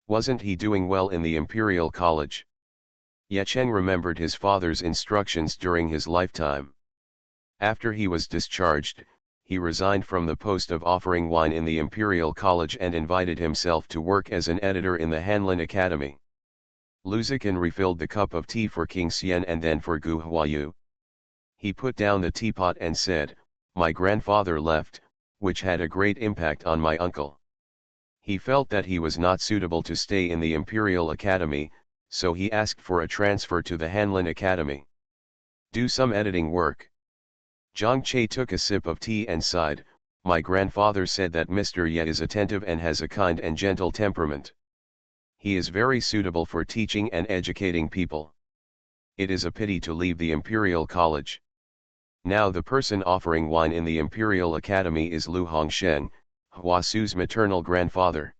Wasn't he doing well in the Imperial College?" Ye Cheng remembered his father's instructions during his lifetime. After he was discharged, he resigned from the post of offering wine in the Imperial College and invited himself to work as an editor in the Hanlin Academy. Luzikan refilled the cup of tea for King Xian and then for Gu Huayu. He put down the teapot and said, "My grandfather left, which had a great impact on my uncle. He felt that he was not suitable to stay in the Imperial Academy, so he asked for a transfer to the Hanlin Academy. Do some editing work." Zhang Che took a sip of tea and sighed, "My grandfather said that Mr. Ye is attentive and has a kind and gentle temperament. He is very suitable for teaching and educating people. It is a pity to leave the Imperial College. Now the person offering wine in the Imperial Academy is Lu Hongsheng, Hua Su's maternal grandfather.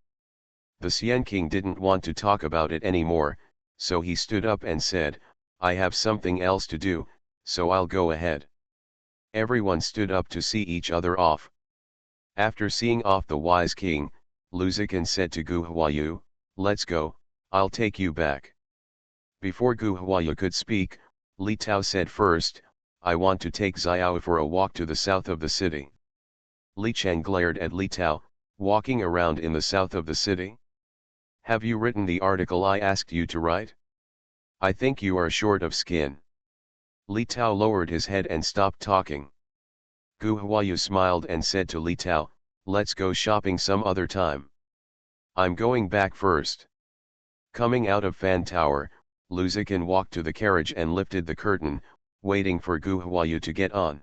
The Xian King didn't want to talk about it anymore, so he stood up and said, I have something else to do, so I'll go ahead. Everyone stood up to see each other off. After seeing off the wise king, Luzikin said to Gu Huayu, let's go, I'll take you back. Before Gu Huayu could speak, Li Tao said first, I want to take Xiao for a walk to the south of the city. Li Cheng glared at Li Tao, walking around in the south of the city? Have you written the article I asked you to write? I think you are short of skin. Li Tao lowered his head and stopped talking. Gu Huayu smiled and said to Li Tao, let's go shopping some other time. I'm going back first. Coming out of Fan Tower, Luzikin walked to the carriage and lifted the curtain, waiting for Gu Huayu to get on.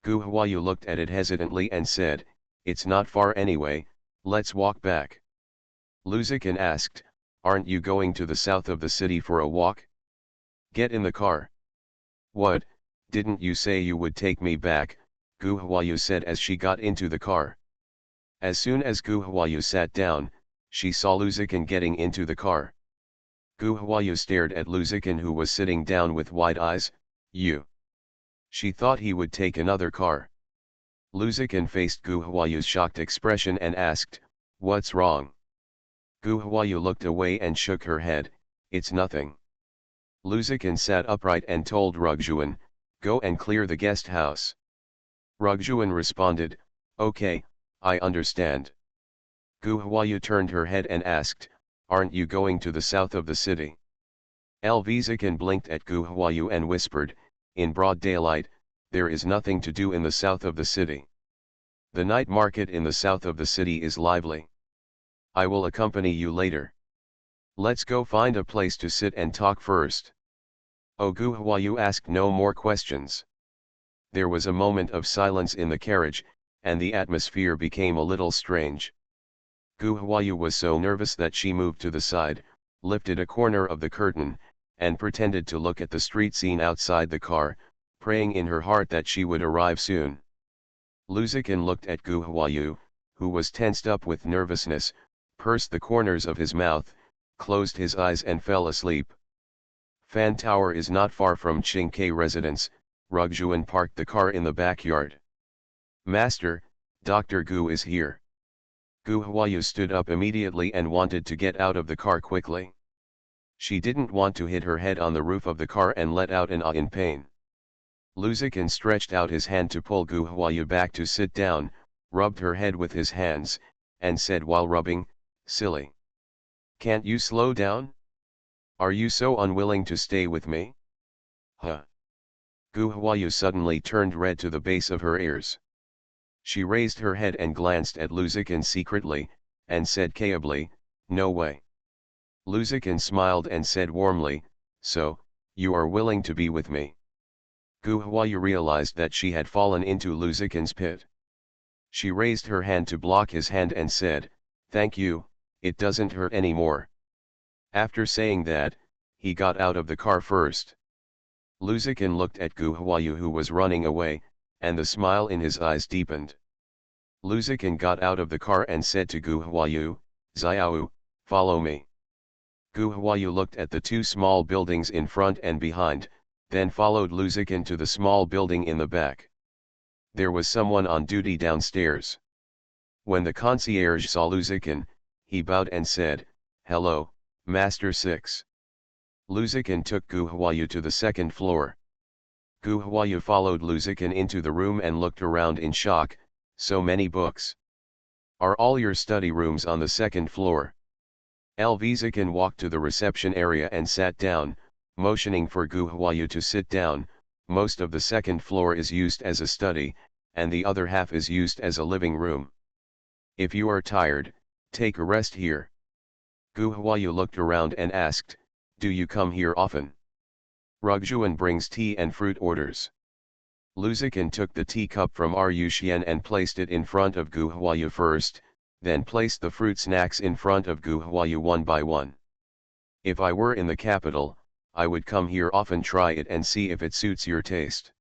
Gu Huayu looked at it hesitantly and said, it's not far anyway, let's walk back. Luzikin asked, aren't you going to the south of the city for a walk? Get in the car. What, didn't you say you would take me back? Gu Huayu said as she got into the car. As soon as Gu Huayu sat down, she saw Luzikin getting into the car. Gu Huayu stared at Luzikin who was sitting down with wide eyes, you. She thought he would take another car. Luzikin faced Gu Huayu's shocked expression and asked, what's wrong? Gu Huayu looked away and shook her head, it's nothing. Luzikin sat upright and told Rugjuan, go and clear the guest house. Rugjuan responded, okay, I understand. Gu Huayu turned her head and asked, aren't you going to the south of the city? Lvzikin blinked at Gu Huayu and whispered, in broad daylight, there is nothing to do in the south of the city. The night market in the south of the city is lively. I will accompany you later. Let's go find a place to sit and talk first. Oh, Gu Huayu asked no more questions. There was a moment of silence in the carriage, and the atmosphere became a little strange. Gu Huayu was so nervous that she moved to the side, lifted a corner of the curtain, and pretended to look at the street scene outside the car, praying in her heart that she would arrive soon. Luzikin looked at Gu Huayu, who was tensed up with nervousness, pursed the corners of his mouth, closed his eyes and fell asleep. Fan Tower is not far from Qingke residence. Rugjuan parked the car in the backyard. Master, Dr. Gu is here. Gu Huayu stood up immediately and wanted to get out of the car quickly. She didn't want to hit her head on the roof of the car and let out an ah in pain. Luzikin stretched out his hand to pull Gu Huayu back to sit down, rubbed her head with his hands, and said while rubbing, silly. Can't you slow down? Are you so unwilling to stay with me? Huh. Gu Huayu suddenly turned red to the base of her ears. She raised her head and glanced at Luzikin secretly, and said caably, no way. Luzikin smiled and said warmly, so, you are willing to be with me. Gu Huayu realized that she had fallen into Luzikin's pit. She raised her hand to block his hand and said, thank you, it doesn't hurt anymore. After saying that, he got out of the car first. Luzikin looked at Gu Huayu who was running away, and the smile in his eyes deepened. Luzikin got out of the car and said to Gu Huayu, Xiao, follow me. Gu Huayu looked at the two small buildings in front and behind, then followed Luzikin to the small building in the back. There was someone on duty downstairs. When the concierge saw Luzikin, he bowed and said, hello, Master 6. Luzikin took Gu Huayu to the second floor. Gu Huayu followed Luzikin into the room and looked around in shock, so many books. Are all your study rooms on the second floor? Lvzikin walked to the reception area and sat down, motioning for Gu Huayu to sit down. Most of the second floor is used as a study, and the other half is used as a living room. If you are tired, take a rest here. Gu Huayu looked around and asked, do you come here often? Rugjuan brings tea and fruit orders. Luzikin took the teacup from Ruxian and placed it in front of Gu Huayu first, then placed the fruit snacks in front of Gu Huayu one by one. If I were in the capital, I would come here often, try it and see if it suits your taste.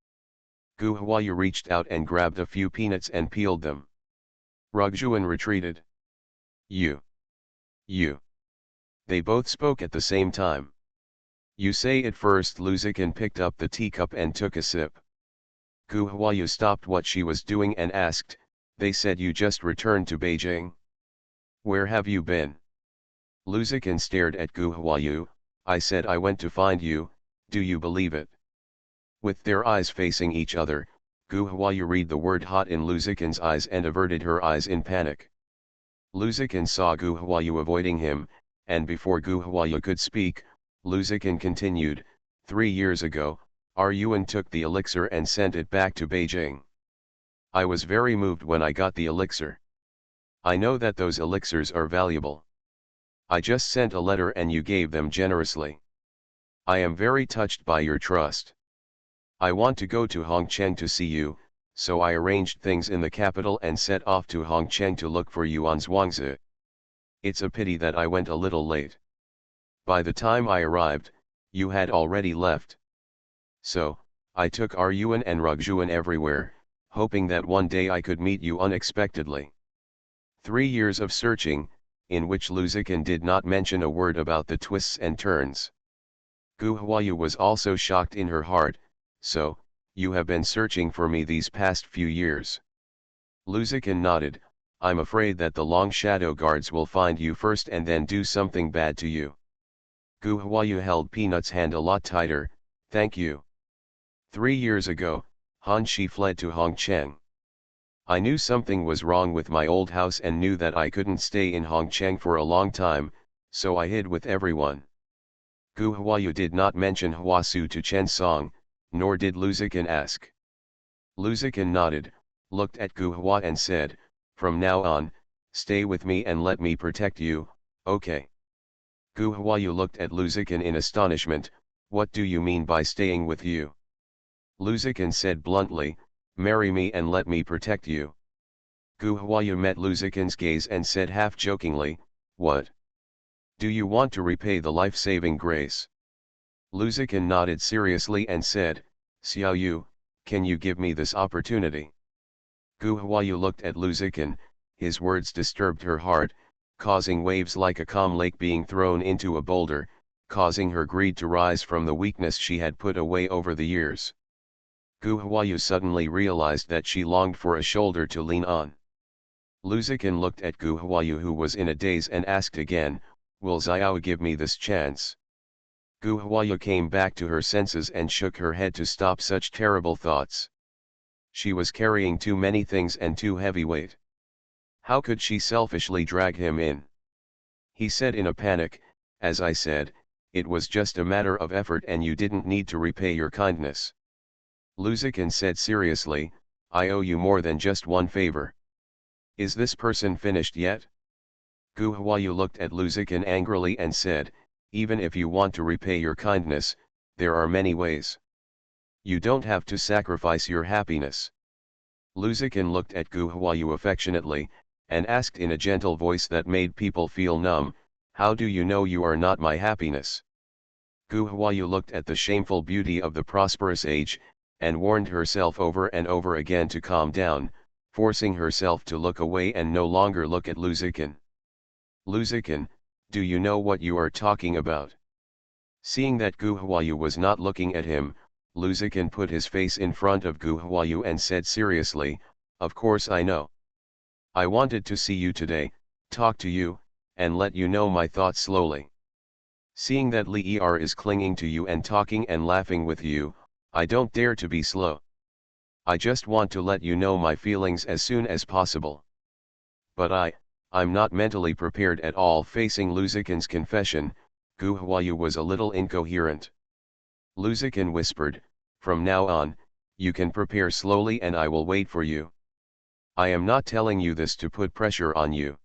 Gu Huayu reached out and grabbed a few peanuts and peeled them. Rugjuan retreated. You. You. They both spoke at the same time. You say at first. Luzikin picked up the teacup and took a sip. Gu Huayu stopped what she was doing and asked, they said you just returned to Beijing. Where have you been? Luzikin stared at Gu Huayu. I said I went to find you, do you believe it? With their eyes facing each other, Gu Huayu read the word hot in Luzikin's eyes and averted her eyes in panic. Luzikin saw Gu Huayu avoiding him, and before Gu Huayu could speak, Luzikin continued, 3 years ago, Yuan took the elixir and sent it back to Beijing. I was very moved when I got the elixir. I know that those elixirs are valuable. I just sent a letter and you gave them generously. I am very touched by your trust. I want to go to Hongcheng to see you, so I arranged things in the capital and set off to Hongcheng to look for you on Zhuangzi. It's a pity that I went a little late. By the time I arrived, you had already left. So, I took Yuan and Rugjuan everywhere, hoping that one day I could meet you unexpectedly. 3 years of searching, in which Luzikin did not mention a word about the twists and turns. Gu Huayu was also shocked in her heart. So, you have been searching for me these past few years. Luzikin nodded. I'm afraid that the Long Shadow Guards will find you first and then do something bad to you. Gu Huayu held Peanut's hand a lot tighter. Thank you. 3 years ago, Han Shi fled to Hongcheng. I knew something was wrong with my old house and knew that I couldn't stay in Hongcheng for a long time, so I hid with everyone. Gu Huayu did not mention Huasu to Chen Song, nor did Luzikin ask. Luzikin nodded, looked at Gu Hua and said, from now on, stay with me and let me protect you, okay? Gu Huayu looked at Luzikin in astonishment. What do you mean by staying with you? Luzikin said bluntly, marry me and let me protect you. Gu Huayu met Luzikin's gaze and said half-jokingly, what? Do you want to repay the life-saving grace? Luzikin nodded seriously and said, Xiao Yu, can you give me this opportunity? Gu Huayu looked at Luzikin, his words disturbed her heart, causing waves like a calm lake being thrown into a boulder, causing her greed to rise from the weakness she had put away over the years. Gu Huayu suddenly realized that she longed for a shoulder to lean on. Luzikin looked at Gu Huayu, who was in a daze, and asked again, will Xiao give me this chance? Gu Huayu came back to her senses and shook her head to stop such terrible thoughts. She was carrying too many things and too heavy weight. How could she selfishly drag him in? He said in a panic, as I said, it was just a matter of effort and you didn't need to repay your kindness. Luzikin said seriously, I owe you more than just one favor. Is this person finished yet? Gu Huayu looked at Luzikin angrily and said, even if you want to repay your kindness, there are many ways. You don't have to sacrifice your happiness. Luzikin looked at Gu Huayu affectionately, and asked in a gentle voice that made people feel numb, how do you know you are not my happiness? Gu Huayu looked at the shameful beauty of the prosperous age, and warned herself over and over again to calm down, forcing herself to look away and no longer look at Luzikin. Luzikin, do you know what you are talking about? Seeing that Gu Huayu was not looking at him, Luzikin put his face in front of Gu Huayu and said seriously, of course I know. I wanted to see you today, talk to you, and let you know my thoughts slowly. Seeing that Li Er is clinging to you and talking and laughing with you, I don't dare to be slow. I just want to let you know my feelings as soon as possible. But I'm not mentally prepared at all. Facing Luzikin's confession, Gu Huayu was a little incoherent. Luzikin whispered, from now on, you can prepare slowly and I will wait for you. I am not telling you this to put pressure on you.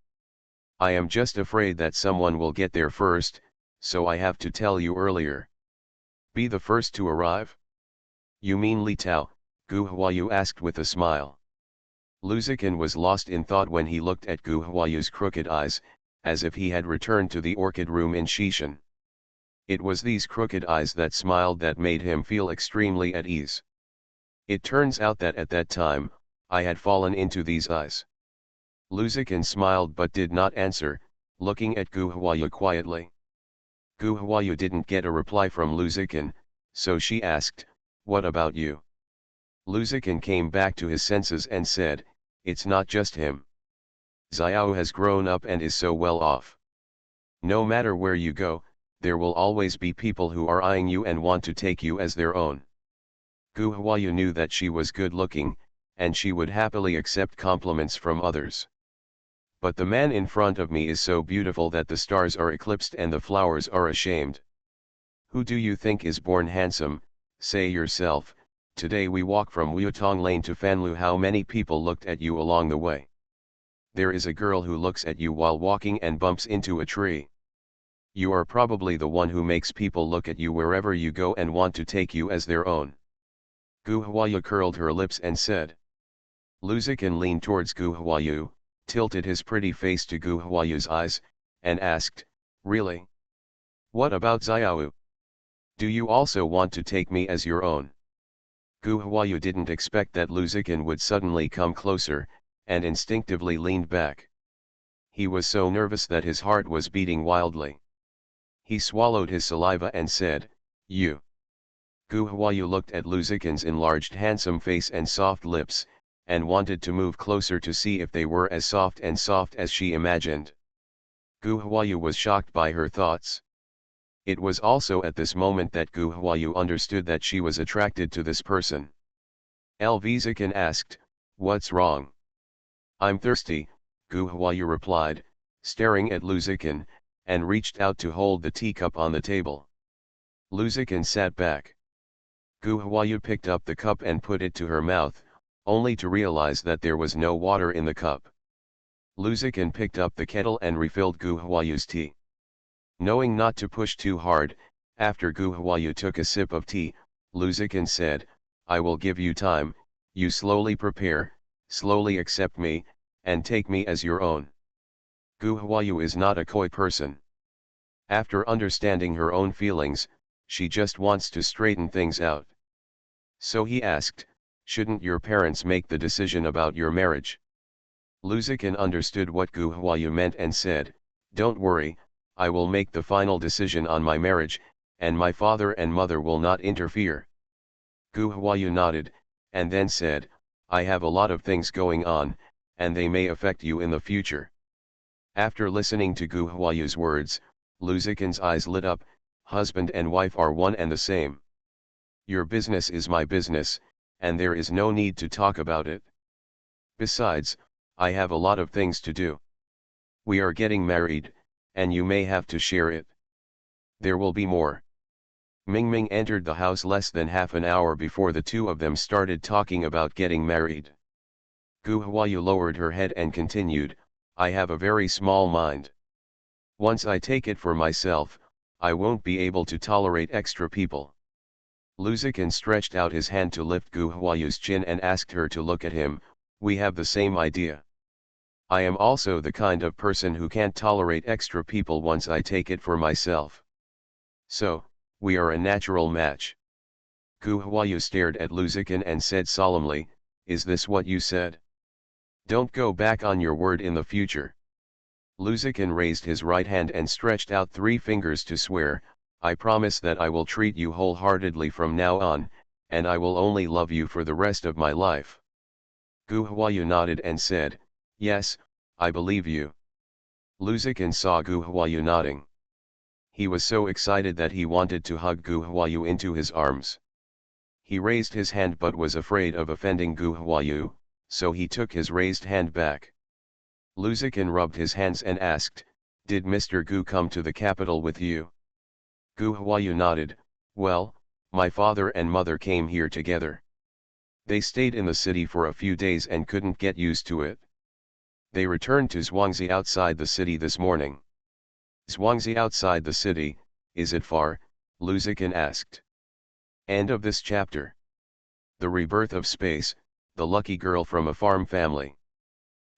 I am just afraid that someone will get there first, so I have to tell you earlier. Be the first to arrive? You mean Li Tao? Gu Huayu asked with a smile. Luzikin was lost in thought when he looked at Gu Huayu's crooked eyes, as if he had returned to the orchid room in Shishan. It was these crooked eyes that smiled that made him feel extremely at ease. It turns out that at that time, I had fallen into these eyes. Luzikin smiled but did not answer. looking at Gu Huayu quietly. Gu Huayu didn't get a reply from Lu Ziqin, so she asked, "What about you?" Lu Ziqin came back to his senses and said, "It's not just him. Xiao has grown up and is so well off. No matter where you go, there will always be people who are eyeing you and want to take you as their own." Gu Huayu knew that she was good looking, and she would happily accept compliments from others. But the man in front of me is so beautiful that the stars are eclipsed and the flowers are ashamed. Who do you think is born handsome? Say yourself. Today we walk from Wutong Lane to Fanlu. How many people looked at you along the way? There is a girl who looks at you while walking and bumps into a tree. You are probably the one who makes people look at you wherever you go and want to take you as their own. Gu Huayu curled her lips and said. Lu Ziqin leaned towards Gu Huayu, tilted his pretty face to Gu Huayu's eyes, and asked, "Really? What about Xiao? Do you also want to take me as your own?" Gu Huayu didn't expect that Lu Ziqin would suddenly come closer, and instinctively leaned back. He was so nervous that his heart was beating wildly. He swallowed his saliva and said, "You." Gu Huayu looked at Lu Ziqin's enlarged handsome face and soft lips, and wanted to move closer to see if they were as soft as she imagined. Gu Huayu was shocked by her thoughts. It was also at this moment that Gu Huayu understood that she was attracted to this person. LV Ziqin asked, "What's wrong?" "I'm thirsty," Gu Huayu replied, staring at Lu Ziqin, and reached out to hold the teacup on the table. Lu Ziqin sat back. Gu Huayu picked up the cup and put it to her mouth, only to realize that there was no water in the cup. Lu Ziqin picked up the kettle and refilled Gu Huayu's tea. Knowing not to push too hard, after Gu Huayu took a sip of tea, Lu Ziqin said, "I will give you time, you slowly prepare, slowly accept me, and take me as your own." Gu Huayu is not a coy person. After understanding her own feelings, she just wants to straighten things out. So he asked, "Shouldn't your parents make the decision about your marriage?" Lu Ziqin understood what Gu Huayu meant and said, "Don't worry, I will make the final decision on my marriage, and my father and mother will not interfere." Gu Huayu nodded, and then said, "I have a lot of things going on, and they may affect you in the future." After listening to Gu Huayu's words, Lu Ziqin's eyes lit up. Husband and wife are one and the same. Your business is my business, and there is no need to talk about it. Besides, I have a lot of things to do. We are getting married, and you may have to share it. There will be more. Ming Ming entered the house less than half an hour before the two of them started talking about getting married. Gu Huayu lowered her head and continued, "I have a very small mind. Once I take it for myself, I won't be able to tolerate extra people." Lu Ziqin stretched out his hand to lift Gu Huayu's chin and asked her to look at him. "We have the same idea. I am also the kind of person who can't tolerate extra people once I take it for myself. So, we are a natural match." Gu Huayu stared at Lu Ziqin and said solemnly, "Is this what you said? Don't go back on your word in the future." Lu Ziqin raised his right hand and stretched out 3 fingers to swear, "I promise that I will treat you wholeheartedly from now on, and I will only love you for the rest of my life." Gu Huayu nodded and said, "Yes, I believe you." Lu Ziqin saw Gu Huayu nodding. He was so excited that he wanted to hug Gu Huayu into his arms. He raised his hand but was afraid of offending Gu Huayu, so he took his raised hand back. Lu Ziqin rubbed his hands and asked, "Did Mr. Gu come to the capital with you?" Gu Huayu nodded, "Well, my father and mother came here together. They stayed in the city for a few days and couldn't get used to it. They returned to Zhuangzi outside the city this morning." "Zhuangzi outside the city, is it far?" Lu Ziqin asked. End of this chapter. The Rebirth of Space, the lucky girl from a farm family.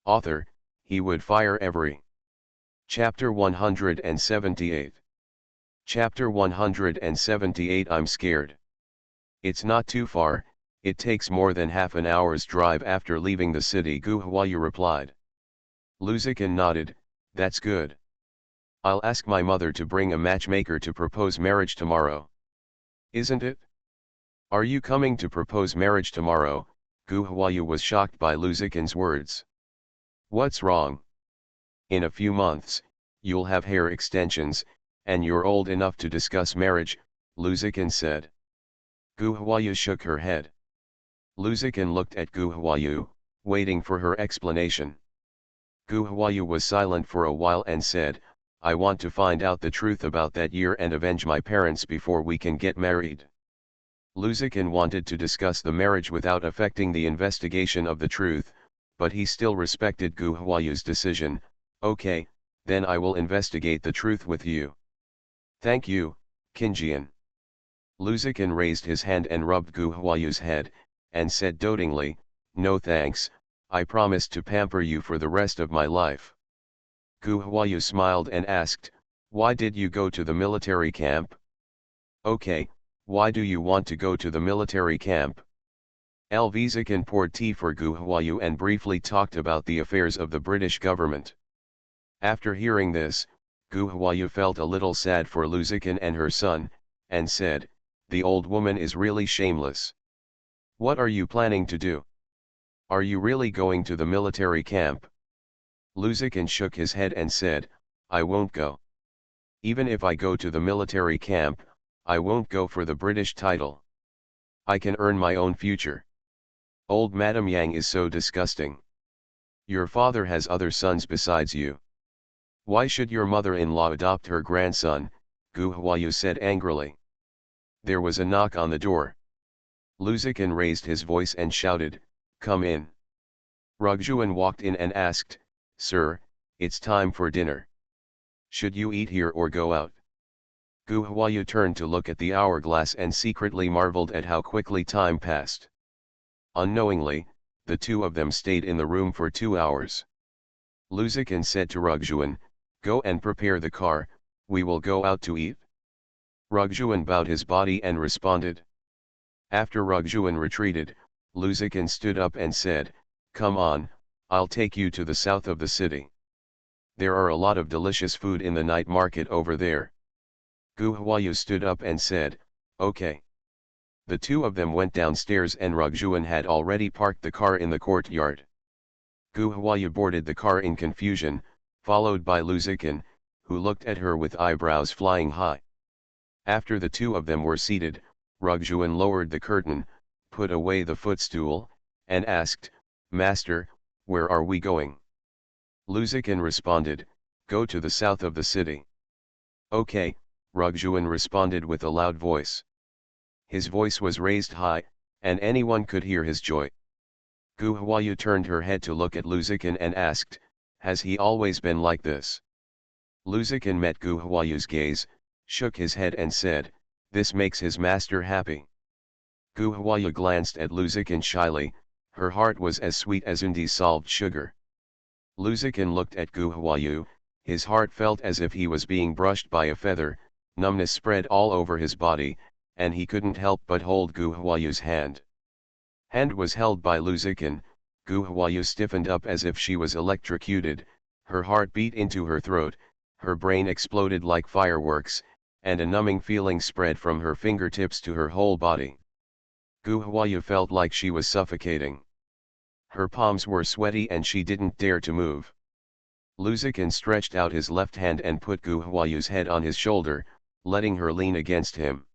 Author, He Would Fire Every. Chapter 178. Chapter 178 I'm scared. It's not too far, it takes more than half an hour's drive after leaving the city, Gu Huayu replied. Lu Ziqin nodded, "That's good. I'll ask my mother to bring a matchmaker to propose marriage tomorrow. Isn't it? Are you coming to propose marriage tomorrow? Gu Huayu was shocked by Lu Ziqin's words. What's wrong? In a few months, you'll have hair extensions, and you're old enough to discuss marriage, Lu Ziqin said. Gu Huayu shook her head. Lu Ziqin looked at Gu Huayu, waiting for her explanation. Gu Huayu was silent for a while and said, I want to find out the truth about that year and avenge my parents before we can get married. Lu Ziqin wanted to discuss the marriage without affecting the investigation of the truth, but he still respected Gu Huayu's decision. Okay, then I will investigate the truth with you. Thank you, Qinjian. Lu Ziqin raised his hand and rubbed Gu Huayu's head, and said dotingly, no thanks, I promise to pamper you for the rest of my life. Gu Huayu smiled and asked, why did you go to the military camp? Okay, why do you want to go to the military camp? Lu Ziqin poured tea for Gu Huayu and briefly talked about the affairs of the British government. After hearing this, Gu Huayu felt a little sad for Lu Ziqin and her son, and said, the old woman is really shameless. What are you planning to do? Are you really going to the military camp? Lu Ziqin shook his head and said, I won't go. Even if I go to the military camp, I won't go for the British title. I can earn my own future. Old Madame Yang is so disgusting. Your father has other sons besides you. Why should your mother-in-law adopt her grandson? Gu Huayu said angrily. There was a knock on the door. Lu Ziqin raised his voice and shouted, come in. Rugjuan walked in and asked, sir, it's time for dinner. Should you eat here or go out? Gu Huayu turned to look at the hourglass and secretly marveled at how quickly time passed. Unknowingly, the two of them stayed in the room for 2 hours. Lu Ziqin said to Rugjuan, go and prepare the car, we will go out to eat. Rugjuan bowed his body and responded. After Rugjuan retreated, Lu Ziqin stood up and said, come on, I'll take you to the south of the city. There are a lot of delicious food in the night market over there. Gu Huayu stood up and said, okay. The two of them went downstairs and Rugjuan had already parked the car in the courtyard. Gu Huayu boarded the car in confusion, followed by Lu Ziqin, who looked at her with eyebrows flying high. After the two of them were seated, Rugjuan lowered the curtain, put away the footstool, and asked, Master, where are we going? Lu Ziqin responded, go to the south of the city. Okay, Rugjuan responded with a loud voice. His voice was raised high, and anyone could hear his joy. Gu Huayu turned her head to look at Lu Ziqin and asked, has he always been like this? Lu Ziqin met Gu Huayu's gaze, shook his head and said, this makes his master happy. Gu Huayu glanced at Lu Ziqin shyly, her heart was as sweet as undissolved sugar. Lu Ziqin looked at Gu Huayu, his heart felt as if he was being brushed by a feather, numbness spread all over his body, and he couldn't help but hold Gu Huayu's hand. Hand was held by Lu Ziqin, Gu Huayu stiffened up as if she was electrocuted, her heart beat into her throat, her brain exploded like fireworks, and a numbing feeling spread from her fingertips to her whole body. Gu Huayu felt like she was suffocating. Her palms were sweaty and she didn't dare to move. Lu Ziqin stretched out his left hand and put Gu Huayu's head on his shoulder, letting her lean against him.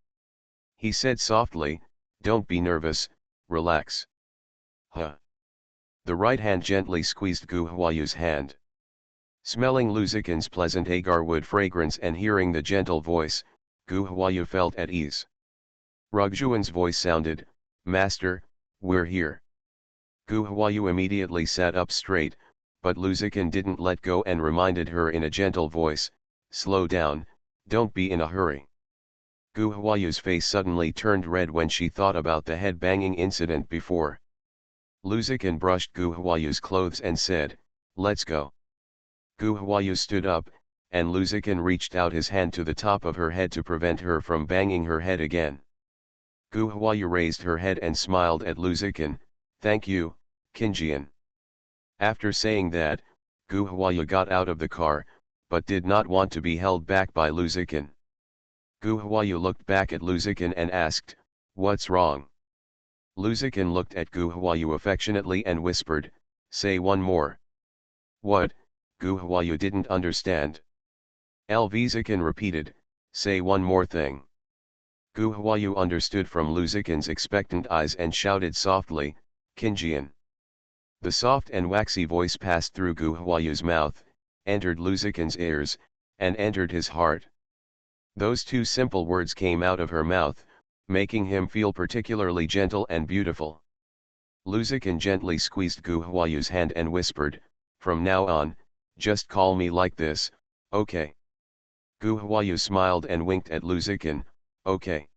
He said softly, don't be nervous, relax. Huh. The right hand gently squeezed Gu Huayu's hand. Smelling Lu Ziqin's pleasant agarwood fragrance and hearing the gentle voice, Gu Huayu felt at ease. Rugjuan's voice sounded, Master, we're here. Gu Huayu immediately sat up straight, but Lu Ziqin didn't let go and reminded her in a gentle voice, slow down, don't be in a hurry. Gu Huayu's face suddenly turned red when she thought about the head-banging incident before. Lu Ziqin brushed Gu Huayu's clothes and said, let's go. Gu Huayu stood up, and Lu Ziqin reached out his hand to the top of her head to prevent her from banging her head again. Gu Huayu raised her head and smiled at Lu Ziqin, thank you, Qinjian. After saying that, Gu Huayu got out of the car, but did not want to be held back by Luzikin. Gu Huayu looked back at Luzikin and asked, "What's wrong?" Luzikin looked at Gu Huayu affectionately and whispered, "Say one more." "What?" Gu Huayu didn't understand. Luzikin repeated, "Say one more thing." Gu Huayu understood from Luzikin's expectant eyes and shouted softly, "Qinjian." The soft and waxy voice passed through Gu Huayu's mouth, entered Luzikin's ears, and entered his heart. Those two simple words came out of her mouth, making him feel particularly gentle and beautiful. Luzikin gently squeezed Gu Huayu's hand and whispered, "From now on, just call me like this, okay?" Gu Huayu smiled and winked at Luzikin, "Okay."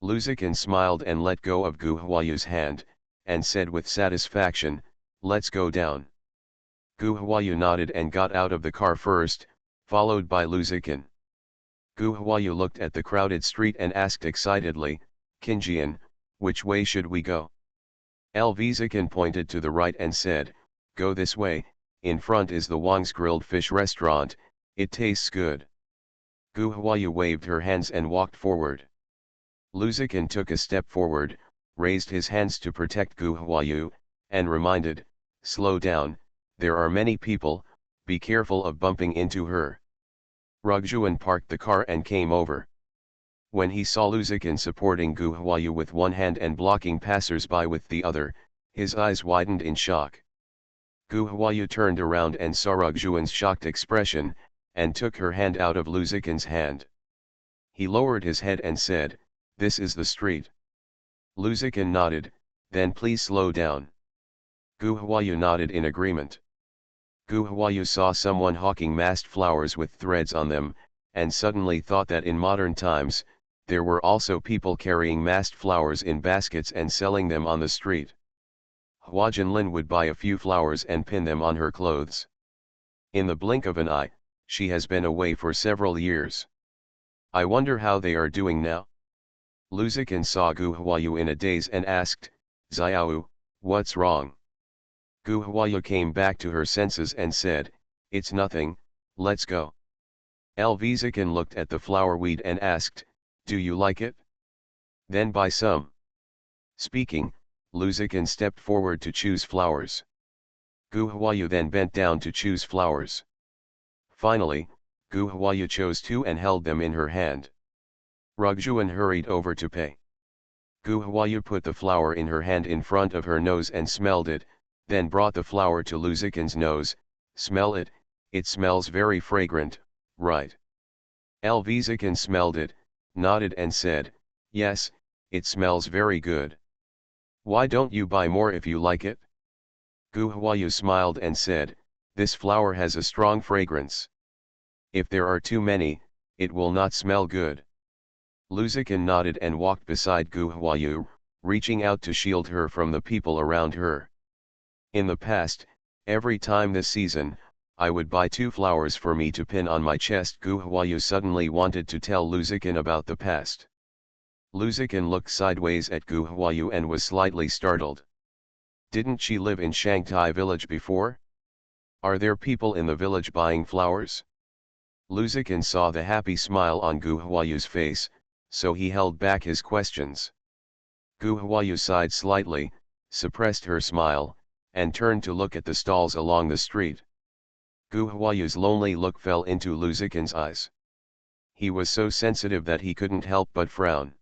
Luzikin smiled and let go of Gu Huayu's hand, and said with satisfaction, "Let's go down." Gu Huayu nodded and got out of the car first, followed by Luzikin. Gu Huayu looked at the crowded street and asked excitedly, "Qinjian, which way should we go?" Luzikin pointed to the right and said, "Go this way, in front is the Wang's grilled fish restaurant, it tastes good." Gu Huayu waved her hands and walked forward. Luzikin took a step forward, raised his hands to protect Gu Huayu, and reminded, "Slow down, there are many people, be careful of bumping into her." Rugjuan parked the car and came over. When he saw Luzikin supporting Gu Huayu with one hand and blocking passers-by with the other, his eyes widened in shock. Gu Huayu turned around and saw Rugjuan's shocked expression, and took her hand out of Luzikin's hand. He lowered his head and said, "This is the street." Luzikin nodded, "Then please slow down." Gu Huayu nodded in agreement. Gu Huayu saw someone hawking masked flowers with threads on them, and suddenly thought that in modern times, there were also people carrying masked flowers in baskets and selling them on the street. Hua Jinlin would buy a few flowers and pin them on her clothes. In the blink of an eye, she has been away for several years. I wonder how they are doing now? Luzikin saw Gu Huayu in a daze and asked, "Xiao, what's wrong?" Gu Huayu came back to her senses and said, "It's nothing, let's go." Luzikin looked at the flower weed and asked, "Do you like it? Then buy some." Speaking, Luzikin stepped forward to choose flowers. Gu Huayu then bent down to choose flowers. Finally, Gu Huayu chose two and held them in her hand. Rugjuan hurried over to pay. Gu Huayu put the flower in her hand in front of her nose and smelled it, then brought the flower to Luzikin's nose. "Smell it, it smells very fragrant, right?" Luzikin smelled it, nodded and said, "Yes, it smells very good." "Why don't you buy more if you like it?" Gu Huayu smiled and said, "This flower has a strong fragrance. If there are too many, it will not smell good." Luzikin nodded and walked beside Gu Huayu, reaching out to shield her from the people around her. "In the past, every time this season, I would buy two flowers for me to pin on my chest." Gu Huayu suddenly wanted to tell Luzikin about the past. Luzikin looked sideways at Gu Huayu and was slightly startled. Didn't she live in Shanghai village before? Are there people in the village buying flowers? Luzikin saw the happy smile on Gu Huayu's face, so he held back his questions. Gu Huayu sighed slightly, suppressed her smile, and turned to look at the stalls along the street. Gu Huayu's lonely look fell into Luzikin's eyes. He was so sensitive that he couldn't help but frown.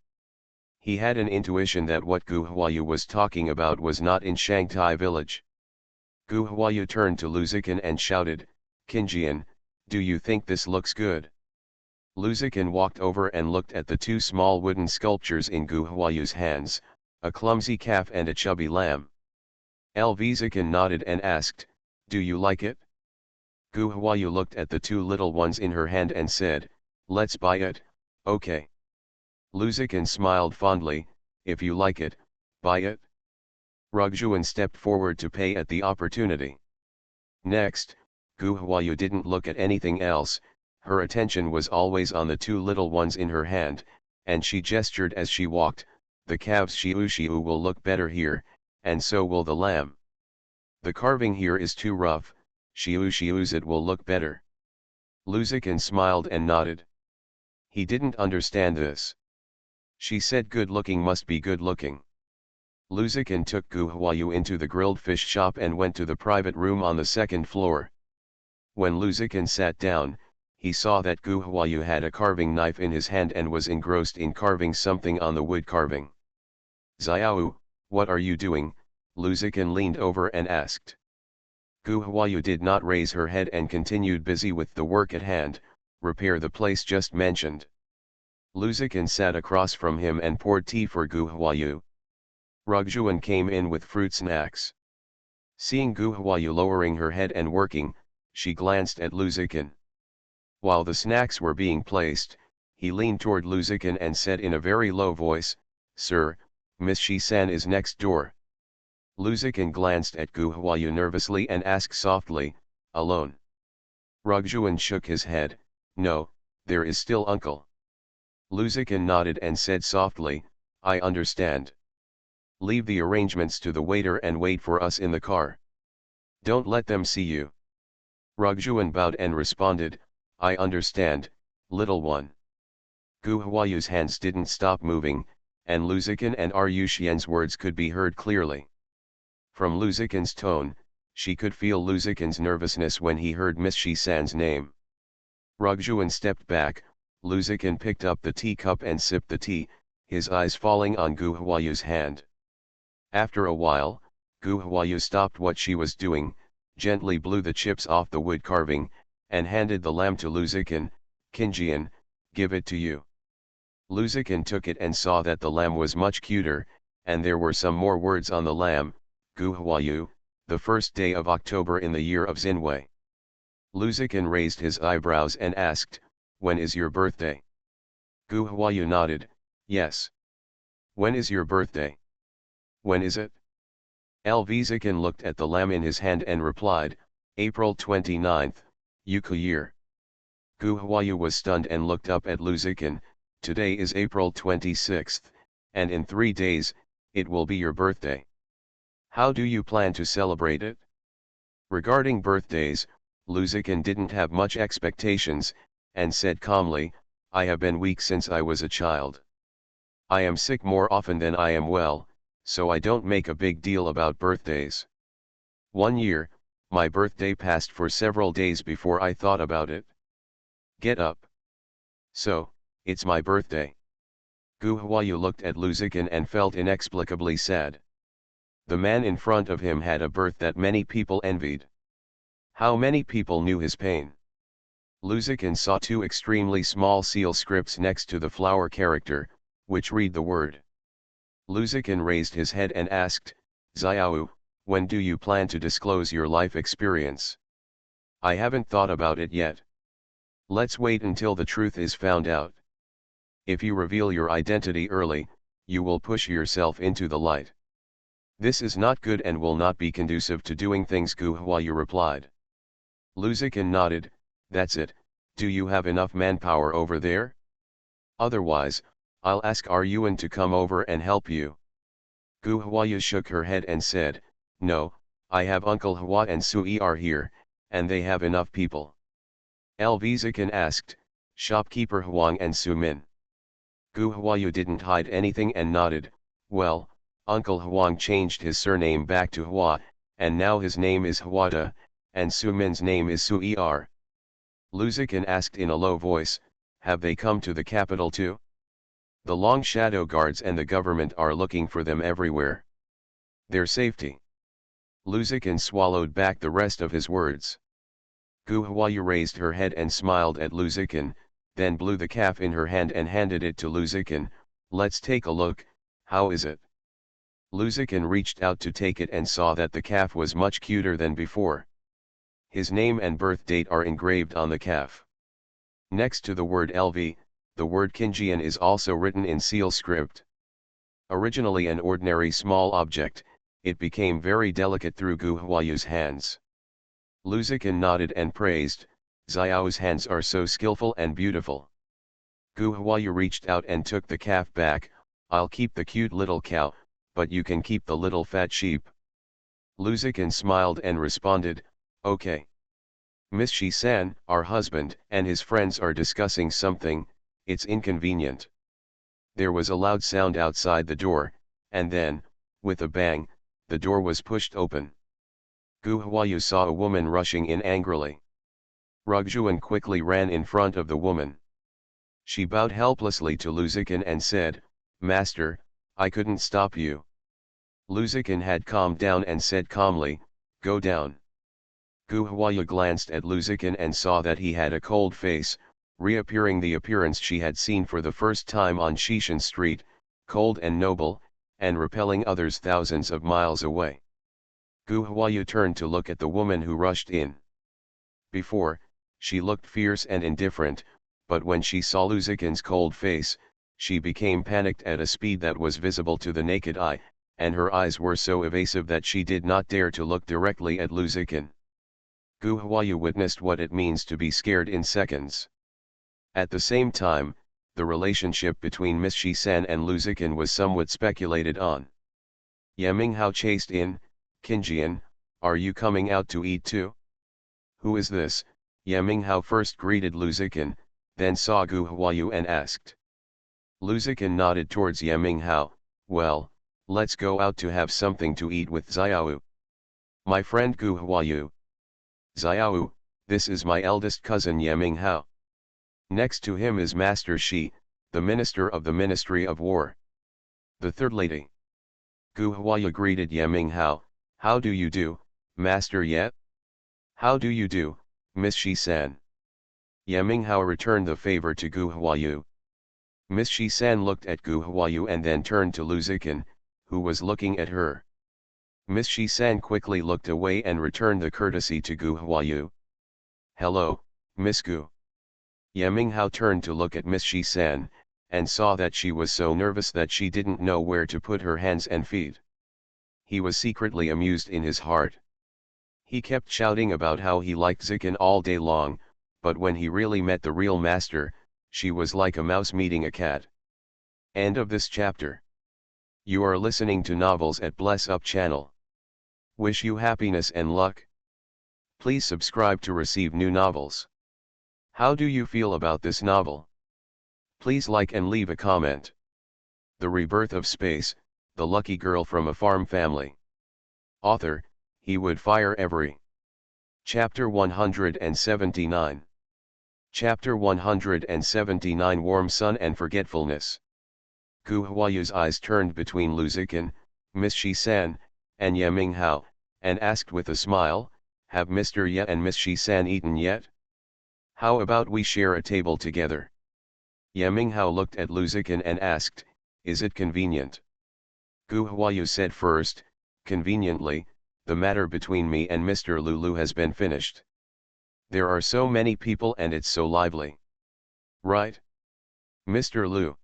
He had an intuition that what Gu Huayu was talking about was not in Shanghai village. Gu Huayu turned to Luzikin and shouted, "Qinjian, do you think this looks good?" Luzikin walked over and looked at the two small wooden sculptures in Gu Huayu's hands, a clumsy calf and a chubby lamb. Luzikin nodded and asked, "Do you like it?" Gu Huayu looked at the two little ones in her hand and said, "Let's buy it, okay?" Luzikin smiled fondly, "If you like it, buy it." Rugjuan stepped forward to pay at the opportunity. Next, Gu Huayu didn't look at anything else, her attention was always on the two little ones in her hand, and she gestured as she walked, "The calves shiu will look better here, and so will the lamb. The carving here is too rough, shiu's it will look better." Luzikin smiled and nodded. He didn't understand this. She said good looking must be good looking. Luzikin took Gu Huayu into the grilled fish shop and went to the private room on the second floor. When Luzikin sat down, he saw that Gu Huayu had a carving knife in his hand and was engrossed in carving something on the wood carving. Xiao, what are you doing? Luzikin leaned over and asked. Gu Huayu did not raise her head and continued busy with the work at hand, repair the place just mentioned. Luzikin sat across from him and poured tea for Gu Huayu. Rugjuan came in with fruit snacks. Seeing Gu Huayu lowering her head and working, she glanced at Luzikin. While the snacks were being placed, he leaned toward Luzikin and said in a very low voice, "Sir, Miss Shi-san is next door." Luzikin glanced at Gu Huayu nervously and asked softly, "Alone?" Rugjuan shook his head, "No, there is still uncle." Luzikin nodded and said softly, "I understand. Leave the arrangements to the waiter and wait for us in the car. Don't let them see you." Rugjuan bowed and responded, "I understand, little one." Gu Huayu's hands didn't stop moving, and Luzikin and Ryushian's words could be heard clearly. From Luzikin's tone, she could feel Luzikin's nervousness when he heard Miss Shi-san's name. Rugjuan stepped back, Luzikin picked up the teacup and sipped the tea, his eyes falling on Gu Huayu's hand. After a while, Gu Huayu stopped what she was doing, gently blew the chips off the wood carving, and handed the lamb to Luzikin. "Qinjian, give it to you." Luzikin took it and saw that the lamb was much cuter, and there were some more words on the lamb. Gu Huayu, the first day of October in the year of Xinwei. Luzikin raised his eyebrows and asked, "When is your birthday?" Gu Huayu nodded, "Yes." "When is your birthday?" "When is it?" Luzikin looked at the lamb in his hand and replied, "April 29th, Yuku year." Gu Huayu was stunned and looked up at Luzikin. "Today is April 26th, and in 3 days, it will be your birthday. How do you plan to celebrate it?" Regarding birthdays, Luzikin didn't have much expectations, and said calmly, "I have been weak since I was a child. I am sick more often than I am well, so I don't make a big deal about birthdays. One year, my birthday passed for several days before I thought about it. Get up. So, it's my birthday." Gu Huayu looked at Luzikin and felt inexplicably sad. The man in front of him had a birth that many people envied. How many people knew his pain? Luzikin saw 2 extremely small seal scripts next to the flower character, which read the word. Luzikin raised his head and asked, "Xiao, when do you plan to disclose your life experience?" "I haven't thought about it yet. Let's wait until the truth is found out. If you reveal your identity early, you will push yourself into the light. This is not good and will not be conducive to doing things," Gu Huayu replied. Luzikin nodded, "That's it. Do you have enough manpower over there? Otherwise, I'll ask Ryuan to come over and help you." Gu Huayu shook her head and said, "No, I have Uncle Hua and Sui are here, and they have enough people." Luzikin asked, "Shopkeeper Huang and Sumin?" Gu Huayu didn't hide anything and nodded, "Well, Uncle Huang changed his surname back to Hua, and now his name is Huada, and Sumin's name is Sui'er." Luzikin asked in a low voice, "Have they come to the capital too? The long shadow guards and the government are looking for them everywhere. Their safety." Luzikin swallowed back the rest of his words. Gu Huayu raised her head and smiled at Luzikin, then blew the calf in her hand and handed it to Luzikin. "Let's take a look, how is it?" Luzikin reached out to take it and saw that the calf was much cuter than before. His name and birth date are engraved on the calf. Next to the word LV, the word Qinjian is also written in seal script. Originally an ordinary small object, it became very delicate through Gu Huayu's hands. Luzikin nodded and praised, "Xiao's hands are so skillful and beautiful." Gu Huayu reached out and took the calf back. "I'll keep the cute little cow, but you can keep the little fat sheep." Luzikin smiled and responded, "Okay." Miss Shi-san, our husband, and his friends are discussing something, it's inconvenient. There was a loud sound outside the door, and then, with a bang, the door was pushed open. Gu Huayu saw a woman rushing in angrily. Rugjuan quickly ran in front of the woman. She bowed helplessly to Luzikin and said, "Master, I couldn't stop you." Luzikin had calmed down and said calmly, "Go down." Gu Huayu glanced at Luzikin and saw that he had a cold face, reappearing the appearance she had seen for the first time on Shishan Street, cold and noble, and repelling others thousands of miles away. Gu Huayu turned to look at the woman who rushed in. Before, she looked fierce and indifferent, but when she saw Luzikin's cold face, she became panicked at a speed that was visible to the naked eye, and her eyes were so evasive that she did not dare to look directly at Luzikin. Gu Huayu witnessed what it means to be scared in seconds. At the same time, the relationship between Miss Shi-san and Luzikin was somewhat speculated on. Yaming chased in, "Qinjian, are you coming out to eat too?" "Who is this?" Yaming first greeted Luzikin, then saw Gu Huayu and asked. Luzikin nodded towards Yaming. "Well, let's go out to have something to eat with Xiao." "My friend Gu Huayu." "Xiao, this is my eldest cousin Yaming." "Next to him is Master Shi, the Minister of the Ministry of War." "The third lady." Gu Huayu greeted Yaming. "How do you do, Master Ye?" "How do you do, Miss Shi-san?" Yaming returned the favor to Gu Huayu. Miss Shi-san looked at Gu Huayu and then turned to Luzikin, who was looking at her. Miss Shi-san quickly looked away and returned the courtesy to Gu Huayu. "Hello, Miss Gu." Yaming turned to look at Miss Shi-san, and saw that she was so nervous that she didn't know where to put her hands and feet. He was secretly amused in his heart. He kept shouting about how he liked Zikin all day long, but when he really met the real master, she was like a mouse meeting a cat. End of this chapter. You are listening to novels at Bless Up channel. Wish you happiness and luck. Please subscribe to receive new novels. How do you feel about this novel? Please like and leave a comment. The Rebirth of Space, the lucky girl from a farm family. Author, he would fire every. Chapter 179. Chapter 179 Warm Sun and Forgetfulness. Gu Huayu's eyes turned between Luzikin, Miss Shi-san, and Yaming, and asked with a smile, "Have Mr. Ye and Miss Shi-san eaten yet? How about we share a table together?" Yaming looked at Luzikin and asked, "Is it convenient?" Gu Huayu said first, "Conveniently, the matter between me and Mr. Lulu has been finished. There are so many people and it's so lively. Right? Mr. Lu."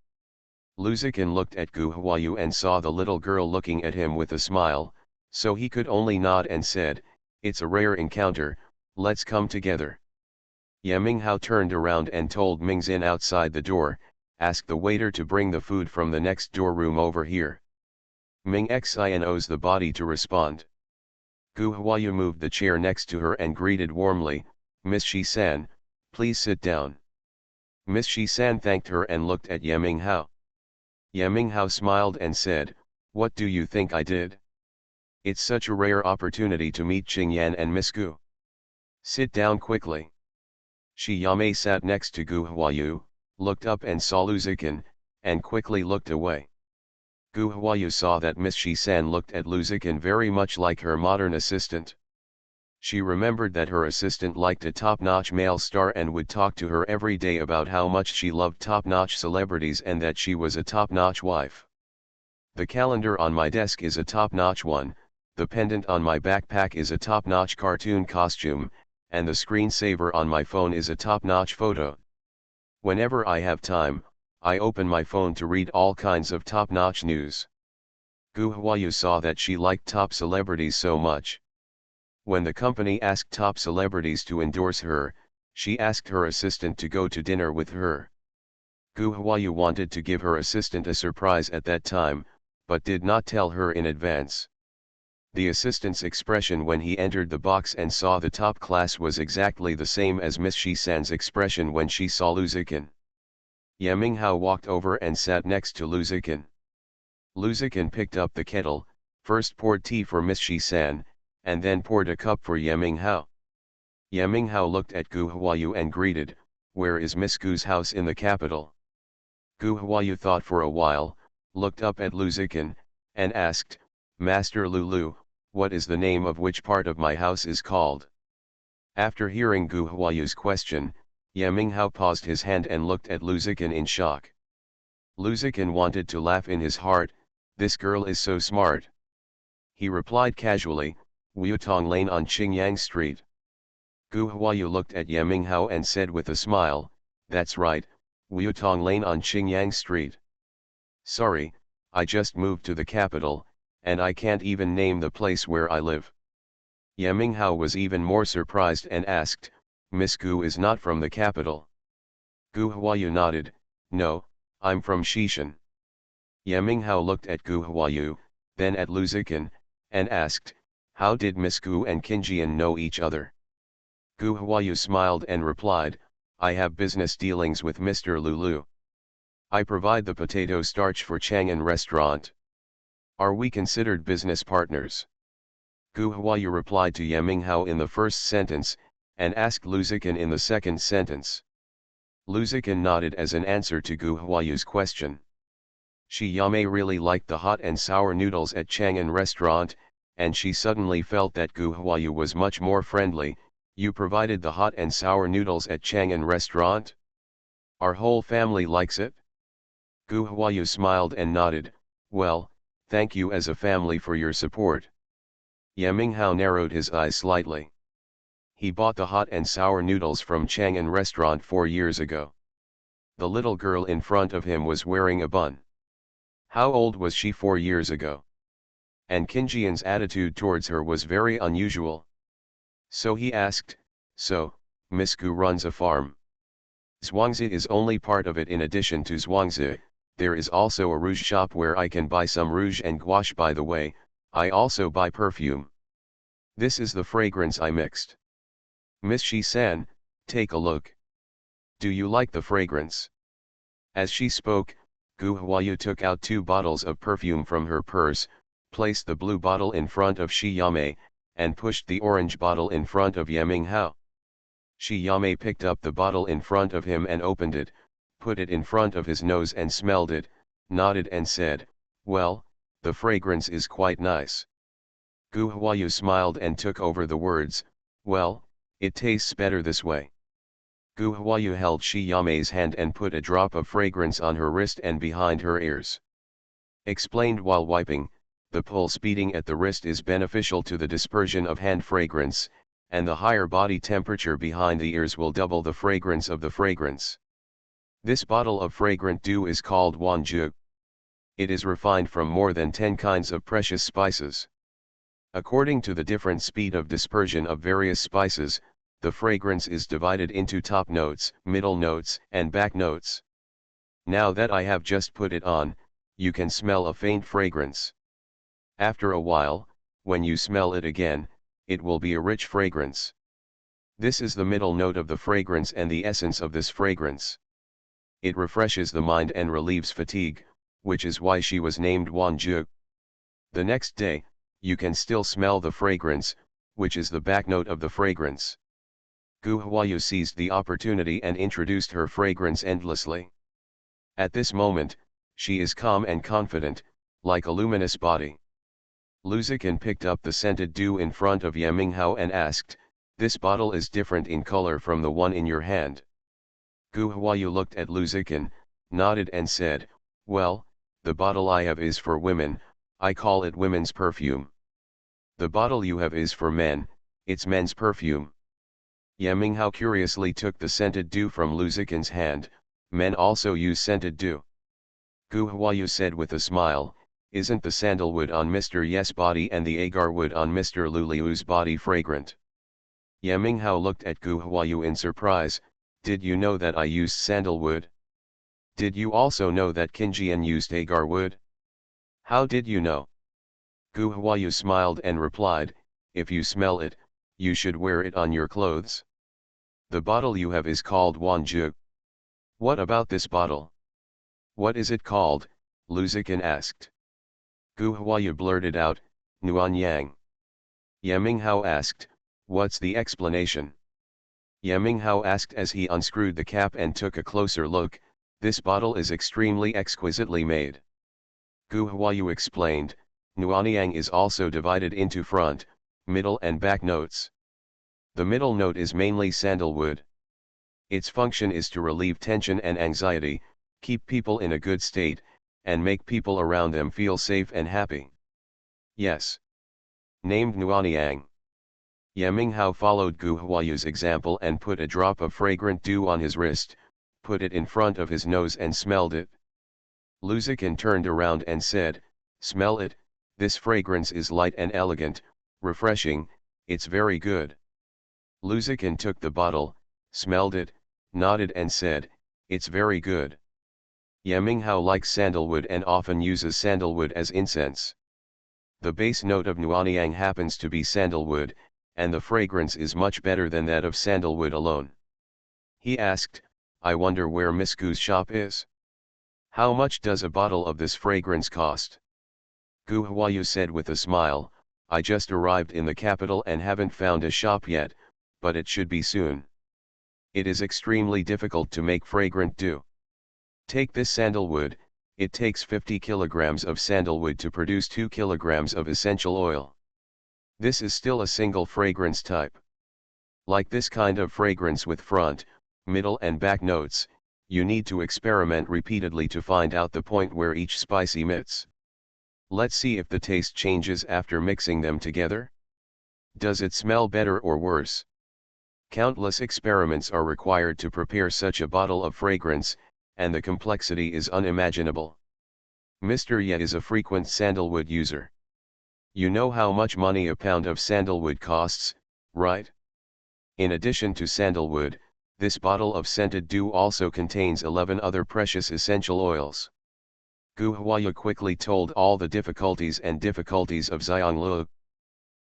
Luzikin looked at Gu Huayu and saw the little girl looking at him with a smile, so he could only nod and said, "It's a rare encounter, let's come together." Yaming turned around and told Mingxin outside the door, "Ask the waiter to bring the food from the next door room over here." Ming Xinos the body to respond. Gu Huayu moved the chair next to her and greeted warmly, "Miss Shi-san, please sit down." Miss Shi-san thanked her and looked at Yaming. Yaming smiled and said, "What do you think I did? It's such a rare opportunity to meet Qingyan and Miss Gu. Sit down quickly." Shi Yame sat next to Gu Huayu, looked up and saw Luzikin, and quickly looked away. Gu Huayu saw that Miss Shi-san looked at Luzikin very much like her modern assistant. She remembered that her assistant liked a top-notch male star and would talk to her every day about how much she loved top-notch celebrities and that she was a top-notch wife. "The calendar on my desk is a top-notch one, the pendant on my backpack is a top-notch cartoon costume, and the screensaver on my phone is a top-notch photo. Whenever I have time, I open my phone to read all kinds of top-notch news." Gu Huayu saw that she liked top celebrities so much. When the company asked top celebrities to endorse her, she asked her assistant to go to dinner with her. Gu Huayu wanted to give her assistant a surprise at that time, but did not tell her in advance. The assistant's expression when he entered the box and saw the top class was exactly the same as Miss Shisan's expression when she saw Luzikin. Yeminghao walked over and sat next to Luzikin. Luzikin picked up the kettle, first poured tea for Miss Shisan, and then poured a cup for Yeminghao. Yeminghao looked at Gu Huayu and greeted, "Where is Miss Gu's house in the capital?" Gu Huayu thought for a while, looked up at Luzikin, and asked, "Master Lulu, what is the name of which part of my house is called?" After hearing Gu Huayu's question, Yeminghao paused his hand and looked at Luzikin in shock. Luzikin wanted to laugh in his heart, this girl is so smart. He replied casually, "Wutong Lane on Qingyang Street." Gu Huayu looked at Yeminghao and said with a smile, "That's right, Wutong Lane on Qingyang Street. Sorry, I just moved to the capital, and I can't even name the place where I live." Yeminghao was even more surprised and asked, "Miss Gu is not from the capital?" Gu Huayu nodded, "No, I'm from Shishan." Yeminghao looked at Gu Huayu, then at Luzikin, and asked, "How did Miss Gu and Qinjian know each other?" Gu Huayu smiled and replied, "I have business dealings with Mr. Lulu. I provide the potato starch for Chang'an restaurant. Are we considered business partners?" Gu Huayu replied to Yeminghao in the first sentence, and asked Luzikin in the second sentence. Luzikin nodded as an answer to Gu Huayu's question. Shi Yame really liked the hot and sour noodles at Chang'an restaurant, and she suddenly felt that Gu Huayu was much more friendly. "You provided the hot and sour noodles at Chang'an restaurant? Our whole family likes it?" Gu Huayu smiled and nodded, "Well, thank you as a family for your support." Yeminghao narrowed his eyes slightly. He bought the hot and sour noodles from Chang'an restaurant 4 years ago. The little girl in front of him was wearing a bun. How old was she 4 years ago? And Qinjian's attitude towards her was very unusual. So he asked, "So, Miss Gu runs a farm?" "Zhuangzi is only part of it. In addition to Zhuangzi, there is also a rouge shop where I can buy some rouge and gouache. By the way, I also buy perfume. This is the fragrance I mixed. Miss Shi-san, take a look. Do you like the fragrance?" As she spoke, Gu Huayu took out 2 bottles of perfume from her purse, placed the blue bottle in front of Shi Yame, and pushed the orange bottle in front of Yeminghao. Shi Yame picked up the bottle in front of him and opened it, put it in front of his nose and smelled it, nodded and said, "Well, the fragrance is quite nice." Gu Huayu smiled and took over the words, "Well, it tastes better this way." Gu Huayu held Shi Yame's hand and put a drop of fragrance on her wrist and behind her ears. Explained while wiping, the pulse beating at the wrist is beneficial to the dispersion of hand fragrance, and the higher body temperature behind the ears will double the fragrance of the fragrance. This bottle of fragrant dew is called Wanju. It is refined from more than 10 kinds of precious spices. According to the different speed of dispersion of various spices, the fragrance is divided into top notes, middle notes, and back notes. Now that I have just put it on, you can smell a faint fragrance. After a while, when you smell it again, it will be a rich fragrance. This is the middle note of the fragrance and the essence of this fragrance. It refreshes the mind and relieves fatigue, which is why she was named Wanju. The next day, you can still smell the fragrance, which is the back note of the fragrance. Gu Huayu seized the opportunity and introduced her fragrance endlessly. At this moment, she is calm and confident, like a luminous body. Luzikin picked up the scented dew in front of Yeminghao and asked, "This bottle is different in color from the one in your hand." Gu Huayu looked at Luzikin, nodded and said, "Well, the bottle I have is for women, I call it women's perfume. The bottle you have is for men, it's men's perfume." Yeminghao curiously took the scented dew from Luzikin's hand. "Men also use scented dew?" Gu Huayu said with a smile, "Isn't the sandalwood on Mr. Yes' body and the agar wood on Mr. Luliu's body fragrant?" Yeminghao looked at Gu Huayu in surprise, "Did you know that I used sandalwood? Did you also know that Qinjian used agar wood? How did you know?" Gu Huayu smiled and replied, if you smell it, you should wear it on your clothes. The bottle you have is called Wanju. What about this bottle? What is it called? Luzikin asked. Gu Huayu blurted out, Nuan Yang. Ye Minghao asked, what's the explanation? Ye Minghao asked as he unscrewed the cap and took a closer look, this bottle is extremely exquisitely made. Gu Huayu explained, Nuanyang is also divided into front, middle and back notes. The middle note is mainly sandalwood. Its function is to relieve tension and anxiety, keep people in a good state, and make people around them feel safe and happy. Yes. Named Nuanyang. Ye Minghao followed Gu Huayu's example and put a drop of fragrant dew on his wrist, put it in front of his nose and smelled it. Luzikin turned around and said, smell it, this fragrance is light and elegant, refreshing, it's very good. Luzikin took the bottle, smelled it, nodded and said, it's very good. Ye Minghao likes sandalwood and often uses sandalwood as incense. The base note of Nuanyang happens to be sandalwood, and the fragrance is much better than that of sandalwood alone. He asked, I wonder where Miss Gu's shop is? How much does a bottle of this fragrance cost? Gu Huayu said with a smile, I just arrived in the capital and haven't found a shop yet, but it should be soon. It is extremely difficult to make fragrant dew. Take this sandalwood, it takes 50 kilograms of sandalwood to produce 2 kilograms of essential oil. This is still a single fragrance type. Like this kind of fragrance with front, middle and back notes, you need to experiment repeatedly to find out the point where each spice emits. Let's see if the taste changes after mixing them together. Does it smell better or worse? Countless experiments are required to prepare such a bottle of fragrance, and the complexity is unimaginable. Mr. Ye is a frequent sandalwood user. You know how much money a pound of sandalwood costs, right? In addition to sandalwood, this bottle of scented dew also contains 11 other precious essential oils. Gu Huayu quickly told all the difficulties of Xianglu.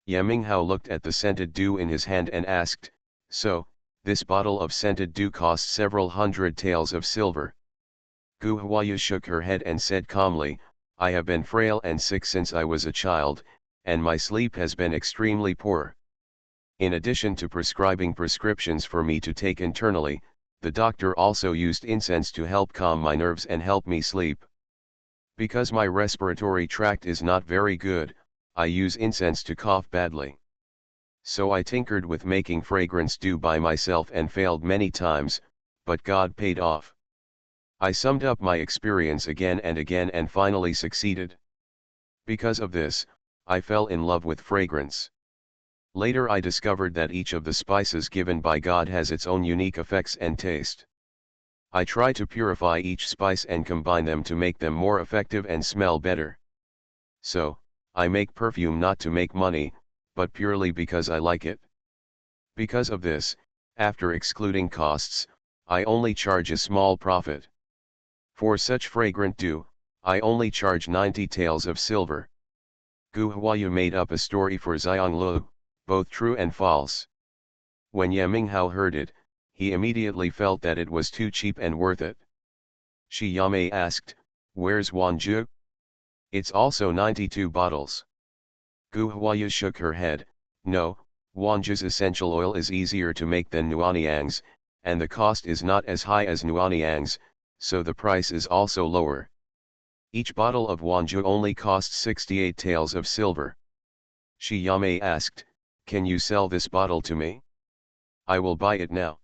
Ye Minghao looked at the scented dew in his hand and asked, so, this bottle of scented dew costs several hundred taels of silver. Gu Huayu shook her head and said calmly, I have been frail and sick since I was a child, and my sleep has been extremely poor. In addition to prescribing prescriptions for me to take internally, the doctor also used incense to help calm my nerves and help me sleep. Because my respiratory tract is not very good, I use incense to cough badly. So I tinkered with making fragrance dew by myself and failed many times, but God paid off. I summed up my experience again and again and finally succeeded. Because of this, I fell in love with fragrance. Later I discovered that each of the spices given by God has its own unique effects and taste. I try to purify each spice and combine them to make them more effective and smell better. So, I make perfume not to make money, but purely because I like it. Because of this, after excluding costs, I only charge a small profit. For such fragrant dew, I only charge 90 taels of silver. Gu Huayu made up a story for Xianglu, both true and false. When Ye Minghao heard it, he immediately felt that it was too cheap and worth it. Shi Yamei asked, where's Wanju? It's also 92 bottles. Gu Huayu shook her head, no, Wanju's essential oil is easier to make than Nuanyang's, and the cost is not as high as Nuanyang's, so the price is also lower. Each bottle of Wanju only costs 68 taels of silver. Shi Yamei asked, can you sell this bottle to me? I will buy it now.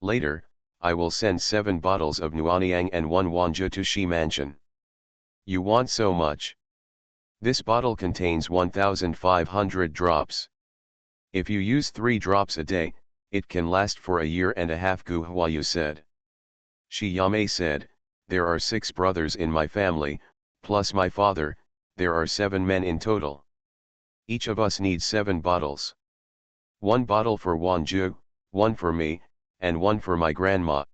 Later, I will send 7 bottles of Nuanyang and 1 Wanju to Shi Mansion. You want so much? This bottle contains 1,500 drops. If you use 3 drops a day, it can last for a year and a half, Gu Huayu said. Shi Yamei said, there are 6 brothers in my family, plus my father, there are 7 men in total. Each of us needs 7 bottles. 1 bottle for Wanju, 1 for me, and 1 for my grandma.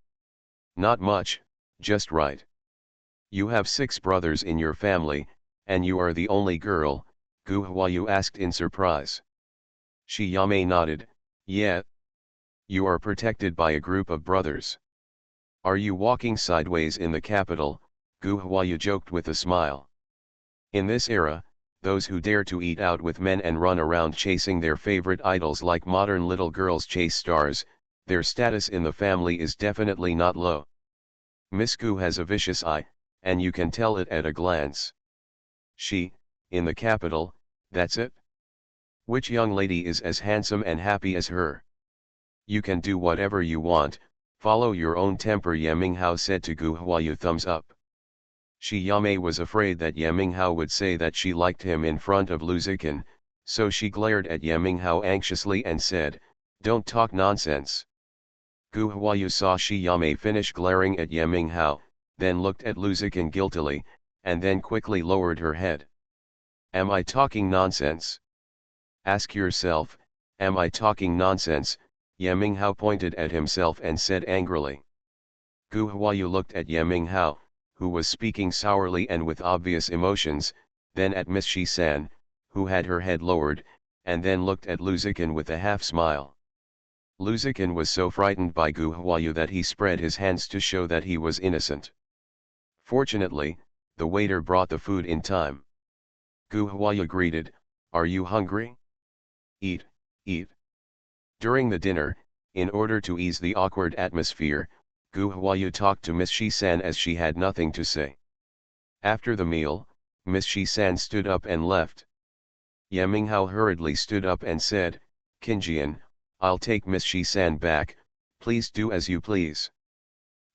Not much, just right. You have 6 brothers in your family, and you are the only girl, Gu Huayu asked in surprise. Shi Yamei nodded, yeah. You are protected by a group of brothers. Are you walking sideways in the capital? Gu Huayu joked with a smile. In this era, those who dare to eat out with men and run around chasing their favorite idols like modern little girls chase stars, their status in the family is definitely not low. Miss Gu has a vicious eye, and you can tell it at a glance. She, in the capital, that's it? Which young lady is as handsome and happy as her? You can do whatever you want, follow your own temper, Ye Minghao said to Gu Huayu. Thumbs up. Shi Yamei was afraid that Ye Minghao would say that she liked him in front of Lu Zikin, so she glared at Ye Minghao anxiously and said, don't talk nonsense. Gu Huayu saw Shi Yamei finish glaring at Ye Minghao, then looked at Lu Zikin guiltily, and then quickly lowered her head. Am I talking nonsense? Ask yourself, am I talking nonsense? Ye Minghao pointed at himself and said angrily. Gu Huayu looked at Ye Minghao, who was speaking sourly and with obvious emotions, then at Miss Shi-san, who had her head lowered, and then looked at Lu Zikin with a half-smile. Lu Zikin was so frightened by Gu Huayu that he spread his hands to show that he was innocent. Fortunately, the waiter brought the food in time. Gu Huayu greeted, are you hungry? Eat, eat. During the dinner, in order to ease the awkward atmosphere, Gu Huayu talked to Miss Shi-san as she had nothing to say. After the meal, Miss Shi-san stood up and left. Ye Minghao hurriedly stood up and said, Qinjian, I'll take Miss Shi-san back, please do as you please.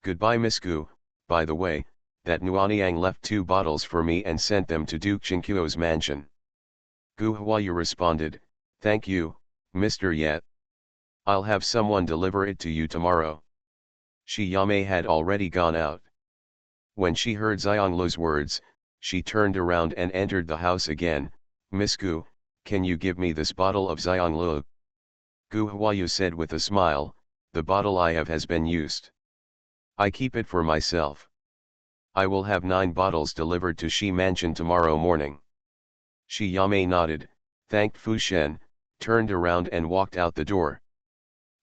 Goodbye Miss Gu, by the way, that Nuaniang left 2 bottles for me and sent them to Duke Chinquo's mansion. Gu Huayu responded, thank you, Mr. Ye. I'll have someone deliver it to you tomorrow. Shi Yamei had already gone out. When she heard Xianglu's words, she turned around and entered the house again. Miss Gu, can you give me this bottle of Xianglu? Gu Huayu said with a smile, the bottle I have has been used. I keep it for myself. I will have 9 bottles delivered to Shi Mansion tomorrow morning. Shi Yamei nodded, thanked Fu Shen, turned around and walked out the door.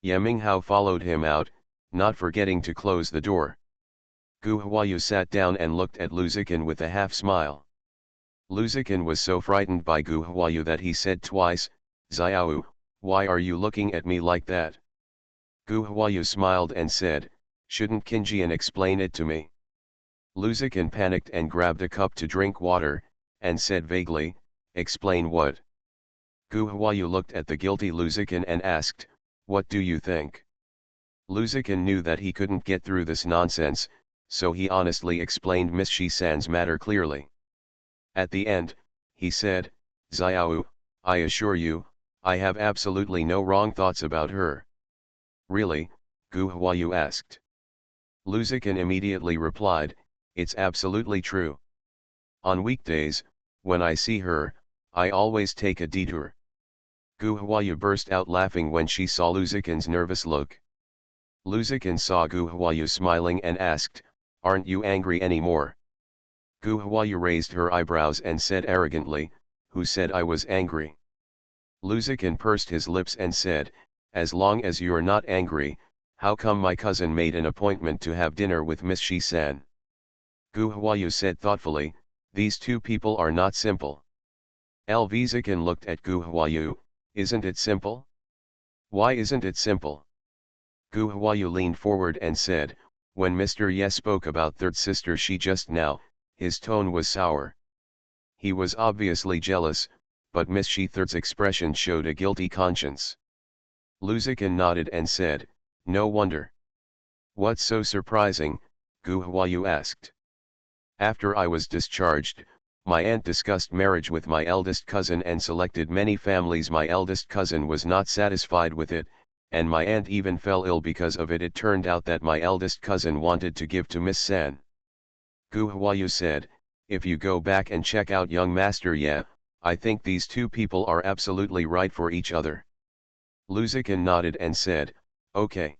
Ye Minghao followed him out, not forgetting to close the door. Gu Huayu sat down and looked at Lu Zikin with a half-smile. Lu Zikin was so frightened by Gu Huayu that he said twice, Xiao, why are you looking at me like that? Gu Huayu smiled and said, shouldn't Qinjian explain it to me? Lu Zikin panicked and grabbed a cup to drink water, and said vaguely, explain what? Gu Huayu looked at the guilty Lu Zikin and asked, what do you think? Lu Zikin knew that he couldn't get through this nonsense, so he honestly explained Miss Shi-san's matter clearly. At the end, he said, Xiao, I assure you, I have absolutely no wrong thoughts about her. Really? Gu Huayu asked. Lu Zikin immediately replied, it's absolutely true. On weekdays, when I see her, I always take a detour. Gu Huayu burst out laughing when she saw Lu Zikin's nervous look. Lu Zikin saw Gu Huayu smiling and asked, aren't you angry anymore? Gu Huayu raised her eyebrows and said arrogantly, who said I was angry? Lu Zikin pursed his lips and said, as long as you're not angry, how come my cousin made an appointment to have dinner with Miss Shi-san? Gu Huayu said thoughtfully, these 2 people are not simple. Lv Zikin looked at Gu Huayu, isn't it simple? Why isn't it simple? Gu Huayu leaned forward and said, when Mr. Ye spoke about third sister Shi just now, his tone was sour. He was obviously jealous, but Miss Shi third's expression showed a guilty conscience. Lu Zikin nodded and said, no wonder. What's so surprising? Gu Huayu asked. After I was discharged, my aunt discussed marriage with my eldest cousin and selected many families. My eldest cousin was not satisfied with it, and my aunt even fell ill because of it. It turned out that my eldest cousin wanted to give to Miss San. Gu Huayu said, if you go back and check out young Master Ye, I think these 2 people are absolutely right for each other. Lu Zikin nodded and said, okay.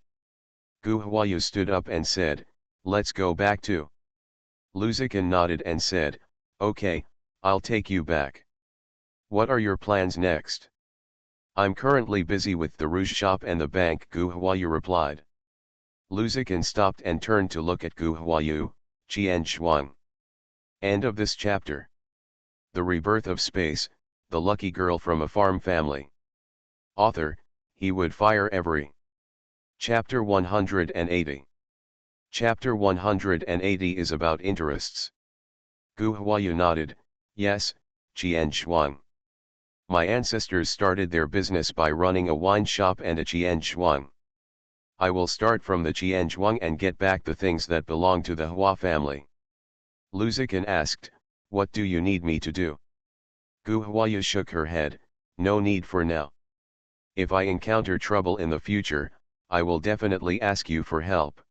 Gu Huayu stood up and said, let's go back too. Lu Zikin nodded and said, okay, I'll take you back. What are your plans next? I'm currently busy with the rouge shop and the bank, Gu Huayu replied. Lu Ziqin stopped and turned to look at Gu Huayu, Qian Shuang. End of this chapter. The Rebirth of Space, the Lucky Girl from a Farm Family. Author, he would fire every. Chapter 180. Chapter 180 is about interests. Gu Huayu nodded, yes, Qian Shuang. My ancestors started their business by running a wine shop and a Qian Shuang. I will start from the Qian Shuang and get back the things that belong to the Hua family. Lu Ziqin asked, what do you need me to do? Gu Huayu shook her head, no need for now. If I encounter trouble in the future, I will definitely ask you for help.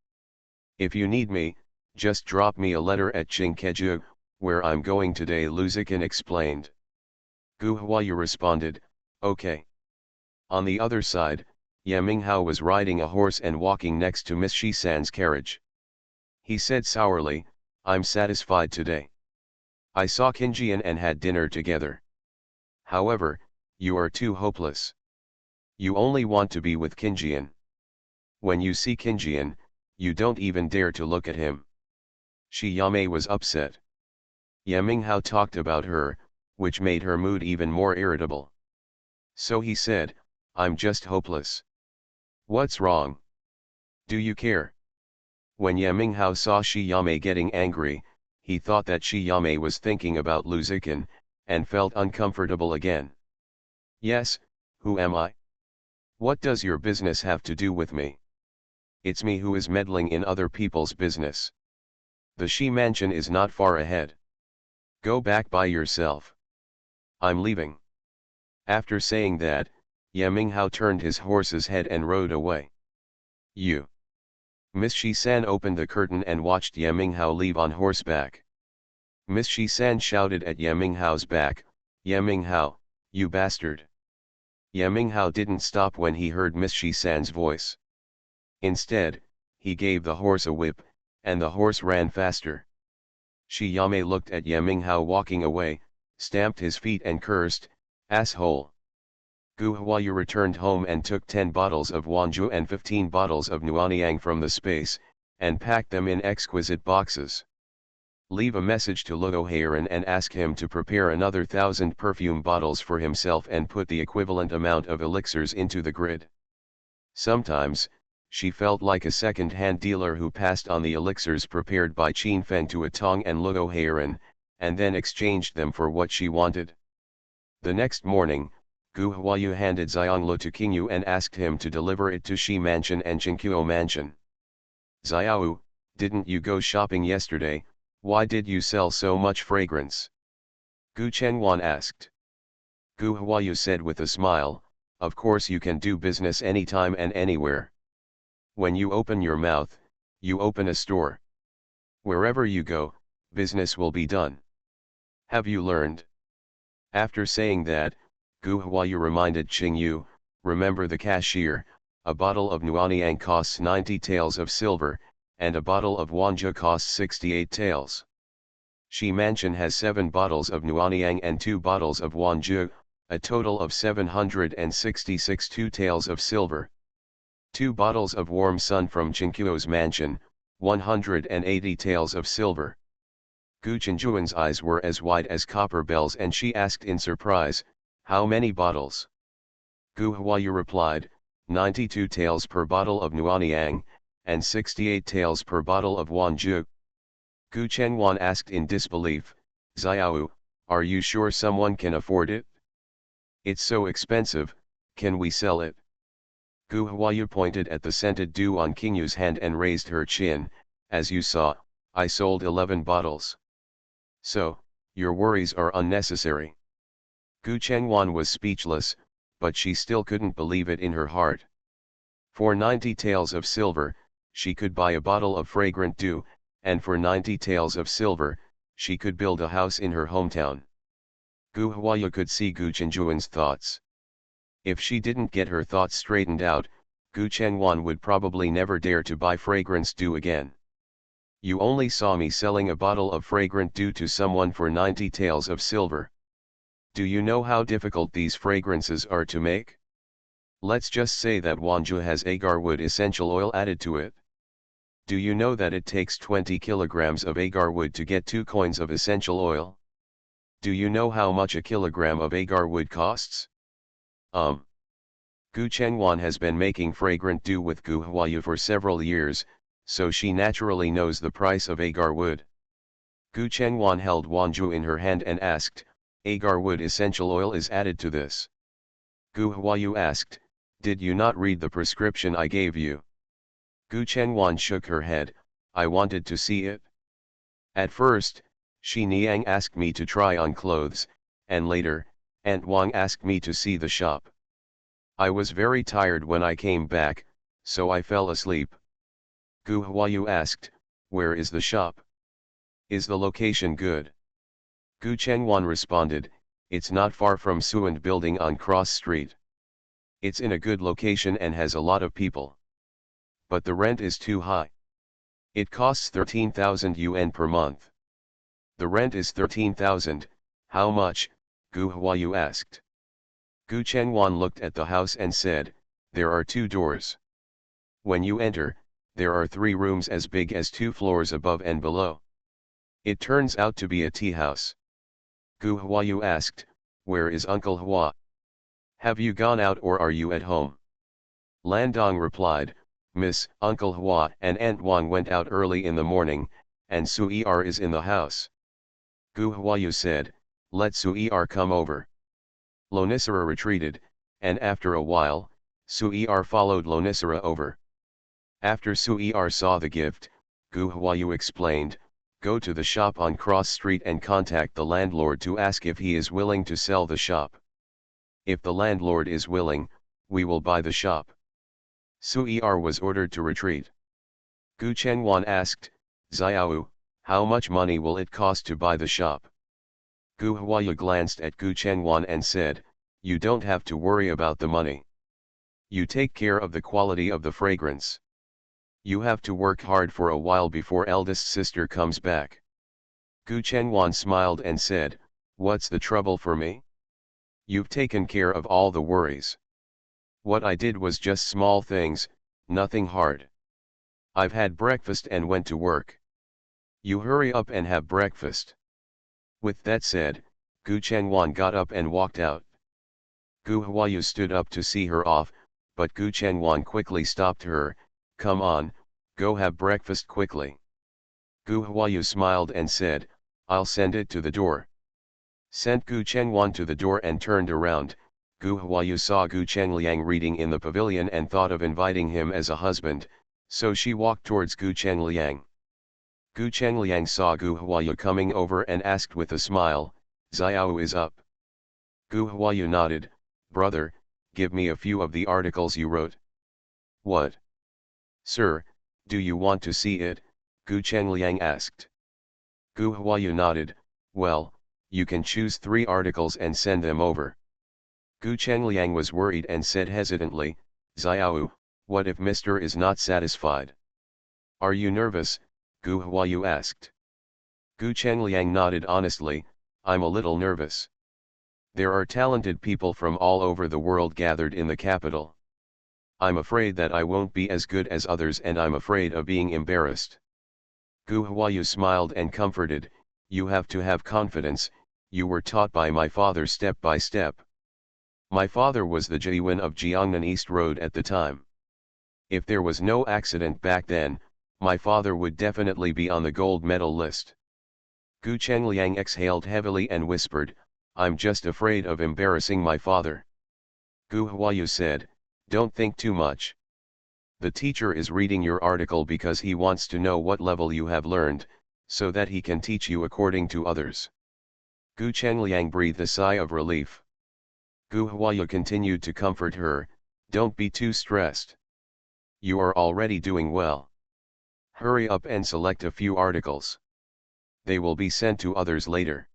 If you need me, just drop me a letter at Qingkeju, where I'm going today, Lu Ziqin explained. Gu Huayu responded, okay. On the other side, Ye Minghao was riding a horse and walking next to Miss Shisan's carriage. He said sourly, I'm satisfied today. I saw Qinjian and had dinner together. However, you are too hopeless. You only want to be with Qinjian. When you see Qinjian, you don't even dare to look at him. Shi Yamei was upset. Ye Minghao talked about her, which made her mood even more irritable. So he said, I'm just hopeless. What's wrong? Do you care? When Ye Minghao saw Shi Yamei getting angry, he thought that Shi Yamei was thinking about Lu Ziqin, and felt uncomfortable again. Yes, who am I? What does your business have to do with me? It's me who is meddling in other people's business. The Shi mansion is not far ahead. Go back by yourself. I'm leaving. After saying that, Ye Minghao turned his horse's head and rode away. You. Miss Shisan opened the curtain and watched Ye Minghao leave on horseback. Miss Shisan shouted at Ye Minghao's back, Ye Minghao, you bastard. Ye Minghao didn't stop when he heard Miss Shisan's voice. Instead, he gave the horse a whip, and the horse ran faster. Shi Yamei looked at Ye Minghao walking away, stamped his feet and cursed, asshole. Gu Huayu returned home and took 10 bottles of Wanju and 15 bottles of Nuaniang from the space, and packed them in exquisite boxes. Leave a message to Luo Heiran and ask him to prepare another 1,000 perfume bottles for himself and put the equivalent amount of elixirs into the grid. Sometimes, she felt like a second-hand dealer who passed on the elixirs prepared by Qin Feng to Atong and Luo Heiran, and then exchanged them for what she wanted. The next morning, Gu Huayu handed Xianglu to Qingyu and asked him to deliver it to Shi Mansion and Qingqiu Mansion. Xiao, didn't you go shopping yesterday? Why did you sell so much fragrance? Gu Chengwan asked. Gu Huayu said with a smile, of course you can do business anytime and anywhere. When you open your mouth, you open a store. Wherever you go, business will be done. Have you learned? After saying that, Gu Huayu reminded Qingyu, remember the cashier, a bottle of Nuaniang costs 90 taels of silver, and a bottle of Wanju costs 68 taels. Shi Mansion has 7 bottles of Nuaniang and 2 bottles of Wanju, a total of 766 2 taels of silver. 2 bottles of warm sun from Qingqiu's mansion, 180 taels of silver. Gu Chenjuan's eyes were as wide as copper bells and she asked in surprise, how many bottles? Gu Huayu replied, 92 taels per bottle of Nuaniang, and 68 taels per bottle of Wanju. Gu Chengwan asked in disbelief, Xiao, are you sure someone can afford it? It's so expensive, can we sell it? Gu Huayu pointed at the scented dew on Qingyu's hand and raised her chin, as you saw, I sold 11 bottles. So, your worries are unnecessary. Gu Chengwan was speechless, but she still couldn't believe it in her heart. For 90 taels of silver, she could buy a bottle of fragrant dew, and for 90 taels of silver, she could build a house in her hometown. Gu Huayu could see Gu Chenjuan's thoughts. If she didn't get her thoughts straightened out, Gu Chengwan would probably never dare to buy fragrance dew again. You only saw me selling a bottle of fragrant dew to someone for 90 taels of silver. Do you know how difficult these fragrances are to make? Let's just say that Wanju has agarwood essential oil added to it. Do you know that it takes 20 kilograms of agarwood to get 2 coins of essential oil? Do you know how much a kilogram of agarwood costs? Gu Chengwan has been making fragrant dew with Gu Huayu for several years, so she naturally knows the price of agarwood. Gu Chengwan held Wanju in her hand and asked, agarwood essential oil is added to this. Gu Huayu asked, did you not read the prescription I gave you? Gu Chengwan shook her head, I wanted to see it. At first, Shi Niang asked me to try on clothes, and later, Aunt Wang asked me to see the shop. I was very tired when I came back, so I fell asleep. Gu Huayu asked, where is the shop? Is the location good? Gu Chengwan responded, it's not far from Suand building on Cross Street. It's in a good location and has a lot of people. But the rent is too high. It costs 13,000 yuan per month. The rent is 13,000, how much? Gu Huayu asked. Gu Chengwan looked at the house and said, there are 2 doors. When you enter, there are 3 rooms as big as 2 floors above and below. It turns out to be a tea house. Gu Huayu asked, where is Uncle Hua? Have you gone out or are you at home? Landong replied, Miss, Uncle Hua and Aunt Wang went out early in the morning, and Sui-er is in the house. Gu Huayu said, let Sui-er come over. Lonisara retreated, and after a while, Sui-er followed Lonisara over. After Sui-er saw the gift, Gu Huayu explained, go to the shop on Cross Street and contact the landlord to ask if he is willing to sell the shop. If the landlord is willing, we will buy the shop. Sui-er was ordered to retreat. Gu Chengwan asked, Xiao, how much money will it cost to buy the shop? Gu Huayu glanced at Gu Chengwan and said, you don't have to worry about the money. You take care of the quality of the fragrance. You have to work hard for a while before eldest sister comes back. Gu Chengwan smiled and said, what's the trouble for me? You've taken care of all the worries. What I did was just small things, nothing hard. I've had breakfast and went to work. You hurry up and have breakfast. With that said, Gu Chengwan got up and walked out. Gu Huayu stood up to see her off, but Gu Chengwan quickly stopped her, come on, go have breakfast quickly. Gu Huayu smiled and said, I'll send it to the door. Sent Gu Chengwan to the door and turned around. Gu Huayu saw Gu Chengliang reading in the pavilion and thought of inviting him as a husband, so she walked towards Gu Chengliang. Gu Chengliang saw Gu Huayu coming over and asked with a smile, Xiao is up. Gu Huayu nodded, brother, give me a few of the articles you wrote. What? Sir, do you want to see it? Gu Chengliang asked. Gu Huayu nodded, well, you can choose 3 articles and send them over. Gu Chengliang was worried and said hesitantly, Xiao, what if Mr. is not satisfied? Are you nervous? Gu Huayu asked. Gu Chengliang nodded honestly, I'm a little nervous. There are talented people from all over the world gathered in the capital. I'm afraid that I won't be as good as others and I'm afraid of being embarrassed. Gu Huayu smiled and comforted, you have to have confidence, you were taught by my father step by step. My father was the Jiwen of Jiangnan East Road at the time. If there was no accident back then, my father would definitely be on the gold medal list. Gu Chengliang exhaled heavily and whispered, I'm just afraid of embarrassing my father. Gu Huayu said, don't think too much. The teacher is reading your article because he wants to know what level you have learned, so that he can teach you according to others. Gu Chengliang breathed a sigh of relief. Gu Huayu continued to comfort her, don't be too stressed. You are already doing well. Hurry up and select a few articles. They will be sent to others later.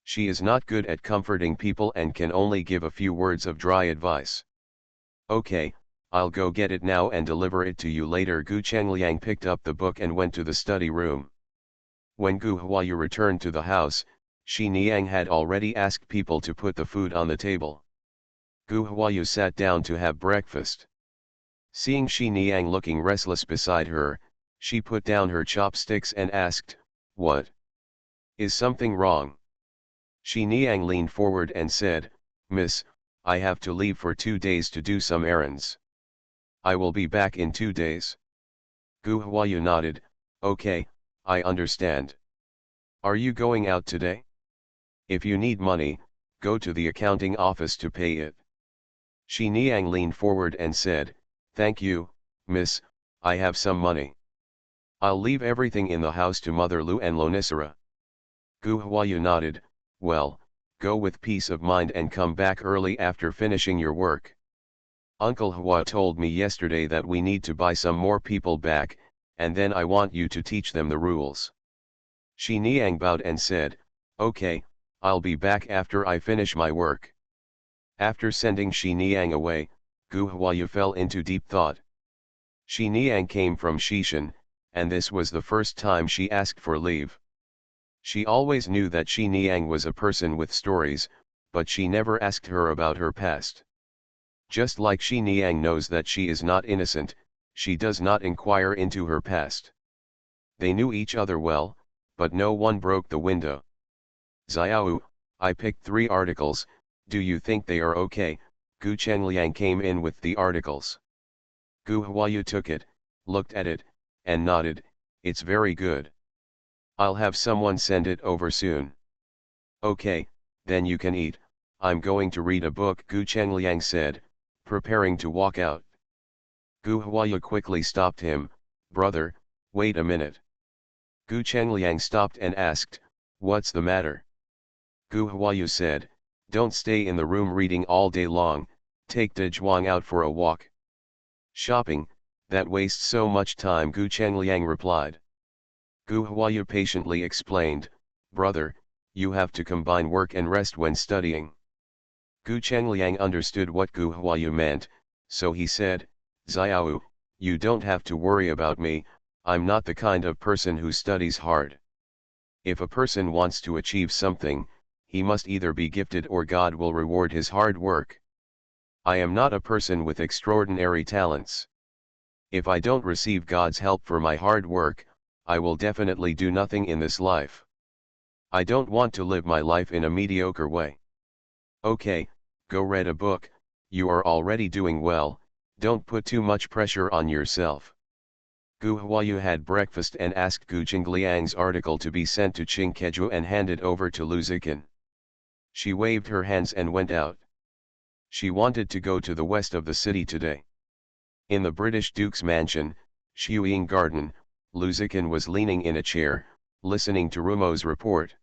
She is not good at comforting people and can only give a few words of dry advice. Okay, I'll go get it now and deliver it to you later. Gu Chengliang picked up the book and went to the study room. When Gu Huayu returned to the house, Shi Niang had already asked people to put the food on the table. Gu Huayu sat down to have breakfast. Seeing Shi Niang looking restless beside her, she put down her chopsticks and asked, "What? Is something wrong?" Shi Niang leaned forward and said, "Miss, I have to leave for 2 days to do some errands. I will be back in 2 days." Gu Huayu nodded, "Okay, I understand. Are you going out today? If you need money, go to the accounting office to pay it." Shi Niang leaned forward and said, "Thank you, miss, I have some money. I'll leave everything in the house to Mother Lu and Lonicera." Gu Huayu nodded, "Well, go with peace of mind and come back early after finishing your work. Uncle Hua told me yesterday that we need to buy some more people back, and then I want you to teach them the rules." Shi Niang bowed and said, "Okay, I'll be back after I finish my work." After sending Shi Niang away, Gu Huayu fell into deep thought. Shi Niang came from Shishan, and this was the first time she asked for leave. She always knew that Shi Niang was a person with stories, but she never asked her about her past. Just like Shi Niang knows that she is not innocent, she does not inquire into her past. They knew each other well, but no one broke the window. "Xiao, I picked 3 articles, do you think they are okay?" Gu Chengliang came in with the articles. Gu Huayu took it, looked at it, and nodded, "It's very good. I'll have someone send it over soon." "Okay, then you can eat, I'm going to read a book," Gu Chengliang said, preparing to walk out. Gu Huayu quickly stopped him, "Brother, wait a minute." Gu Chengliang stopped and asked, "What's the matter?" Gu Huayu said, "Don't stay in the room reading all day long, take De Zhuang out for a walk." "Shopping, that wastes so much time," Gu Chengliang replied. Gu Huayu patiently explained, "Brother, you have to combine work and rest when studying." Gu Chengliang understood what Gu Huayu meant, so he said, "Xiao, you don't have to worry about me, I'm not the kind of person who studies hard. If a person wants to achieve something, he must either be gifted or God will reward his hard work. I am not a person with extraordinary talents. If I don't receive God's help for my hard work, I will definitely do nothing in this life. I don't want to live my life in a mediocre way. Okay, go read a book, you are already doing well, don't put too much pressure on yourself." Gu Huayu had breakfast and asked Gu Jingliang's article to be sent to Qingkeju and handed over to Lu Zikin. She waved her hands and went out. She wanted to go to the west of the city today. In the British Duke's mansion, Shuiying Garden, Lu Zikin was leaning in a chair, listening to Rumo's report.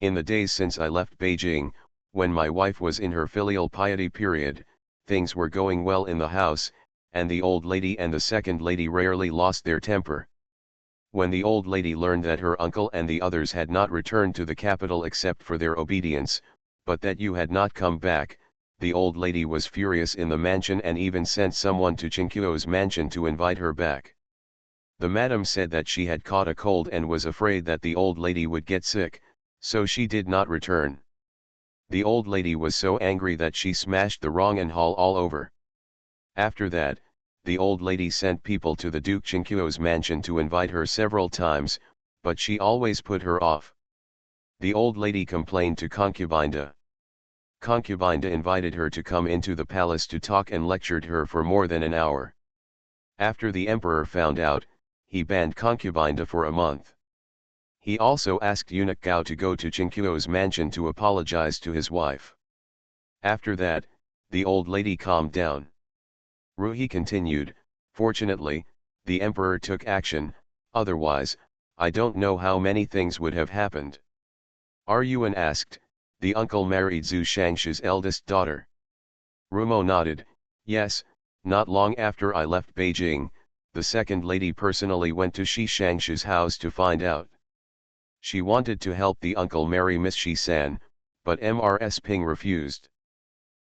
"In the days since I left Beijing, when my wife was in her filial piety period, things were going well in the house, and the old lady and the second lady rarely lost their temper. When the old lady learned that her uncle and the others had not returned to the capital except for their obedience, but that you had not come back, the old lady was furious in the mansion and even sent someone to Qingqiu's mansion to invite her back. The madam said that she had caught a cold and was afraid that the old lady would get sick, so she did not return. The old lady was so angry that she smashed the Rong'an hall all over. After that, the old lady sent people to the Duke Qingqiu's mansion to invite her several times, but she always put her off. The old lady complained to Concubinda. Concubinda invited her to come into the palace to talk and lectured her for more than an hour. After the emperor found out, he banned Concubinda for a month. He also asked eunuch Gao to go to Qingqiu's mansion to apologize to his wife. After that, the old lady calmed down. Ruhi continued, "Fortunately, the emperor took action, otherwise, I don't know how many things would have happened." Ryuan asked, "The uncle married Zhu Shangshu's eldest daughter?" Rumo nodded, "Yes, not long after I left Beijing, the second lady personally went to Shi Shangshu's house to find out. She wanted to help the uncle marry Miss Shi San, but Mrs. Ping refused.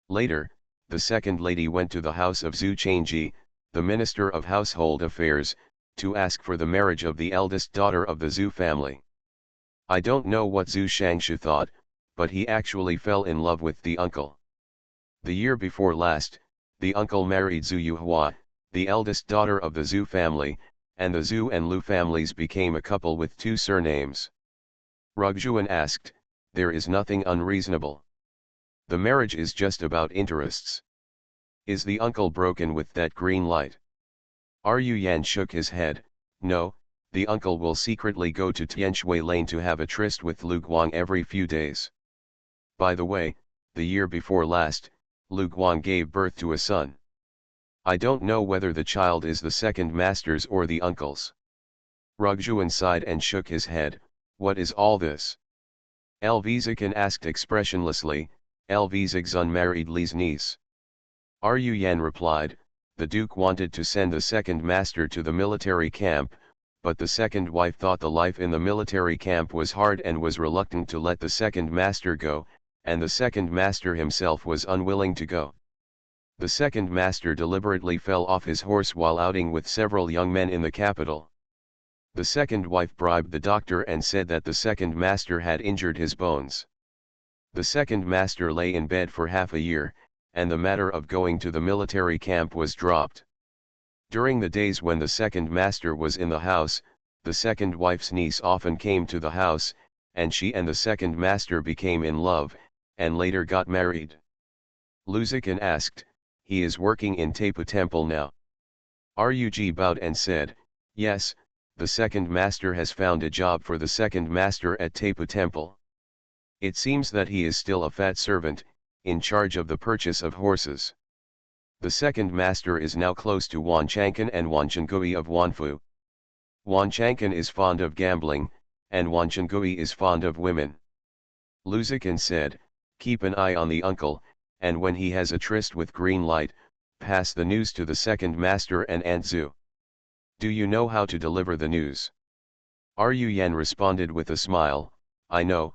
Later, the second lady went to the house of Zhu Changji, the Minister of Household Affairs, to ask for the marriage of the eldest daughter of the Zhu family. I don't know what Zhu Shangshu thought, but he actually fell in love with the uncle. The year before last, the uncle married Zhu Yuhua, the eldest daughter of the Zhu family, and the Zhu and Lu families became a couple with 2 surnames. Rugjuan asked, there is nothing unreasonable. The marriage is just about interests. Is the uncle broken with that green light? Ru Yan shook his head. No, the uncle will secretly go to Tianshui Lane to have a tryst with Lu Guang every few days. By the way, the year before last, Lu Guang gave birth to a son. I don't know whether the child is the second master's or the uncle's. Rugjuan sighed and shook his head. What is all this? Elvizikan asked expressionlessly. Elvizikzun married Li's niece. Ru Yan replied, the Duke wanted to send the second master to the military camp, but the second wife thought the life in the military camp was hard and was reluctant to let the second master go, and the second master himself was unwilling to go. The second master deliberately fell off his horse while outing with several young men in the capital. The second wife bribed the doctor and said that the second master had injured his bones. The second master lay in bed for half a year, and the matter of going to the military camp was dropped. During the days when the second master was in the house, the second wife's niece often came to the house, and she and the second master became in love, and later got married. Luzikan asked, he is working in Tapu Temple now. Rug bowed and said, yes, the second master has found a job for the second master at Tapu Temple. It seems that he is still a fat servant, in charge of the purchase of horses. The second master is now close to Wan Chankan and Wan Changui of Wanfu. Wan Chankan is fond of gambling, and Wan Changui is fond of women. Luzikan said, keep an eye on the uncle, and when he has a tryst with green light, pass the news to the second master and Aunt Zhu. Do you know how to deliver the news? Ru Yan responded with a smile, I know.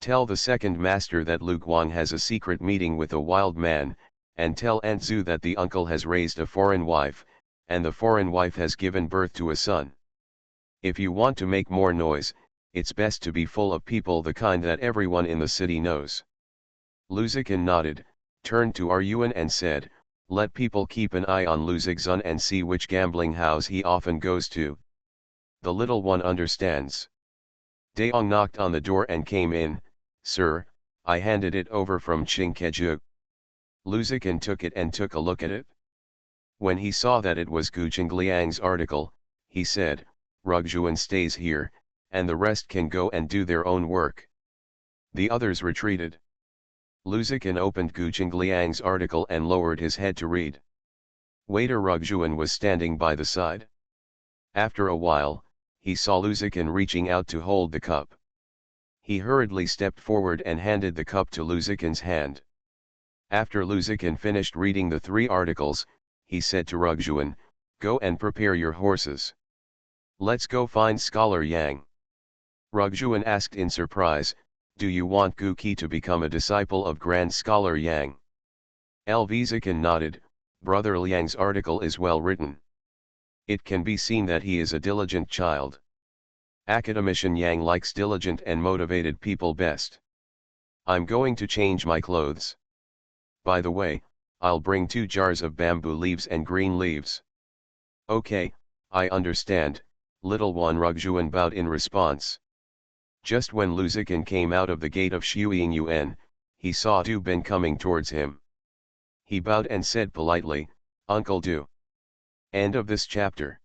Tell the second master that Lu Guang has a secret meeting with a wild man, and tell Aunt Zhu that the uncle has raised a foreign wife, and the foreign wife has given birth to a son. If you want to make more noise, it's best to be full of people the kind that everyone in the city knows. Luzikan nodded, turned to Ryuan and said, let people keep an eye on Luzikzun and see which gambling house he often goes to. The little one understands. Daong knocked on the door and came in. Sir, I handed it over from Qingkeju. Luzikan took it and took a look at it. When he saw that it was Gu Jingliang's article, he said, Rugjuan stays here, and the rest can go and do their own work. The others retreated. Luzikan opened Gu Jingliang's article and lowered his head to read. Waiter Rugjuan was standing by the side. After a while, he saw Luzikan reaching out to hold the cup. He hurriedly stepped forward and handed the cup to Luzikan's hand. After Luzikan finished reading the 3 articles, he said to Rugjuan, go and prepare your horses. Let's go find Scholar Yang. Rugjuan asked in surprise, do you want Gu Qi to become a disciple of Grand Scholar Yang? Elvizikan nodded, Brother Liang's article is well written. It can be seen that he is a diligent child. Academician Yang likes diligent and motivated people best. I'm going to change my clothes. By the way, I'll bring 2 jars of bamboo leaves and green leaves. Okay, I understand, little one, Rugjuan bowed in response. Just when Luzikan came out of the gate of Shuiyingyuan, he saw Du Bin coming towards him. He bowed and said politely, Uncle Du. End of this chapter.